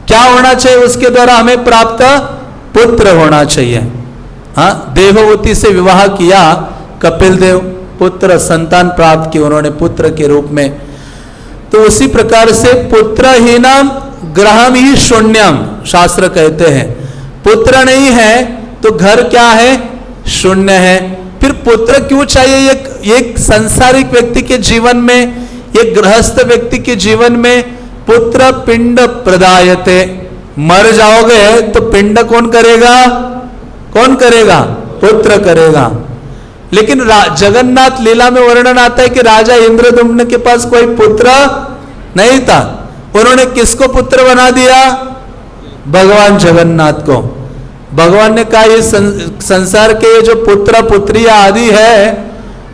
क्या होना चाहिए? उसके द्वारा हमें प्राप्त पुत्र होना चाहिए। हाँ, देवहूति से विवाह किया कपिल देव, पुत्र संतान प्राप्त की उन्होंने पुत्र के रूप में। तो उसी प्रकार से पुत्रहीनम गृहम ही शून्यम, शास्त्र कहते हैं। पुत्र नहीं है तो घर क्या है? शून्य है। फिर पुत्र क्यों चाहिए? एक संसारिक व्यक्ति के जीवन में, एक गृहस्थ व्यक्ति के जीवन में पुत्र पिंड प्रदायते। मर जाओगे तो पिंड कौन करेगा? कौन करेगा? पुत्र करेगा। लेकिन जगन्नाथ लीला में वर्णन आता है कि राजा इंद्रदुम्न के पास कोई पुत्र नहीं था, उन्होंने किसको पुत्र बना दिया? भगवान जगन्नाथ को। भगवान ने कहा ये संसार के ये जो पुत्र पुत्रियां आदि है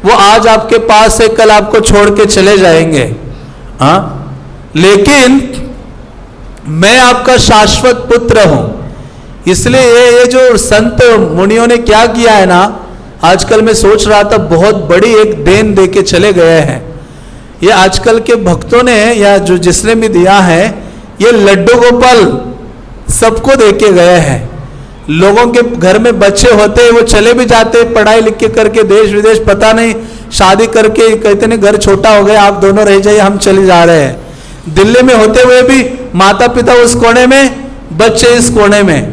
वो आज आपके पास है, कल आपको छोड़ के चले जाएंगे। हाँ, लेकिन मैं आपका शाश्वत पुत्र हूं। इसलिए ये जो संत मुनियों ने क्या किया है ना, आजकल मैं सोच रहा था बहुत बड़ी एक देन दे के चले गए हैं। ये आजकल के भक्तों ने या जो जिसने भी दिया है, ये लड्डू गोपाल सबको दे के गए हैं। लोगों के घर में बच्चे होते हैं, वो चले भी जाते पढ़ाई लिख के करके देश विदेश, पता नहीं शादी करके कहते नहीं घर छोटा हो गया, आप दोनों रह जाइए, हम चले जा रहे हैं। दिल्ली में होते हुए भी माता पिता उस कोने में, बच्चे इस कोने में।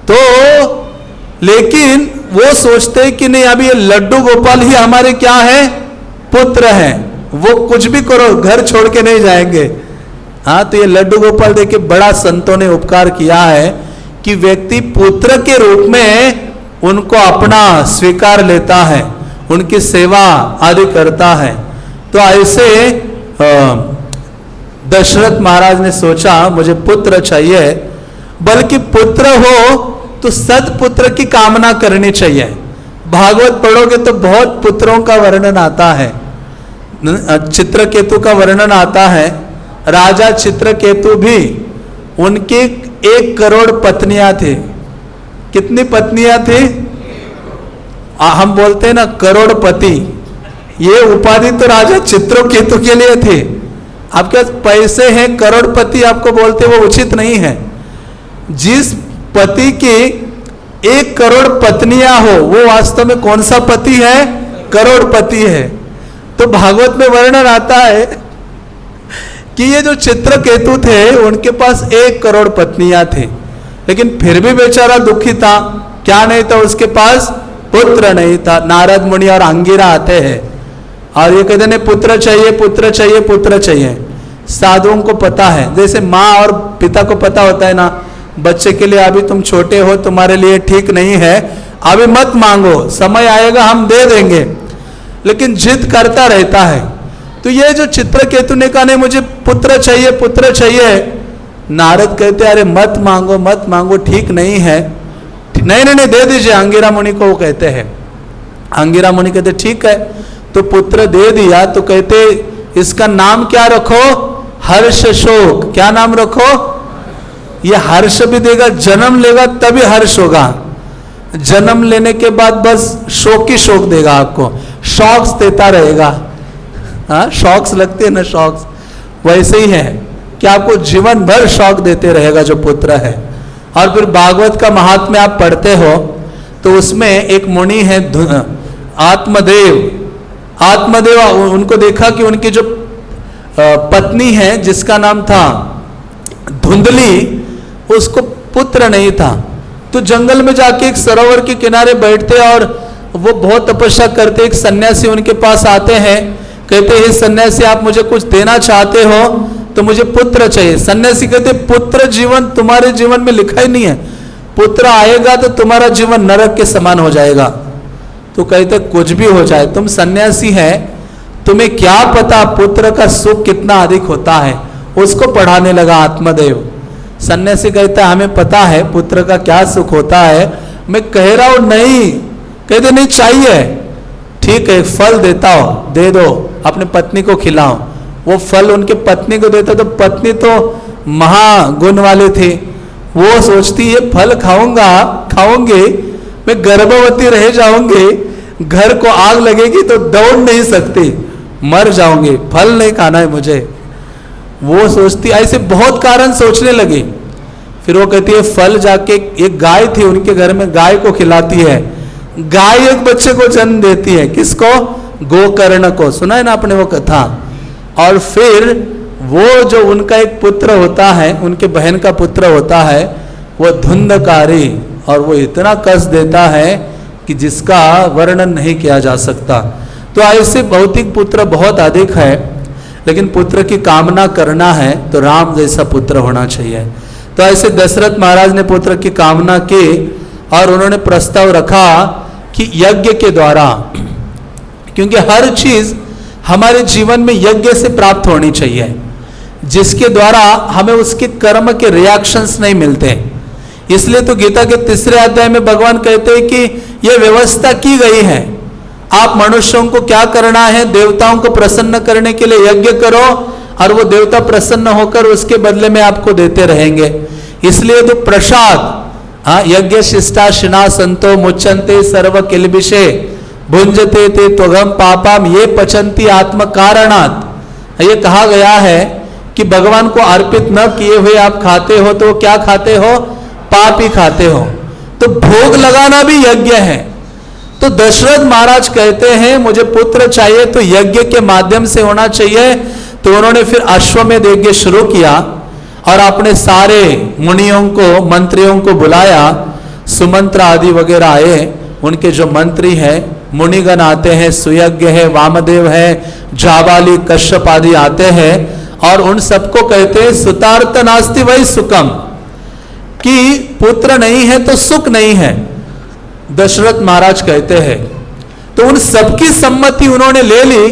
तो लेकिन वो सोचते हैं कि नहीं, अभी ये लड्डू गोपाल ही हमारे क्या है? पुत्र हैं। वो कुछ भी करो घर छोड़ के नहीं जाएंगे। हाँ, तो ये लड्डू गोपाल देखिए बड़ा संतों ने उपकार किया है कि व्यक्ति पुत्र के रूप में उनको अपना स्वीकार लेता है, उनकी सेवा आदि करता है। तो ऐसे दशरथ महाराज ने सोचा मुझे पुत्र चाहिए, बल्कि पुत्र हो तो सत्पुत्र की कामना करनी चाहिए। भागवत पढ़ोगे तो बहुत पुत्रों का वर्णन आता है। चित्रकेतु का वर्णन आता है। राजा चित्रकेतु भी, उनकी 1 करोड़ पत्नियां थी। कितनी पत्नियां थी? हम बोलते हैं ना करोड़पति। ये उपाधि तो राजा चित्रकेतु के लिए थी। आपके पास पैसे हैं, करोड़पति आपको बोलते वो उचित नहीं है। जिस पति की 1 करोड़ पत्नियां हो वो वास्तव में कौन सा पति है? करोड़पति है। तो भागवत में वर्णन आता है कि ये जो चित्रकेतु थे उनके पास 1 करोड़ पत्नियां थी, लेकिन फिर भी बेचारा दुखी था। क्या नहीं था उसके पास? पुत्र नहीं था। नारद मुनि और अंगिरा आते हैं और ये कहते हैं पुत्र चाहिए, पुत्र चाहिए, पुत्र चाहिए। साधुओं को पता है, जैसे माँ और पिता को पता होता है ना, बच्चे के लिए अभी तुम छोटे हो, तुम्हारे लिए ठीक नहीं है, अभी मत मांगो, समय आएगा हम दे देंगे, लेकिन जिद करता रहता है। तो ये जो चित्रकेतु ने कहा नहीं मुझे पुत्र चाहिए, पुत्र चाहिए, नारद कहते अरे मत मांगो, मत मांगो, ठीक नहीं है। नहीं नहीं नहीं, दे दीजिए। अंगिरा मुनि को वो कहते हैं। अंगिरा मुनि कहते ठीक है। तो पुत्र दे दिया। तो कहते इसका नाम क्या रखो? हर्ष शोक। क्या नाम रखो? ये हर्ष भी देगा, जन्म लेगा तभी हर्ष होगा, जन्म लेने के बाद बस शोक ही शोक देगा आपको, शॉक्स देता रहेगा। हाँ, शॉक्स लगते हैं ना, शॉक्स वैसे ही है कि आपको जीवन भर शौक देते रहेगा जो पुत्र है। और फिर भागवत का महात्म्य आप पढ़ते हो तो उसमें एक मुनि है आत्मदेव। आत्मदेव, उनको देखा कि उनकी जो पत्नी है जिसका नाम था धुंधली, उसको पुत्र नहीं था। तो जंगल में जाके एक सरोवर के किनारे बैठते और वो बहुत तपस्या करते। एक सन्यासी उनके पास आते हैं, कहते हैं सन्यासी आप मुझे कुछ देना चाहते हो तो मुझे पुत्र चाहिए। सन्यासी कहते पुत्र जीवन तुम्हारे जीवन में लिखा ही नहीं है, पुत्र आएगा तो तुम्हारा जीवन नरक के समान हो जाएगा। तो कहते कुछ भी हो जाए, तुम सन्यासी है, तुम्हें क्या पता पुत्र का सुख कितना अधिक होता है। उसको पढ़ाने लगा आत्मदेव। सन्यासी कहता हमें पता है पुत्र का क्या सुख होता है, मैं कह रहा हूं नहीं। कहते नहीं चाहिए, ठीक है फल देता हो, दे दो, अपनी पत्नी को खिलाओ। वो फल उनके पत्नी को देता, तो पत्नी तो महागुण वाली थी। वो सोचती ये फल खाऊंगी मैं गर्भवती रह जाऊंगी, घर को आग लगेगी तो दौड़ नहीं सकती, मर जाऊंगी, फल नहीं खाना है मुझे। वो सोचती, ऐसे बहुत कारण सोचने लगी। फिर वो कहती है फल जाके, एक गाय थी उनके घर में, गाय को खिलाती है। गाय एक बच्चे को जन्म देती है, किसको? गोकर्ण को। सुना है ना आपने वो कथा। और फिर वो जो उनका एक पुत्र होता है, उनके बहन का पुत्र होता है, वो धुंधकारी, और वो इतना कष्ट देता है कि जिसका वर्णन नहीं किया जा सकता। तो ऐसे भौतिक पुत्र बहुत अधिक है, लेकिन पुत्र की कामना करना है तो राम जैसा पुत्र होना चाहिए। तो ऐसे दशरथ महाराज ने पुत्र की कामना की और उन्होंने प्रस्ताव रखा कि यज्ञ के द्वारा, क्योंकि हर चीज हमारे जीवन में यज्ञ से प्राप्त होनी चाहिए, जिसके द्वारा हमें उसके कर्म के रिएक्शंस नहीं मिलते। इसलिए तो गीता के 3 अध्याय में भगवान कहते हैं कि यह व्यवस्था की गई है, आप मनुष्यों को क्या करना है, देवताओं को प्रसन्न करने के लिए यज्ञ करो और वो देवता प्रसन्न होकर उसके बदले में आपको देते रहेंगे। इसलिए तो प्रसाद, यज्ञ शिष्टा शिना संतो मुच्यन्ते सर्व किलबिषे भुंजते ते त्वगम पापम ये पचंती आत्म कारणात्। ये कहा गया है कि भगवान को अर्पित न किए हुए आप खाते हो तो क्या खाते हो? पाप ही खाते हो। तो भोग लगाना भी यज्ञ है। तो दशरथ महाराज कहते हैं मुझे पुत्र चाहिए तो यज्ञ के माध्यम से होना चाहिए। तो उन्होंने फिर अश्वमेध यज्ञ शुरू किया और अपने सारे मुनियों को, मंत्रियों को बुलाया। सुमंत्र आदि वगैरह आए, उनके जो मंत्री हैं, मुनिगण आते हैं, सुयज्ञ है, वामदेव है, जाबाली, कश्यप आदि आते हैं और उन सबको कहते हैं सुतार्थ नास्ति वही सुखम, कि पुत्र नहीं है तो सुख नहीं है। दशरथ महाराज कहते हैं तो उन सबकी सम्मति उन्होंने ले ली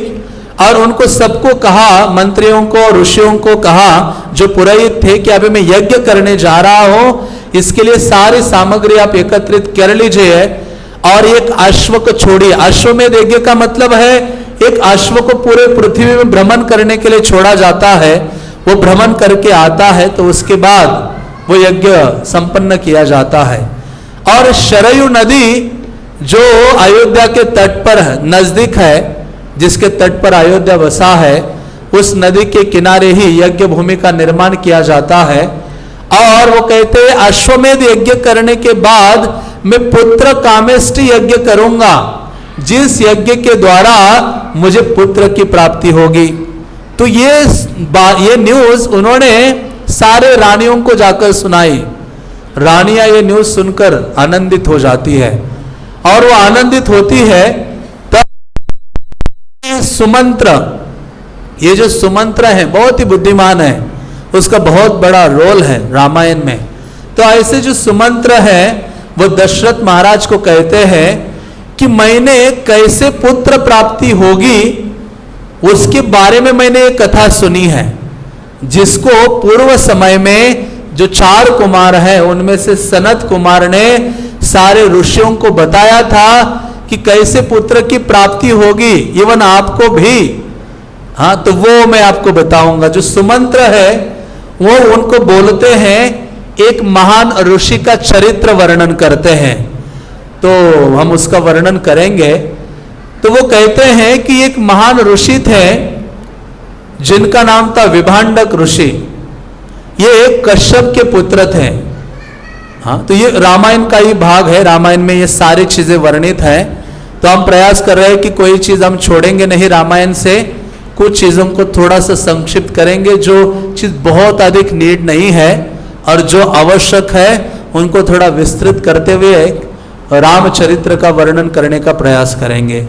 और उनको सबको कहा, मंत्रियों को, ऋषियों को कहा जो पुरोहित थे कि अभी मैं यज्ञ करने जा रहा हूं, इसके लिए सारी सामग्री आप एकत्रित कर लीजिए और एक अश्व को छोड़िए। अश्वमेध यज्ञ का मतलब है एक अश्व को पूरे पृथ्वी में भ्रमण करने के लिए छोड़ा जाता है, वो भ्रमण करके आता है तो उसके बाद वो यज्ञ संपन्न किया जाता है। और शरयू नदी जो अयोध्या के तट पर नजदीक है, जिसके तट पर अयोध्या बसा है, उस नदी के किनारे ही यज्ञ भूमि का निर्माण किया जाता है। और वो कहते हैं अश्वमेध यज्ञ करने के बाद मैं पुत्र कामेष्टि यज्ञ करूंगा, जिस यज्ञ के द्वारा मुझे पुत्र की प्राप्ति होगी। तो ये न्यूज उन्होंने सारे रानियों को जाकर सुनाई। रानियां ये न्यूज सुनकर आनंदित हो जाती है और वो आनंदित होती है तब सुमंत्र, ये जो सुमंत्र है बहुत ही बुद्धिमान है, उसका बहुत बड़ा रोल है रामायण में। तो ऐसे जो सुमंत्र है वो दशरथ महाराज को कहते हैं कि मैंने कैसे पुत्र प्राप्ति होगी उसके बारे में मैंने एक कथा सुनी है, जिसको पूर्व समय में जो 4 कुमार हैं उनमें से सनत कुमार ने सारे ऋषियों को बताया था कि कैसे पुत्र की प्राप्ति होगी, इवन आपको भी। हाँ, तो वो मैं आपको बताऊंगा। जो सुमंत्र है वो उनको बोलते हैं, एक महान ऋषि का चरित्र वर्णन करते हैं, तो हम उसका वर्णन करेंगे। तो वो कहते हैं कि एक महान ऋषि थे जिनका नाम था विभांडक ऋषि। ये एक कश्यप के पुत्र थे। हाँ, तो ये रामायण का ही भाग है, रामायण में ये सारी चीजें वर्णित है। तो हम प्रयास कर रहे हैं कि कोई चीज हम छोड़ेंगे नहीं रामायण से, कुछ चीजों को थोड़ा सा संक्षिप्त करेंगे, जो चीज बहुत अधिक नीड नहीं है और जो आवश्यक है उनको थोड़ा विस्तृत करते हुए रामचरित्र का वर्णन करने का प्रयास करेंगे।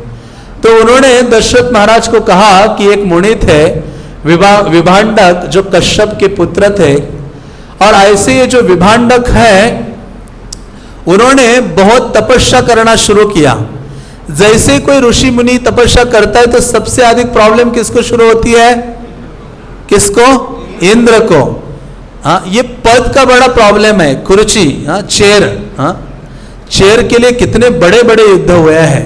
तो उन्होंने दशरथ महाराज को कहा कि एक मुनि थे विभांडक जो कश्यप के पुत्र थे, और ऐसे ये जो विभांडक है उन्होंने बहुत तपस्या करना शुरू किया। जैसे कोई ऋषि मुनि तपस्या करता है तो सबसे अधिक प्रॉब्लम किसको शुरू होती है? किसको? इंद्र को। हाँ, ये पद का बड़ा प्रॉब्लम है, कुर्सी, हाँ, चेयर। हाँ, चेयर के लिए कितने बड़े बड़े युद्ध हुए हैं।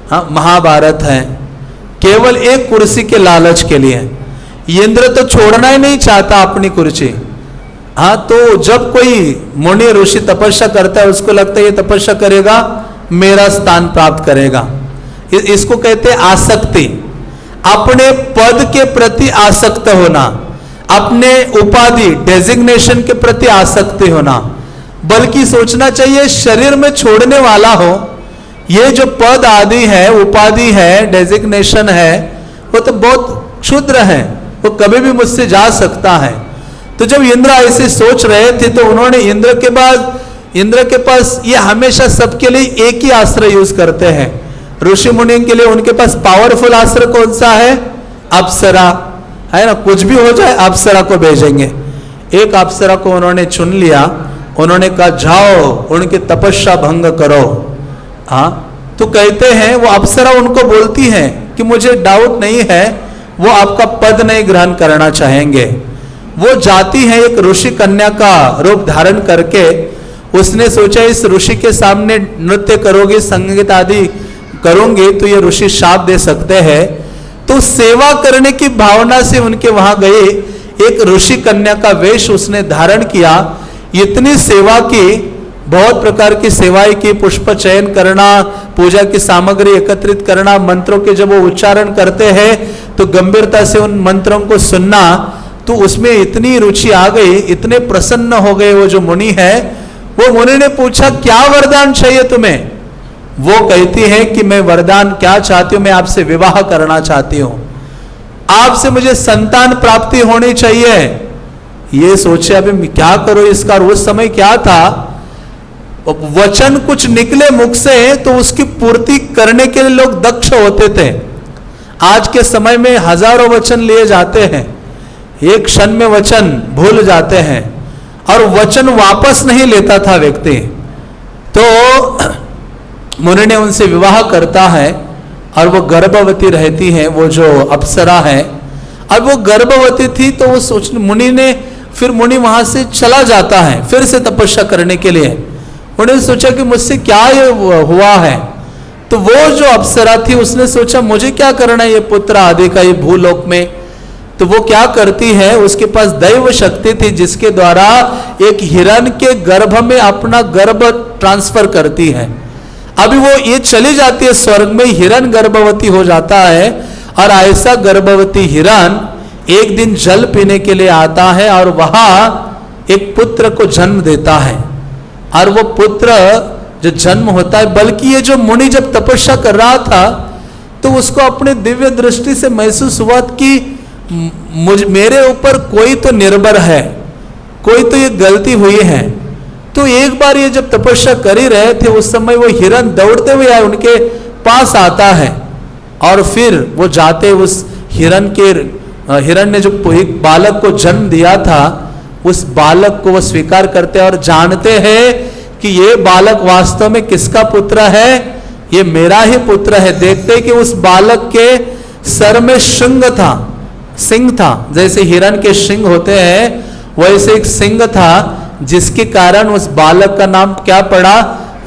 हाँ, महाभारत है, केवल एक कुर्सी के लालच के लिए। इंद्र तो छोड़ना ही नहीं चाहता अपनी कुर्सी। हाँ, तो जब कोई मुनि ऋषि तपस्या करता है उसको लगता है ये तपस्या करेगा मेरा स्थान प्राप्त करेगा। इसको कहते हैं आसक्ति, अपने पद के प्रति आसक्त होना, अपने उपाधि डेजिग्नेशन के प्रति आसक्ति होना। बल्कि सोचना चाहिए शरीर में छोड़ने वाला हो, ये जो पद आदि है, उपाधि है, डेजिग्नेशन है, वो तो बहुत क्षुद्र है, वो कभी भी मुझसे जा सकता है। तो जब इंद्र ऐसे सोच रहे थे तो उन्होंने इंद्र के पास ये हमेशा सबके लिए एक ही अस्त्र यूज करते हैं। ऋषि मुनि के लिए उनके पास पावरफुल अस्त्र कौन सा है? अप्सरा है ना, कुछ भी हो जाए अप्सरा को भेजेंगे। एक अप्सरा को उन्होंने चुन लिया, उन्होंने कहा जाओ उनकी तपस्या भंग करो। हाँ, तो कहते हैं वो अप्सरा उनको बोलती है कि मुझे डाउट नहीं है वो आपका पद नहीं ग्रहण करना चाहेंगे। वो जाती है एक ऋषि कन्या का रूप धारण करके, उसने सोचा इस ऋषि के सामने नृत्य करोगे, संगीत आदि करोगे तो ये ऋषि शाप दे सकते हैं। तो सेवा करने की भावना से उनके वहां गए, एक ऋषि कन्या का वेश उसने धारण किया, इतनी सेवा की, बहुत प्रकार की सेवाएं की, पुष्प चयन करना, पूजा की सामग्री एकत्रित करना, मंत्रों के जब वो उच्चारण करते हैं तो गंभीरता से उन मंत्रों को सुनना, तो उसमें इतनी रुचि आ गई, इतने प्रसन्न हो गए वो जो मुनि है। वो मुनि ने पूछा क्या वरदान चाहिए तुम्हें? वो कहती है कि मैं वरदान क्या चाहती हूं, मैं आपसे विवाह करना चाहती हूं, आपसे मुझे संतान प्राप्ति होनी चाहिए। ये सोचे अभी क्या करो इसका। उस समय क्या था, वचन कुछ निकले मुख से तो उसकी पूर्ति करने के लिए लोग दक्ष होते थे। आज के समय में हजारों वचन लिए जाते हैं, एक क्षण में वचन भूल जाते हैं और वचन वापस नहीं लेता था व्यक्ति। तो मुनि ने उनसे विवाह करता है और वो गर्भवती रहती है, वो जो अप्सरा है। अब वो गर्भवती थी तो वो सोच मुनि ने, फिर मुनि वहां से चला जाता है फिर से तपस्या करने के लिए। उन्होंने सोचा कि मुझसे क्या ये हुआ है, तो वो जो अप्सरा थी उसने सोचा मुझे क्या करना है ये पुत्र आदि का ये भूलोक में। तो वो क्या करती है, उसके पास दैव शक्ति थी जिसके द्वारा एक हिरण के गर्भ में अपना गर्भ ट्रांसफर करती है। अभी वो ये चली जाती है स्वर्ग में, हिरण गर्भवती हो जाता है और ऐसा गर्भवती हिरण एक दिन जल पीने के लिए आता है और वहां एक पुत्र को जन्म देता है। और वो पुत्र जो जन्म होता है, बल्कि ये जो मुनि जब तपस्या कर रहा था तो उसको अपने दिव्य दृष्टि से महसूस हुआ कि मेरे ऊपर कोई तो निर्भर है, कोई तो ये गलती हुई है। तो एक बार ये जब तपस्या कर ही रहे थे उस समय वो हिरण दौड़ते हुए आए उनके पास आता है और फिर वो जाते उस हिरण ने जो एक बालक को जन्म दिया था उस बालक को वो स्वीकार करते हैं और जानते हैं कि ये बालक वास्तव में किसका पुत्र है, ये मेरा ही पुत्र है। देखते कि उस बालक के सर में सिंह था, जैसे हिरण के सिंह होते हैं वैसे एक सिंह था, जिसके कारण उस बालक का नाम क्या पड़ा,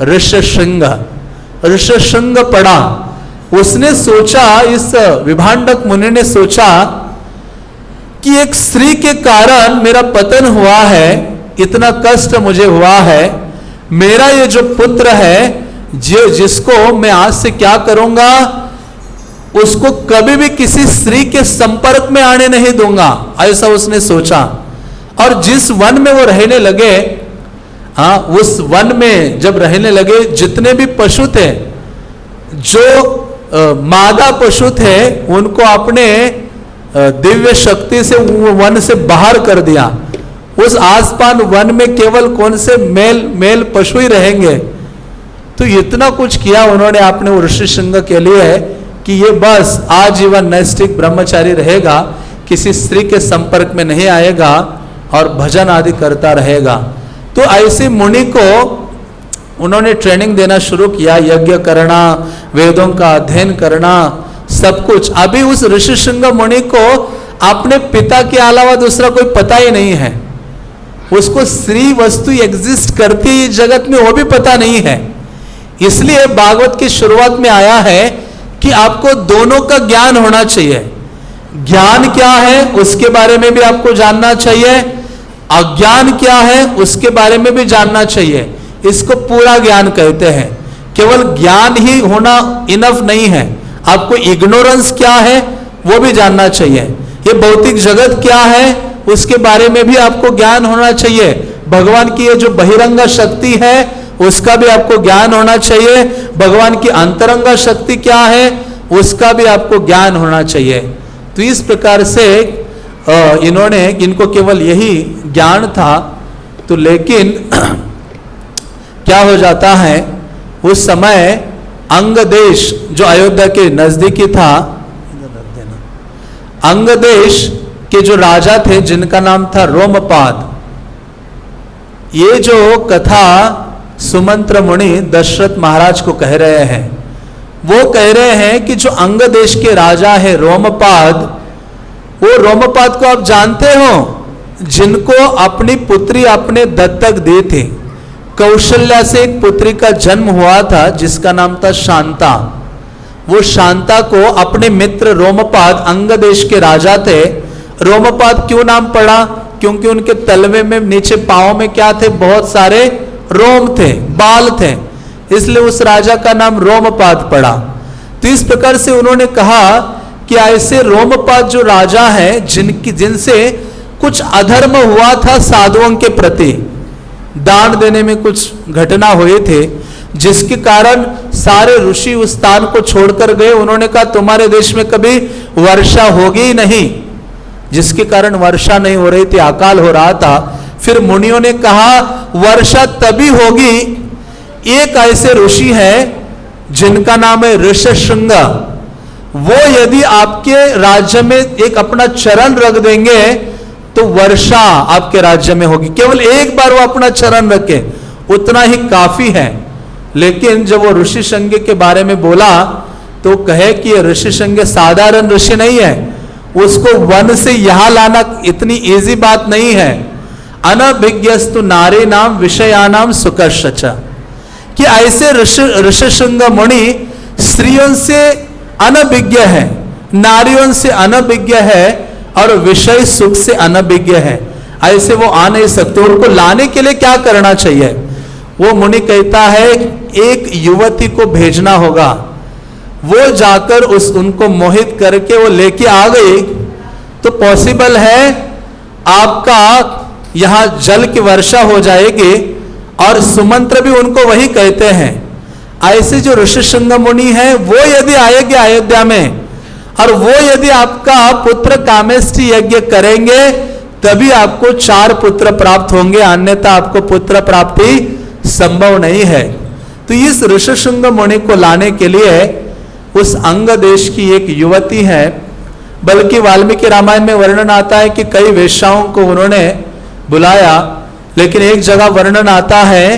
ऋषशृंग। ऋषशृंग पड़ा। उसने सोचा, इस विभांडक मुनि ने सोचा कि एक स्त्री के कारण मेरा पतन हुआ है, इतना कष्ट मुझे हुआ है, मेरा ये जो पुत्र है जिसको मैं आज से क्या करूंगा, उसको कभी भी किसी स्त्री के संपर्क में आने नहीं दूंगा, ऐसा उसने सोचा। और जिस वन में वो रहने लगे, उस वन में जब रहने लगे जितने भी पशु थे, जो मादा पशु थे उनको अपने दिव्य शक्ति से वन से बाहर कर दिया। उस आसपास वन में केवल कौन से मेल पशु ही रहेंगे। तो इतना कुछ किया उन्होंने अपने ऋषिशृंग के लिए कि ये बस आजीवन नैष्ठिक ब्रह्मचारी रहेगा, किसी स्त्री के संपर्क में नहीं आएगा और भजन आदि करता रहेगा। तो ऐसे मुनि को उन्होंने ट्रेनिंग देना शुरू किया, यज्ञ करना, वेदों का अध्ययन करना, सब कुछ। अभी उस ऋषिशृंग मुनि को अपने पिता के अलावा दूसरा कोई पता ही नहीं है, उसको स्त्री वस्तु एग्जिस्ट करती है जगत में वो भी पता नहीं है। इसलिए भागवत की शुरुआत में आया है कि आपको दोनों का ज्ञान होना चाहिए। ज्ञान क्या है उसके बारे में भी आपको जानना चाहिए, अज्ञान क्या है उसके बारे में भी जानना चाहिए। इसको पूरा ज्ञान कहते हैं। केवल ज्ञान ही होना इनफ नहीं है, आपको इग्नोरेंस क्या है वो भी जानना चाहिए। ये भौतिक जगत क्या है उसके बारे में भी आपको ज्ञान होना चाहिए। भगवान की ये जो बहिरंग शक्ति है उसका भी आपको ज्ञान होना चाहिए। भगवान की अंतरंग शक्ति क्या है उसका भी आपको ज्ञान होना चाहिए। तो इस प्रकार से इनको केवल यही ज्ञान था। तो लेकिन क्या हो जाता है, उस समय अंग देश जो अयोध्या के नजदीकी था, अंग देश के जो राजा थे जिनका नाम था रोमपाद, ये जो कथा सुमंत्र मुनि दशरथ महाराज को कह रहे हैं, वो कह रहे हैं कि जो अंग देश के राजा है रोमपाद, वो रोमपाद को आप जानते हो, जिनको अपनी पुत्री अपने दत्तक दी थी। कौशल्या से एक पुत्री का जन्म हुआ था जिसका नाम था शांता। वो शांता को अपने मित्र रोमपाद, अंग देश के राजा थे। रोमपाद क्यों नाम पड़ा, क्योंकि उनके तलवे में नीचे पांव में क्या थे, बहुत सारे रोम थे, बाल थे, इसलिए उस राजा का नाम रोमपाद पड़ा। तो इस प्रकार से उन्होंने कहा कि ऐसे रोमपाद जो राजा है जिनसे कुछ अधर्म हुआ था साधुओं के प्रति, दान देने में कुछ घटना हुई थे जिसके कारण सारे ऋषि उस स्थान को छोड़कर गए। उन्होंने कहा तुम्हारे देश में कभी वर्षा होगी ही नहीं, जिसके कारण वर्षा नहीं हो रही थी, अकाल हो रहा था। फिर मुनियों ने कहा वर्षा तभी होगी, एक ऐसे ऋषि है जिनका नाम है ऋषशृंग, वो यदि आपके राज्य में एक अपना चरण रख देंगे तो वर्षा आपके राज्य में होगी। केवल एक बार वो अपना चरण रखे उतना ही काफी है। लेकिन जब वो ऋषिशृंग के बारे में बोला तो कहे कि ये ऋषिशृंग साधारण ऋषि नहीं है, उसको वन से यहां लाना इतनी इजी बात नहीं है। अनभिज्ञस्तु नारी नाम विषयानाम सुकर्षच, कि ऐसे ऋषिशृंग मुनि स्त्रियों से अनभिज्ञ है, नारियों से अनभिज्ञ है और विषय सुख से अनभिज्ञ है, ऐसे वो आ नहीं सकते। उनको लाने के लिए क्या करना चाहिए? वो मुनि कहता है एक युवती को भेजना होगा, वो जाकर उनको मोहित करके वो लेके आ गई तो पॉसिबल है आपका यहां जल की वर्षा हो जाएगी। और सुमंत्र भी उनको वही कहते हैं। ऐसे जो ऋषिशृंग मुनि है वो यदि आएंगे अयोध्या में और वो यदि आपका पुत्र कामेष्टि यज्ञ करेंगे तभी आपको 4 पुत्र प्राप्त होंगे, अन्यथा आपको पुत्र प्राप्ति संभव नहीं है। तो इस ऋषिशृंग मुनि को लाने के लिए उस अंग देश की एक युवती है, बल्कि वाल्मीकि रामायण में वर्णन आता है कि कई वेश्याओं को उन्होंने बुलाया, लेकिन एक जगह वर्णन आता है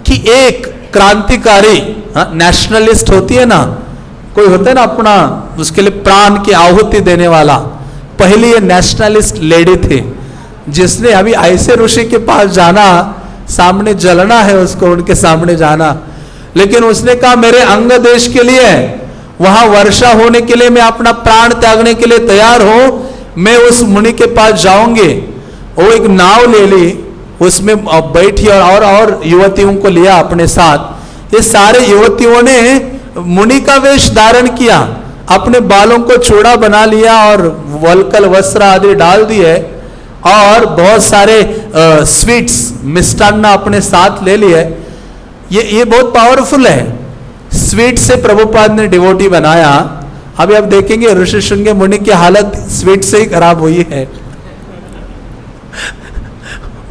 कि एक क्रांतिकारी नेशनलिस्ट होती है ना, कोई होता है ना अपना उसके लिए प्राण की आहुति देने वाला, पहली ये नेशनलिस्ट लेडी थी जिसने अभी ऐसे ऋषि के पास जाना, सामने जलना है उसको, उनके सामने जाना, लेकिन उसने कहा मेरे अंग देश के लिए वहां वर्षा होने के लिए मैं अपना प्राण त्यागने के लिए तैयार हूं, मैं उस मुनि के पास जाऊंगी। वो एक नाव ले ली, उसमें बैठी और युवतियों को लिया अपने साथ। ये सारे युवतियों ने मुनि का वेश धारण किया, अपने बालों को चूड़ा बना लिया और वलकल वस्त्र आदि डाल दिए और बहुत सारे स्वीट्स मिष्टान्न अपने साथ ले लिए। ये बहुत पावरफुल है। स्वीट से प्रभुपाद ने डिवोटी बनाया। अभी आप देखेंगे ऋषिशृंग मुनि की हालत स्वीट से ही खराब हुई है।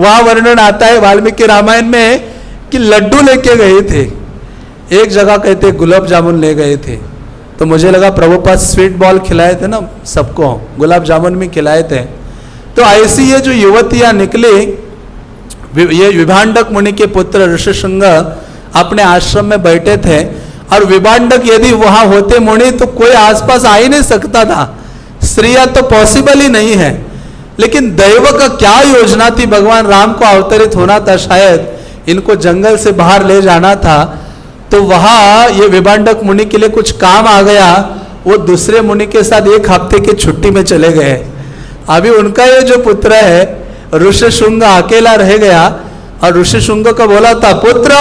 वहां वर्णन आता है वाल्मीकि रामायण में कि लड्डू लेके गए थे, एक जगह कहते गुलाब जामुन ले गए थे, तो मुझे लगा प्रभुपाद स्वीट बॉल खिलाए थे ना सबको, गुलाब जामुन भी खिलाए थे। तो ऐसी ये जो युवतियां निकली, ये विभांडक मुनि के पुत्र ऋषिशृंग अपने आश्रम में बैठे थे और विभांडक यदि वहां होते मुनि तो कोई आसपास आ ही नहीं सकता था, स्त्रियां तो पॉसिबल ही नहीं है। लेकिन दैव का क्या योजना थी, भगवान राम को अवतरित होना था, शायद इनको जंगल से बाहर ले जाना था, तो वहां ये विभांडक मुनि के लिए कुछ काम आ गया। वो दूसरे मुनि के साथ 1 हफ्ते की छुट्टी में चले गए। अभी उनका ये जो पुत्र है ऋषिशृंग अकेला रह गया और ऋषिशृंग को बोला था, पुत्र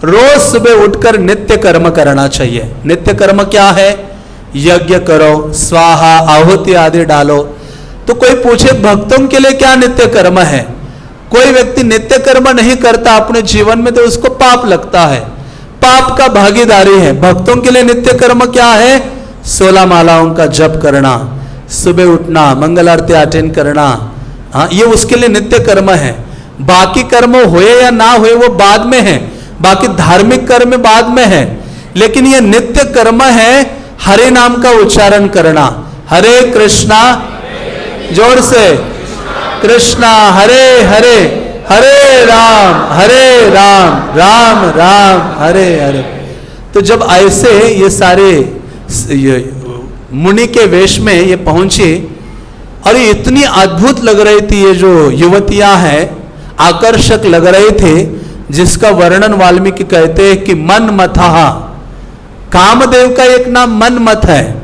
रोज सुबह उठकर नित्य कर्म करना चाहिए। नित्य कर्म क्या है? यज्ञ करो, स्वाहा आहुति आदि डालो। तो कोई पूछे भक्तों के लिए क्या नित्य कर्म है? कोई व्यक्ति नित्य कर्म नहीं करता अपने जीवन में तो उसको पाप लगता है, पाप का भागीदारी है। भक्तों के लिए नित्य कर्म क्या है? 16 मालाओं का जप करना, सुबह उठना, मंगल आरती अटेंड करना, हाँ ये उसके लिए नित्य कर्म है। बाकी कर्म हुए या ना हुए वो बाद में है, बाकी धार्मिक कर्म बाद में है, लेकिन ये नित्य कर्म है हरे नाम का उच्चारण करना। हरे कृष्णा, जोर से, कृष्णा हरे हरे, हरे राम, राम राम हरे हरे। तो जब ऐसे ये सारे मुनि के वेश में ये पहुंची और ये इतनी अद्भुत लग रही थी, ये जो युवतियां हैं आकर्षक लग रहे थे, जिसका वर्णन वाल्मीकि कहते हैं कि मनमथा, कामदेव का एक नाम मनमथ है।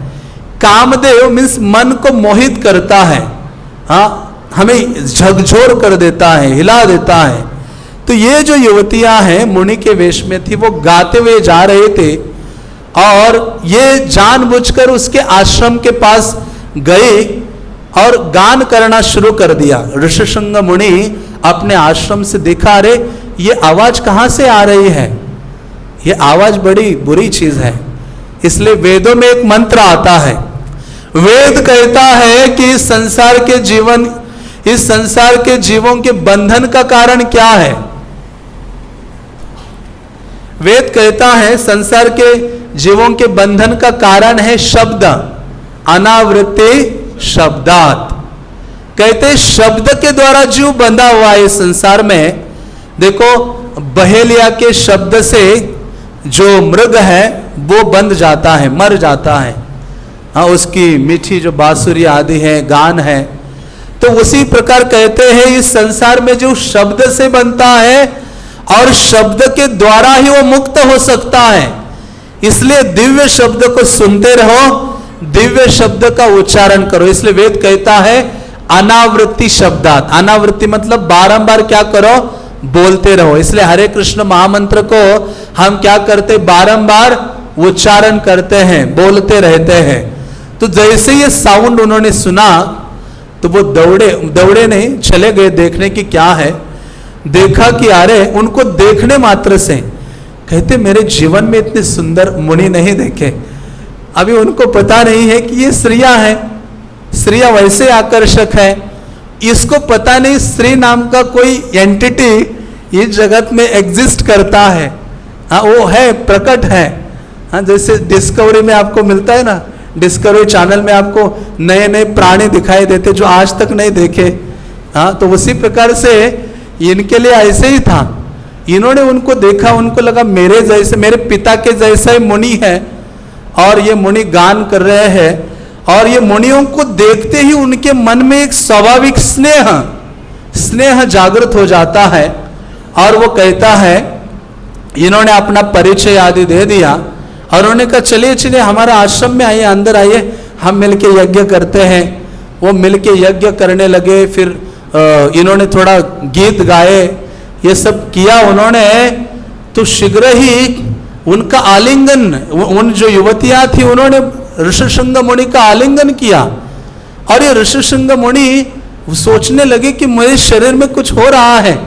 कामदेव मीन्स मन को मोहित करता है, हाँ हमें झकझोर कर देता है, हिला देता है। तो ये जो युवतियां हैं मुनि के वेश में थी, वो गाते हुए जा रहे थे और ये जानबूझकर उसके आश्रम के पास गए और गान करना शुरू कर दिया। ऋषिशृंग मुनि अपने आश्रम से देखा, अरे ये आवाज कहां से आ रही है? ये आवाज बड़ी बुरी चीज है। इसलिए वेदों में एक मंत्र आता है, वेद कहता है कि इस संसार के जीवों के बंधन का कारण क्या है? वेद कहता है संसार के जीवों के बंधन का कारण है शब्द, अनावृत्ति शब्दात। कहते शब्द के द्वारा जीव बंधा हुआ है इस संसार में। देखो बहेलिया के शब्द से जो मृग है वो बंध जाता है, मर जाता है। हाँ, उसकी मीठी जो बांसुरी आदि है, गान है। तो उसी प्रकार कहते हैं इस संसार में जो शब्द से बनता है और शब्द के द्वारा ही वो मुक्त हो सकता है। इसलिए दिव्य शब्द को सुनते रहो, दिव्य शब्द का उच्चारण करो। इसलिए वेद कहता है अनावृत्ति शब्दात। अनावृत्ति मतलब बारंबार क्या करो, बोलते रहो। इसलिए हरे कृष्ण महामंत्र को हम क्या करते, बारंबार उच्चारण करते हैं, बोलते रहते हैं। तो जैसे ये साउंड उन्होंने सुना तो वो दौड़े नहीं, चले गए देखने की क्या है। देखा कि अरे, उनको देखने मात्र से कहते मेरे जीवन में इतने सुंदर मुनि नहीं देखे। अभी उनको पता नहीं है कि ये स्त्रियां है, स्त्रियां वैसे आकर्षक है। इसको पता नहीं स्त्री नाम का कोई एंटिटी इस जगत में एग्जिस्ट करता है। हाँ, वो है, प्रकट है। हाँ, जैसे डिस्कवरी में आपको मिलता है ना, डिस्कवरी चैनल में आपको नए नए प्राणी दिखाई देते जो आज तक नहीं देखे। हाँ, तो उसी प्रकार से इनके लिए ऐसे ही था। इन्होंने उनको देखा, उनको लगा मेरे जैसे, मेरे पिता के जैसा ही मुनि है और ये मुनि गान कर रहे हैं। और ये मुनियों को देखते ही उनके मन में एक स्वाभाविक स्नेह जागृत हो जाता है। और वो कहता है, इन्होंने अपना परिचय आदि दे दिया और उन्होंने कहा चलिए चलिए हमारा आश्रम में आइए, अंदर आइए, हम मिलके यज्ञ करते हैं। वो मिलके यज्ञ करने लगे। फिर इन्होंने थोड़ा गीत गाए, ये सब किया उन्होंने। तो शीघ्र ही उनका आलिंगन, उन जो युवतियां थी उन्होंने ऋषिशृंग मुनि का आलिंगन किया। और ये ऋषिशृंग मुनि सोचने लगे कि मेरे शरीर में कुछ हो रहा है।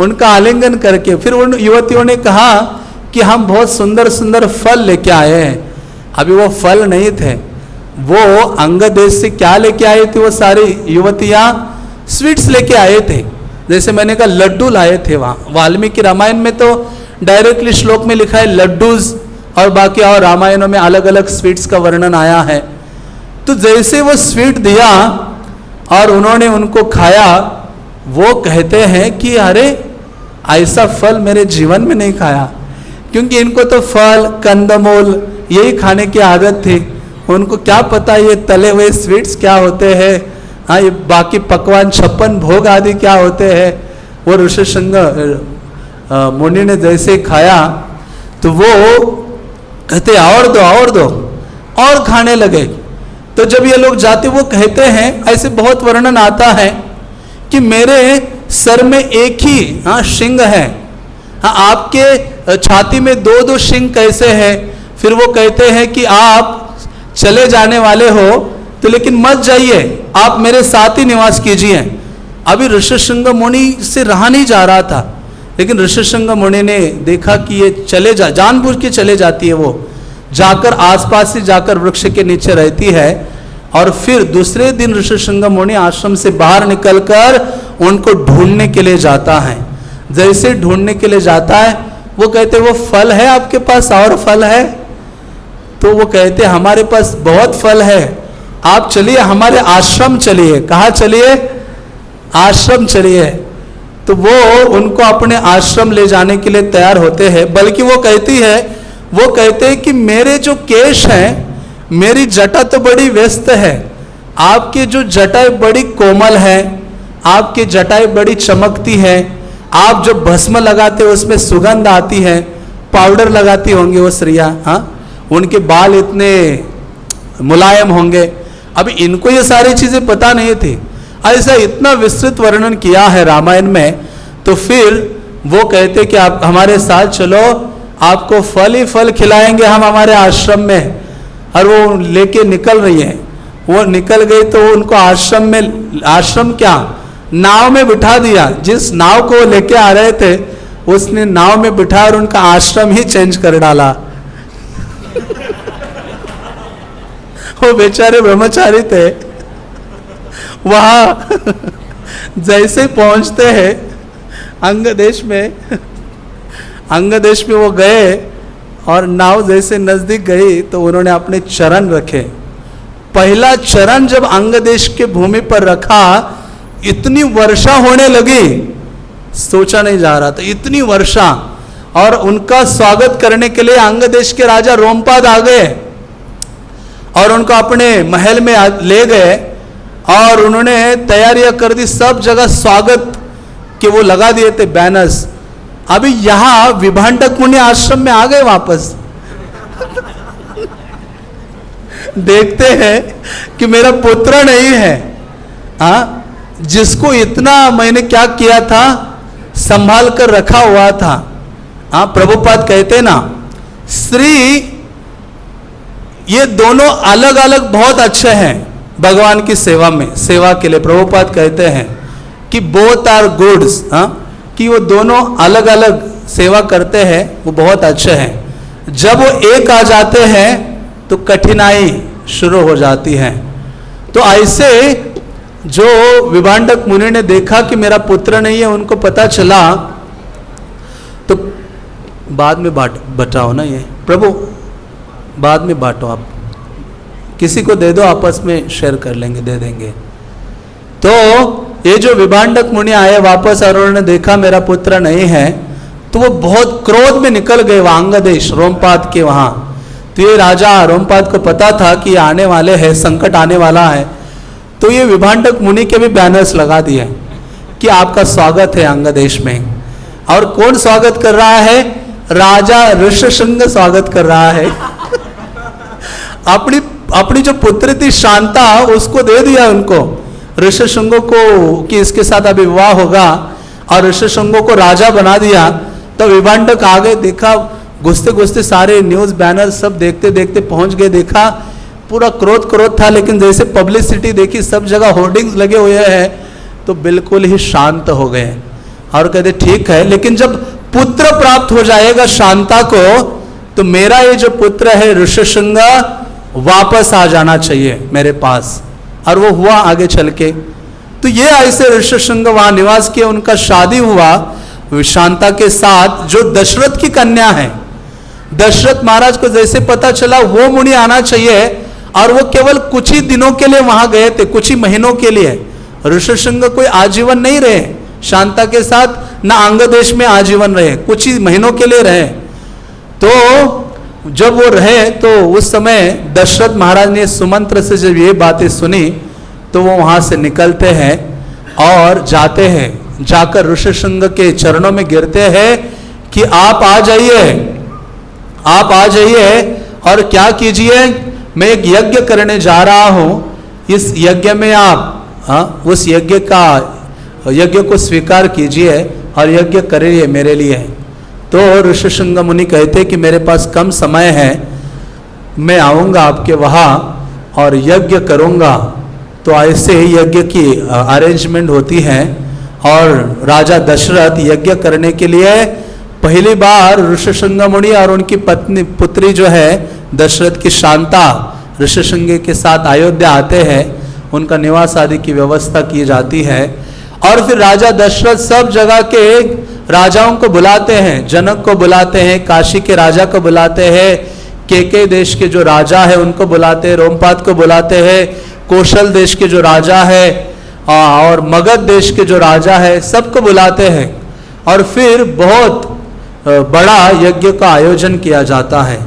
उनका आलिंगन करके फिर उन युवतियों ने कहा कि हम बहुत सुंदर सुंदर फल लेके आए हैं। अभी वो फल नहीं थे, वो अंग देश से क्या लेके आए थे, वो सारी युवतियां स्वीट्स लेके आए थे। जैसे मैंने कहा लड्डू लाए थे। वहां वाल्मीकि रामायण में तो डायरेक्टली श्लोक में लिखा है लड्डूज, और बाकी और रामायणों में अलग अलग स्वीट्स का वर्णन आया है। तो जैसे वो स्वीट दिया और उन्होंने उनको खाया, वो कहते हैं कि अरे ऐसा फल मेरे जीवन में नहीं खाया। क्योंकि इनको तो फल कंदमूल यही खाने की आदत थी। उनको क्या पता ये तले हुए स्वीट्स क्या होते हैं, हाँ, ये बाकी पकवान 56 भोग आदि क्या होते हैं। वो ऋषिशृंग मुनि ने जैसे खाया तो वो कहते और दो और खाने लगे। तो जब ये लोग जाते वो कहते हैं, ऐसे बहुत वर्णन आता है कि मेरे सर में एक ही शिंग है। हाँ, आपके छाती में दो दो शिंग कैसे है। फिर वो कहते हैं कि आप चले जाने वाले हो तो लेकिन मत जाइए, आप मेरे साथ ही निवास कीजिए। अभी ऋषिशृंग मुनि से रहा नहीं जा रहा था, लेकिन ऋषिशृंग मुनि ने देखा कि ये चले जानबूझ के चले जाती है। वो जाकर आसपास ही जाकर वृक्ष के नीचे रहती है। और फिर दूसरे दिन ऋषिशृंग मुनि आश्रम से बाहर निकलकर उनको ढूंढने के लिए जाता है। जैसे ढूंढने के लिए जाता है, वो कहते वो फल है आपके पास, और फल है। तो वो कहते हमारे पास बहुत फल है, आप चलिए हमारे आश्रम चलिए। कहाँ चलिए? आश्रम चलिए। तो वो उनको अपने आश्रम ले जाने के लिए तैयार होते हैं। बल्कि वो कहते हैं कि मेरे जो केश हैं, मेरी जटा तो बड़ी व्यस्त है, आपकी जो जटाएं बड़ी कोमल है, आपकी जटाएं बड़ी चमकती है, आप जो भस्म लगाते हो उसमें सुगंध आती है, पाउडर लगाती होंगी वो स्त्रियां, हाँ, उनके बाल इतने मुलायम होंगे। अभी इनको ये सारी चीजें पता नहीं थी। ऐसा इतना विस्तृत वर्णन किया है रामायण में। तो फिर वो कहते कि आप हमारे साथ चलो, आपको फल ही फल खिलाएंगे हम हमारे आश्रम में। और वो लेके निकल रही है। वो निकल गई तो उनको आश्रम क्या, नाव में बिठा दिया। जिस नाव को लेके आ रहे थे उसने नाव में बिठा और उनका आश्रम ही चेंज कर डाला। वो बेचारे ब्रह्मचारी थे। वहां जैसे पहुंचते हैं अंग देश में वो गए और नाव जैसे नजदीक गई तो उन्होंने अपने चरण रखे। पहला चरण जब अंग देश के भूमि पर रखा, इतनी वर्षा होने लगी, सोचा नहीं जा रहा था, इतनी वर्षा। और उनका स्वागत करने के लिए अंग देश के राजा रोमपाद आ गए और उनको अपने महल में ले गए और उन्होंने तैयारियां कर दी, सब जगह स्वागत के वो लगा दिए थे बैनर्स। अभी यहां विभांडक मुनि आश्रम में आ गए वापस देखते हैं कि मेरा पुत्र नहीं है, हाँ, जिसको इतना मैंने क्या किया था, संभाल कर रखा हुआ था। हाँ, प्रभुपाद कहते ना, श्री ये दोनों अलग अलग बहुत अच्छे हैं भगवान की सेवा में, सेवा के लिए। प्रभुपाद कहते हैं कि बोथ आर गुड्स, हाँ, कि वो दोनों अलग अलग सेवा करते हैं, वो बहुत अच्छे हैं। जब वो एक आ जाते हैं तो कठिनाई शुरू हो जाती है। तो ऐसे जो विभांडक मुनि ने देखा कि मेरा पुत्र नहीं है, उनको पता चला, तो बाद में बटाओ ना, ये प्रभु बाद में बांटो, आप किसी को दे दो, आपस में शेयर कर लेंगे, दे देंगे। तो ये जो विभांडक मुनि आए वापस और उन्होंने देखा मेरा पुत्र नहीं है, तो वो बहुत क्रोध में निकल गए वहां अंगदेश रोमपाद के वहां। तो ये राजा रोमपाद को पता था कि आने वाले हैं, संकट आने वाला है, तो ये विभांडक मुनि के भी बैनर्स लगा दिए कि आपका स्वागत है अंगदेश में। और कौन स्वागत कर रहा है? राजा ऋष्यशृंग स्वागत कर रहा है अपनी जो पुत्री थी शांता, उसको दे दिया उनको, ऋष्यशृंग को, कि इसके साथ अभी विवाह होगा, और ऋष्यशृंग को राजा बना दिया। तो विभांडक आ गए, देखा, घुसते घुसते सारे न्यूज बैनर सब देखते देखते पहुंच गए, देखा पूरा क्रोध था, लेकिन जैसे पब्लिसिटी देखी, सब जगह होर्डिंग्स लगे हुए हैं, तो बिल्कुल ही शांत हो गए और कहते ठीक है, लेकिन जब पुत्र प्राप्त हो जाएगा शांता को, तो मेरा ये जो पुत्र है ऋष्यशृंग वापस आ जाना चाहिए मेरे पास। और वो हुआ आगे चल के। तो ये ऐसे ऋष्यशृंग वहां निवास किए, उनका शादी हुआ शांता के साथ, जो दशरथ की कन्या है। दशरथ महाराज को जैसे पता चला वो मुनि आना चाहिए, और वो केवल कुछ ही दिनों के लिए वहां गए थे, कुछ ही महीनों के लिए। ऋष्यशृंग कोई आजीवन नहीं रहे शांता के साथ, ना अंग देश में आजीवन रहे, कुछ ही महीनों के लिए रहे। तो जब वो रहे, तो उस समय दशरथ महाराज ने सुमंत्र से जब ये बातें सुनी, तो वो वहां से निकलते हैं और जाते हैं, जाकर ऋष्यशृंग के चरणों में गिरते हैं कि आप आ जाइए, आप आ जाइए और क्या कीजिए, मैं एक यज्ञ करने जा रहा हूं, इस यज्ञ में आप उस यज्ञ को स्वीकार कीजिए और यज्ञ करिए मेरे लिए। तो ऋष्यशृंग मुनि कहते कि मेरे पास कम समय है, मैं आऊँगा आपके वहाँ और यज्ञ करूँगा। तो ऐसे यज्ञ की अरेंजमेंट होती है, और राजा दशरथ यज्ञ करने के लिए पहली बार ऋष्यशृंग मुनि और उनकी पत्नी पुत्री जो है दशरथ की शांता ऋष्यशृंग के साथ अयोध्या आते हैं, उनका निवास आदि की व्यवस्था की जाती है। और फिर राजा दशरथ सब जगह के राजाओं को बुलाते हैं, जनक को बुलाते हैं, काशी के राजा को बुलाते हैं, केके देश के जो राजा है उनको बुलाते हैं, रोमपाद को बुलाते हैं, कौशल देश के जो राजा है और मगध देश के जो राजा है, सबको बुलाते हैं। और फिर बहुत बड़ा यज्ञ का आयोजन किया जाता है।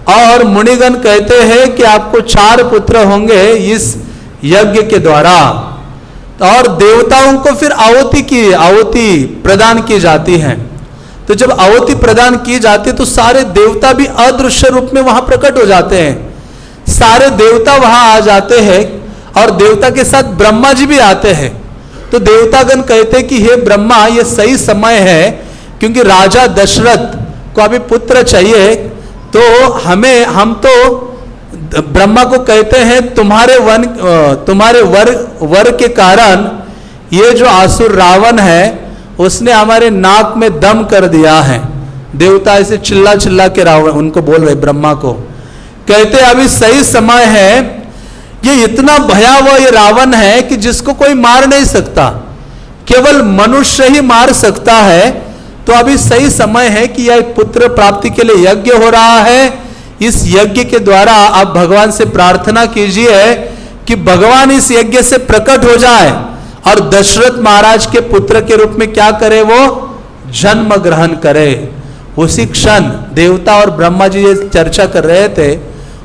और मुनिगण कहते हैं कि आपको 4 पुत्र होंगे इस यज्ञ के द्वारा। और देवताओं को फिर आहुति प्रदान की जाती है। तो जब आहुति प्रदान की जाती है तो सारे देवता भी अदृश्य रूप में वहां प्रकट हो जाते हैं, सारे देवता वहां आ जाते हैं, और देवता के साथ ब्रह्मा जी भी आते हैं। तो देवतागण कहते हैं कि हे ब्रह्मा, ये सही समय है, क्योंकि राजा दशरथ को अभी पुत्र चाहिए, तो हम तो ब्रह्मा को कहते हैं तुम्हारे वर के कारण ये जो असुर रावण है उसने हमारे नाक में दम कर दिया है। देवता ऐसे चिल्ला चिल्ला के रावण उनको बोल रहे, ब्रह्मा को कहते अभी सही समय है, ये इतना भयावह ये रावण है कि जिसको कोई मार नहीं सकता, केवल मनुष्य ही मार सकता है। तो अभी सही समय है कि यह पुत्र प्राप्ति के लिए यज्ञ हो रहा है। इस यज्ञ के द्वारा आप भगवान से प्रार्थना कीजिए कि भगवान इस यज्ञ से प्रकट हो जाए और दशरथ महाराज के पुत्र के रूप में क्या करे, वो जन्म ग्रहण करे, उसी क्षण देवता और ब्रह्मा जी ये चर्चा कर रहे थे,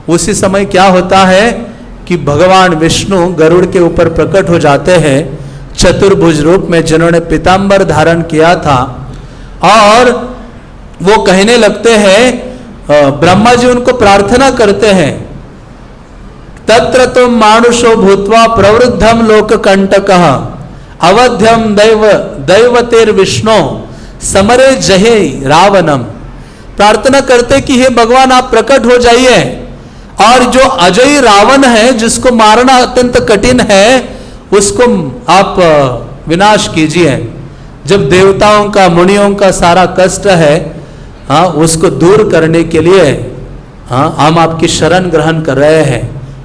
उसी समय क्या होता है कि भगवान विष्णु गरुड़ के ऊपर प्रकट हो जाते हैं चतुर्भुज रूप में, जिन्होंने पीतांबर धारण किया था। और वो कहने लगते हैं, ब्रह्मा जी उनको प्रार्थना करते हैं, तत्र तुम मानुषो भूत्वा प्रवृद्धम लोक कंटकः अवध्यम दैवतेर विष्णु समरे जहे रावणम। प्रार्थना करते कि हे भगवान आप प्रकट हो जाइए और जो अजयी रावण है जिसको मारना अत्यंत कठिन है उसको आप विनाश कीजिए। जब देवताओं का मुनियों का सारा कष्ट है उसको दूर करने के लिए हम आपकी शरण ग्रहण कर रहे हैं।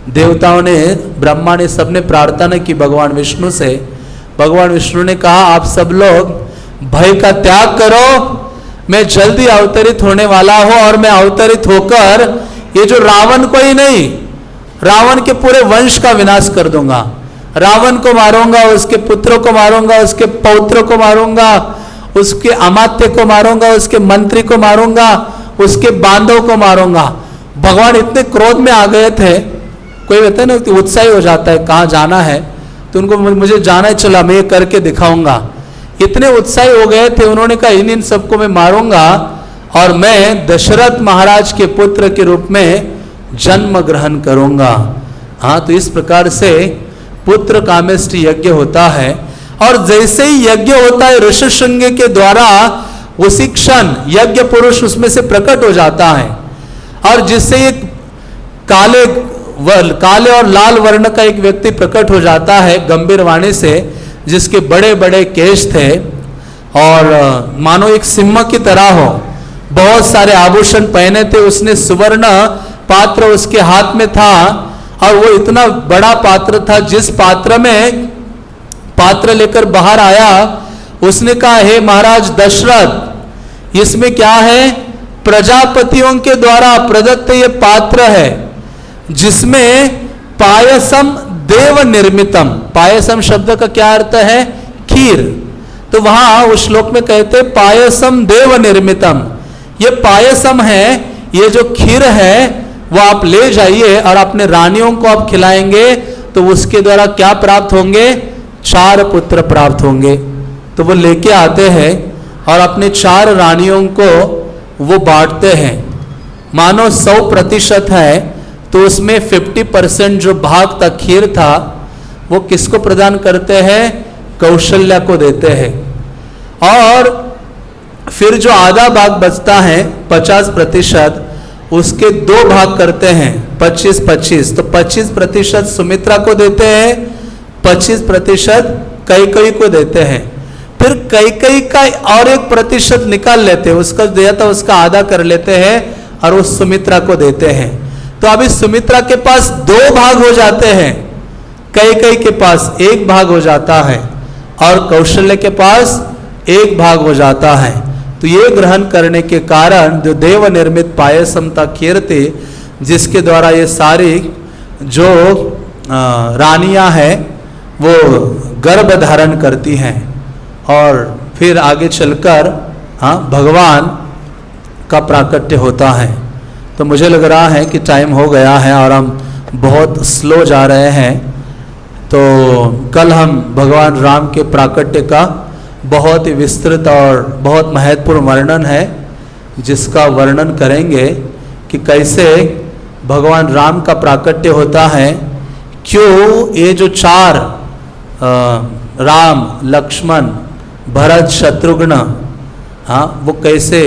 देवताओं ने, ब्रह्मा ने, सबने प्रार्थना की भगवान विष्णु से। भगवान विष्णु ने कहा आप सब लोग भय का त्याग करो, मैं जल्दी अवतरित होने वाला हूं और मैं अवतरित होकर ये जो रावण को ही नहीं, रावण के पूरे वंश का विनाश कर दूंगा। रावण को मारूंगा, उसके पुत्रों को मारूंगा, उसके पौत्रों को मारूंगा, उसके अमात्य को मारूंगा, उसके मंत्री को मारूंगा, उसके बांधव को मारूंगा। भगवान इतने क्रोध में आ गए थे, कोई कहता है ना कि उत्साही हो जाता है कहाँ जाना है तो उनको मुझे जाना है, चला मैं ये करके दिखाऊंगा। इतने उत्साही हो गए थे, उन्होंने कहा इन सबको मैं मारूंगा और मैं दशरथ महाराज के पुत्र के रूप में जन्म ग्रहण करूंगा। तो इस प्रकार से पुत्र कामेष्टि यज्ञ होता है। और जैसे ही यज्ञ होता है ऋषिशृंग के द्वारा, उसी क्षण यज्ञ पुरुष उसमें से प्रकट हो जाता है और जिससे एक काले और लाल वर्ण का एक व्यक्ति प्रकट हो जाता है गंभीर वाणी से, जिसके बड़े बड़े केश थे और मानो एक सिंह की तरह हो, बहुत सारे आभूषण पहने थे। उसने सुवर्ण पात्र उसके हाथ में था और वो इतना बड़ा पात्र था, जिस पात्र में पात्र लेकर बाहर आया उसने कहा हे महाराज दशरथ, इसमें क्या है, प्रजापतियों के द्वारा प्रदत्त ये पात्र है जिसमें पायसम देव निर्मितम। पायसम शब्द का क्या अर्थ है, खीर। तो वहां उस श्लोक में कहते पायसम देव निर्मितम, ये पायसम है, ये जो खीर है वो आप ले जाइए और अपने रानियों को आप खिलाएंगे तो उसके द्वारा क्या प्राप्त होंगे, 4 पुत्र प्राप्त होंगे। तो वो लेके आते हैं और अपने 4 रानियों को वो बांटते हैं। मानो 100% है तो उसमें 50% जो भाग तक खीर था वो किसको प्रदान करते हैं, कौशल्या को देते हैं। और फिर जो आधा भाग बचता है 50%, उसके 2 भाग करते हैं 25-25। तो 25% सुमित्रा को देते हैं, 25% कैकेयी को देते हैं। फिर कैकेयी का और 1% निकाल लेते हैं, उसका दिया था उसका आधा कर लेते हैं और उस सुमित्रा को देते हैं। तो अभी सुमित्रा के पास 2 भाग हो जाते हैं, कैकेयी के पास 1 भाग हो जाता है और कौशल्य के पास 1 भाग हो जाता है। तो ये ग्रहण करने के कारण जो देव निर्मित पायसम था, खीर थी, जिसके द्वारा ये सारी जो रानियां हैं वो गर्भ धारण करती हैं और फिर आगे चलकर भगवान का प्राकट्य होता है। तो मुझे लग रहा है कि टाइम हो गया है और हम बहुत स्लो जा रहे हैं। तो कल हम भगवान राम के प्राकट्य का बहुत ही विस्तृत और बहुत महत्वपूर्ण वर्णन है, जिसका वर्णन करेंगे कि कैसे भगवान राम का प्राकट्य होता है, क्यों ये जो 4 राम, लक्ष्मण, भरत, शत्रुघ्न वो कैसे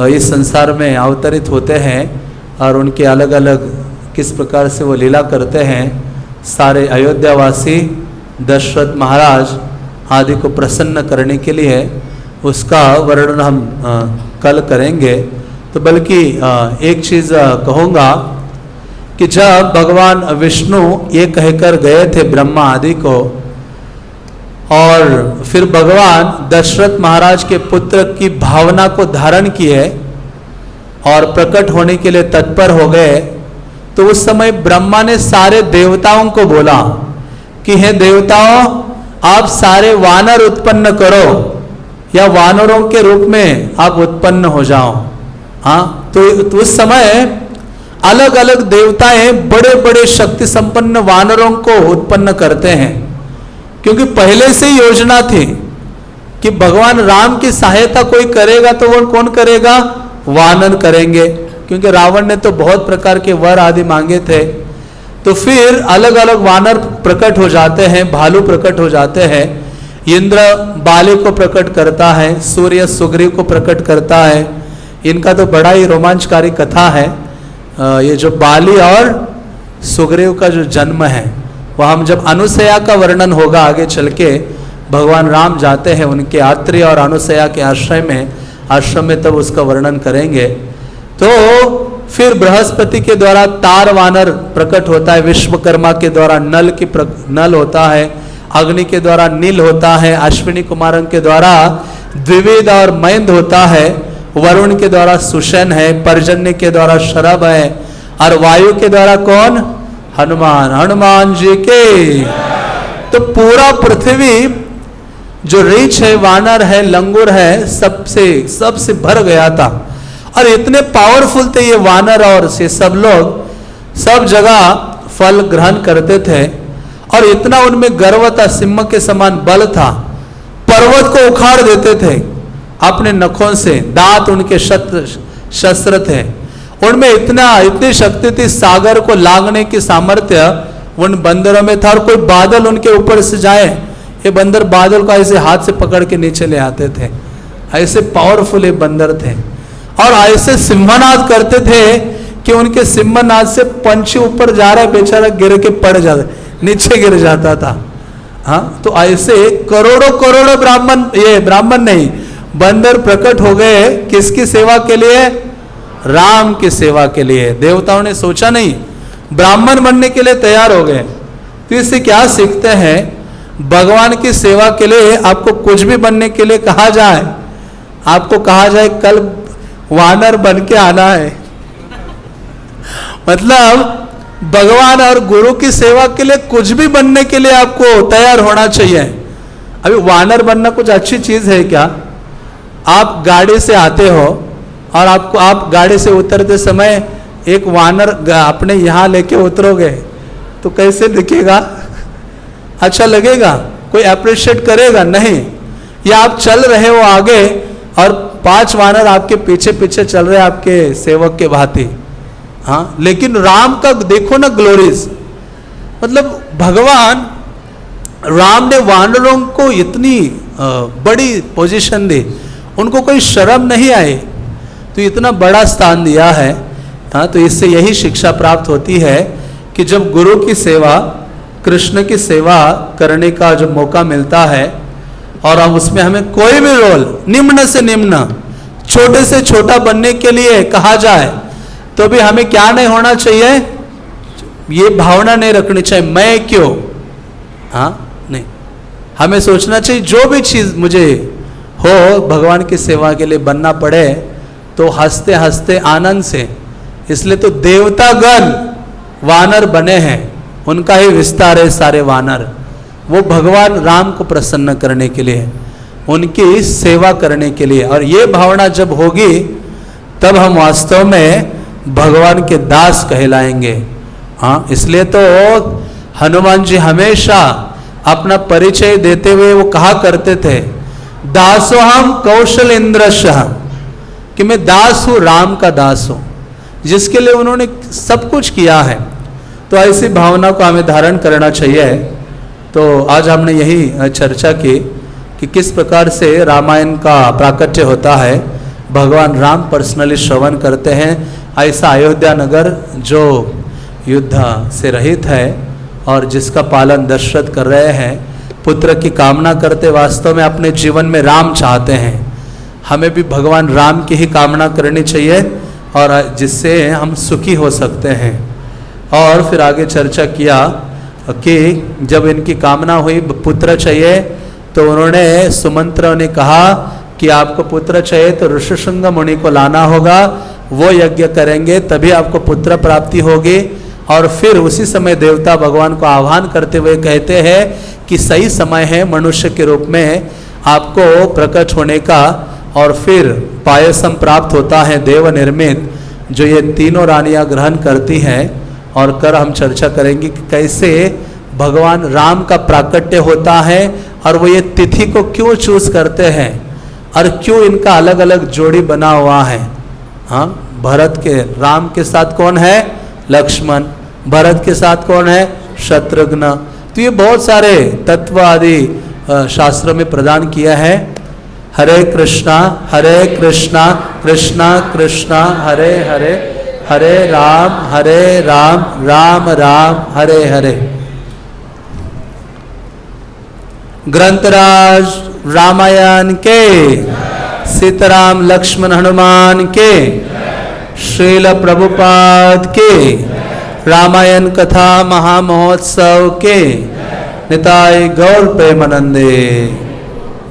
इस संसार में अवतरित होते हैं और उनके अलग अलग किस प्रकार से वो लीला करते हैं। सारे अयोध्यावासी दशरथ महाराज आदि को प्रसन्न करने के लिए उसका वर्णन हम कल करेंगे। तो बल्कि एक चीज़ कहूँगा कि जब भगवान विष्णु ये कहकर गए थे ब्रह्मा आदि को और फिर भगवान दशरथ महाराज के पुत्र की भावना को धारण किए और प्रकट होने के लिए तत्पर हो गए, तो उस समय ब्रह्मा ने सारे देवताओं को बोला कि हे देवताओं, आप सारे वानर उत्पन्न करो या वानरों के रूप में आप उत्पन्न हो जाओ। हाँ, तो उस समय अलग अलग देवताएं बड़े बड़े शक्ति संपन्न वानरों को उत्पन्न करते हैं, क्योंकि पहले से ही योजना थी कि भगवान राम की सहायता कोई करेगा तो वो कौन करेगा? वानर करेंगे, क्योंकि रावण ने तो बहुत प्रकार के वर आदि मांगे थे। तो फिर अलग अलग वानर प्रकट हो जाते हैं, भालू प्रकट हो जाते हैं। इंद्र बाली को प्रकट करता है, सूर्य सुग्रीव को प्रकट करता है। इनका तो बड़ा ही रोमांचकारी कथा है। ये जो बाली और सुग्रीव का जो जन्म है, वह हम जब अनुसया का वर्णन होगा आगे चल के, भगवान राम जाते हैं उनके आत्रेय और अनुसया के आश्रम में तब उसका वर्णन करेंगे। तो फिर बृहस्पति के द्वारा तार वानर प्रकट होता है, विश्वकर्मा के द्वारा नल होता है, अग्नि के द्वारा नील होता है, अश्विनी कुमारन के द्वारा द्विवेद और मैंद होता है, वरुण के द्वारा सुषेण है, पर्जन्य के द्वारा शरभ है, और वायु के द्वारा कौन? हनुमान जी के। तो पूरा पृथ्वी जो रीछ है, वानर है, लंगूर है, सबसे भर गया था। और इतने पावरफुल थे ये वानर, और ये सब लोग सब जगह फल ग्रहण करते थे, और इतना उनमें गर्व था, सिंह के समान बल था, पर्वत को उखाड़ देते थे अपने नखों से। दांत उनके शस्त्र थे, उनमें इतनी शक्ति थी, सागर को लांघने की सामर्थ्य उन बंदरों में था। और कोई बादल उनके ऊपर से जाए, ये बंदर बादल को ऐसे हाथ से पकड़ के नीचे ले आते थे। ऐसे पावरफुल ये बंदर थे, और ऐसे सिंहनाद करते थे कि उनके सिंहनाद से पंछी ऊपर जा रहा है, बेचारा गिर के पड़ जाता, नीचे गिर जाता था। हाँ, तो ऐसे करोड़ों ब्राह्मण नहीं, बंदर प्रकट हो गए। किसकी सेवा के लिए? राम की सेवा के लिए। देवताओं ने सोचा नहीं, ब्राह्मण बनने के लिए तैयार हो गए। तो इससे क्या सीखते हैं? भगवान की सेवा के लिए आपको कुछ भी बनने के लिए कहा जाए, आपको कहा जाए कल वानर बन के आना है, मतलब भगवान और गुरु की सेवा के लिए कुछ भी बनने के लिए आपको तैयार होना चाहिए। अभी वानर बनना कुछ अच्छी चीज है क्या? आप गाड़ी से आते हो और आप गाड़ी से उतरते समय एक वानर अपने यहाँ लेके उतरोगे तो कैसे दिखेगा? अच्छा लगेगा? कोई अप्रिशिएट करेगा? नहीं। या आप चल रहे हो आगे और 5 वानर आपके पीछे पीछे चल रहे हैं आपके सेवक के भांति। हाँ, लेकिन राम का देखो ना ग्लोरीज, मतलब भगवान राम ने वानरों को इतनी बड़ी पोजीशन दी, उनको कोई शर्म नहीं आई, तो इतना बड़ा स्थान दिया है। हाँ, तो इससे यही शिक्षा प्राप्त होती है कि जब गुरु की सेवा, कृष्ण की सेवा करने का जो मौका मिलता है, और अब उसमें हमें कोई भी रोल निम्न से निम्न, छोटे से छोटा बनने के लिए कहा जाए, तो भी हमें क्या नहीं होना चाहिए? ये भावना नहीं रखनी चाहिए मैं क्यों। हाँ, नहीं, हमें सोचना चाहिए जो भी चीज मुझे हो भगवान की सेवा के लिए बनना पड़े तो हंसते हंसते आनंद से। इसलिए तो देवतागण वानर बने हैं, उनका ही विस्तार है सारे वानर। वो भगवान राम को प्रसन्न करने के लिए, उनकी सेवा करने के लिए। और ये भावना जब होगी तब हम वास्तव में भगवान के दास कहलाएंगे। हाँ, इसलिए तो हनुमान जी हमेशा अपना परिचय देते हुए वो कहा करते थे, दासोहम कौशल इंद्रशः, कि मैं दास हूँ, राम का दास हूँ, जिसके लिए उन्होंने सब कुछ किया है। तो ऐसी भावना को हमें धारण करना चाहिए। तो आज हमने यही चर्चा की कि किस प्रकार से रामायण का प्राकट्य होता है। भगवान राम पर्सनली श्रवण करते हैं। ऐसा अयोध्या नगर जो युद्ध से रहित है और जिसका पालन दशरथ कर रहे हैं, पुत्र की कामना करते, वास्तव में अपने जीवन में राम चाहते हैं। हमें भी भगवान राम की ही कामना करनी चाहिए और जिससे हम सुखी हो सकते हैं। और फिर आगे चर्चा किया कि जब इनकी कामना हुई पुत्र चाहिए, तो उन्होंने सुमंत्रा ने कहा कि आपको पुत्र चाहिए तो ऋषिशृंग मुनि को लाना होगा, वो यज्ञ करेंगे तभी आपको पुत्र प्राप्ति होगी। और फिर उसी समय देवता भगवान को आह्वान करते हुए कहते हैं कि सही समय है मनुष्य के रूप में आपको प्रकट होने का, और फिर पायसम प्राप्त होता है देव निर्मित, जो ये तीनों रानियां ग्रहण करती हैं। और कर हम चर्चा करेंगे कि कैसे भगवान राम का प्राकट्य होता है और वो ये तिथि को क्यों चूज करते हैं और क्यों इनका अलग अलग जोड़ी बना हुआ है। हाँ, भरत के राम के साथ कौन है? लक्ष्मण। भरत के साथ कौन है? शत्रुघ्न। तो ये बहुत सारे तत्व आदि शास्त्रों में प्रदान किया है। हरे कृष्णा कृष्णा कृष्णा हरे हरे, हरे राम राम राम हरे हरे। ग्रंथराज रामायण के, सीताराम लक्ष्मण हनुमान के, श्रील प्रभुपाद के, रामायण कथा महामहोत्सव के, निताय गौर प्रेमानंदे।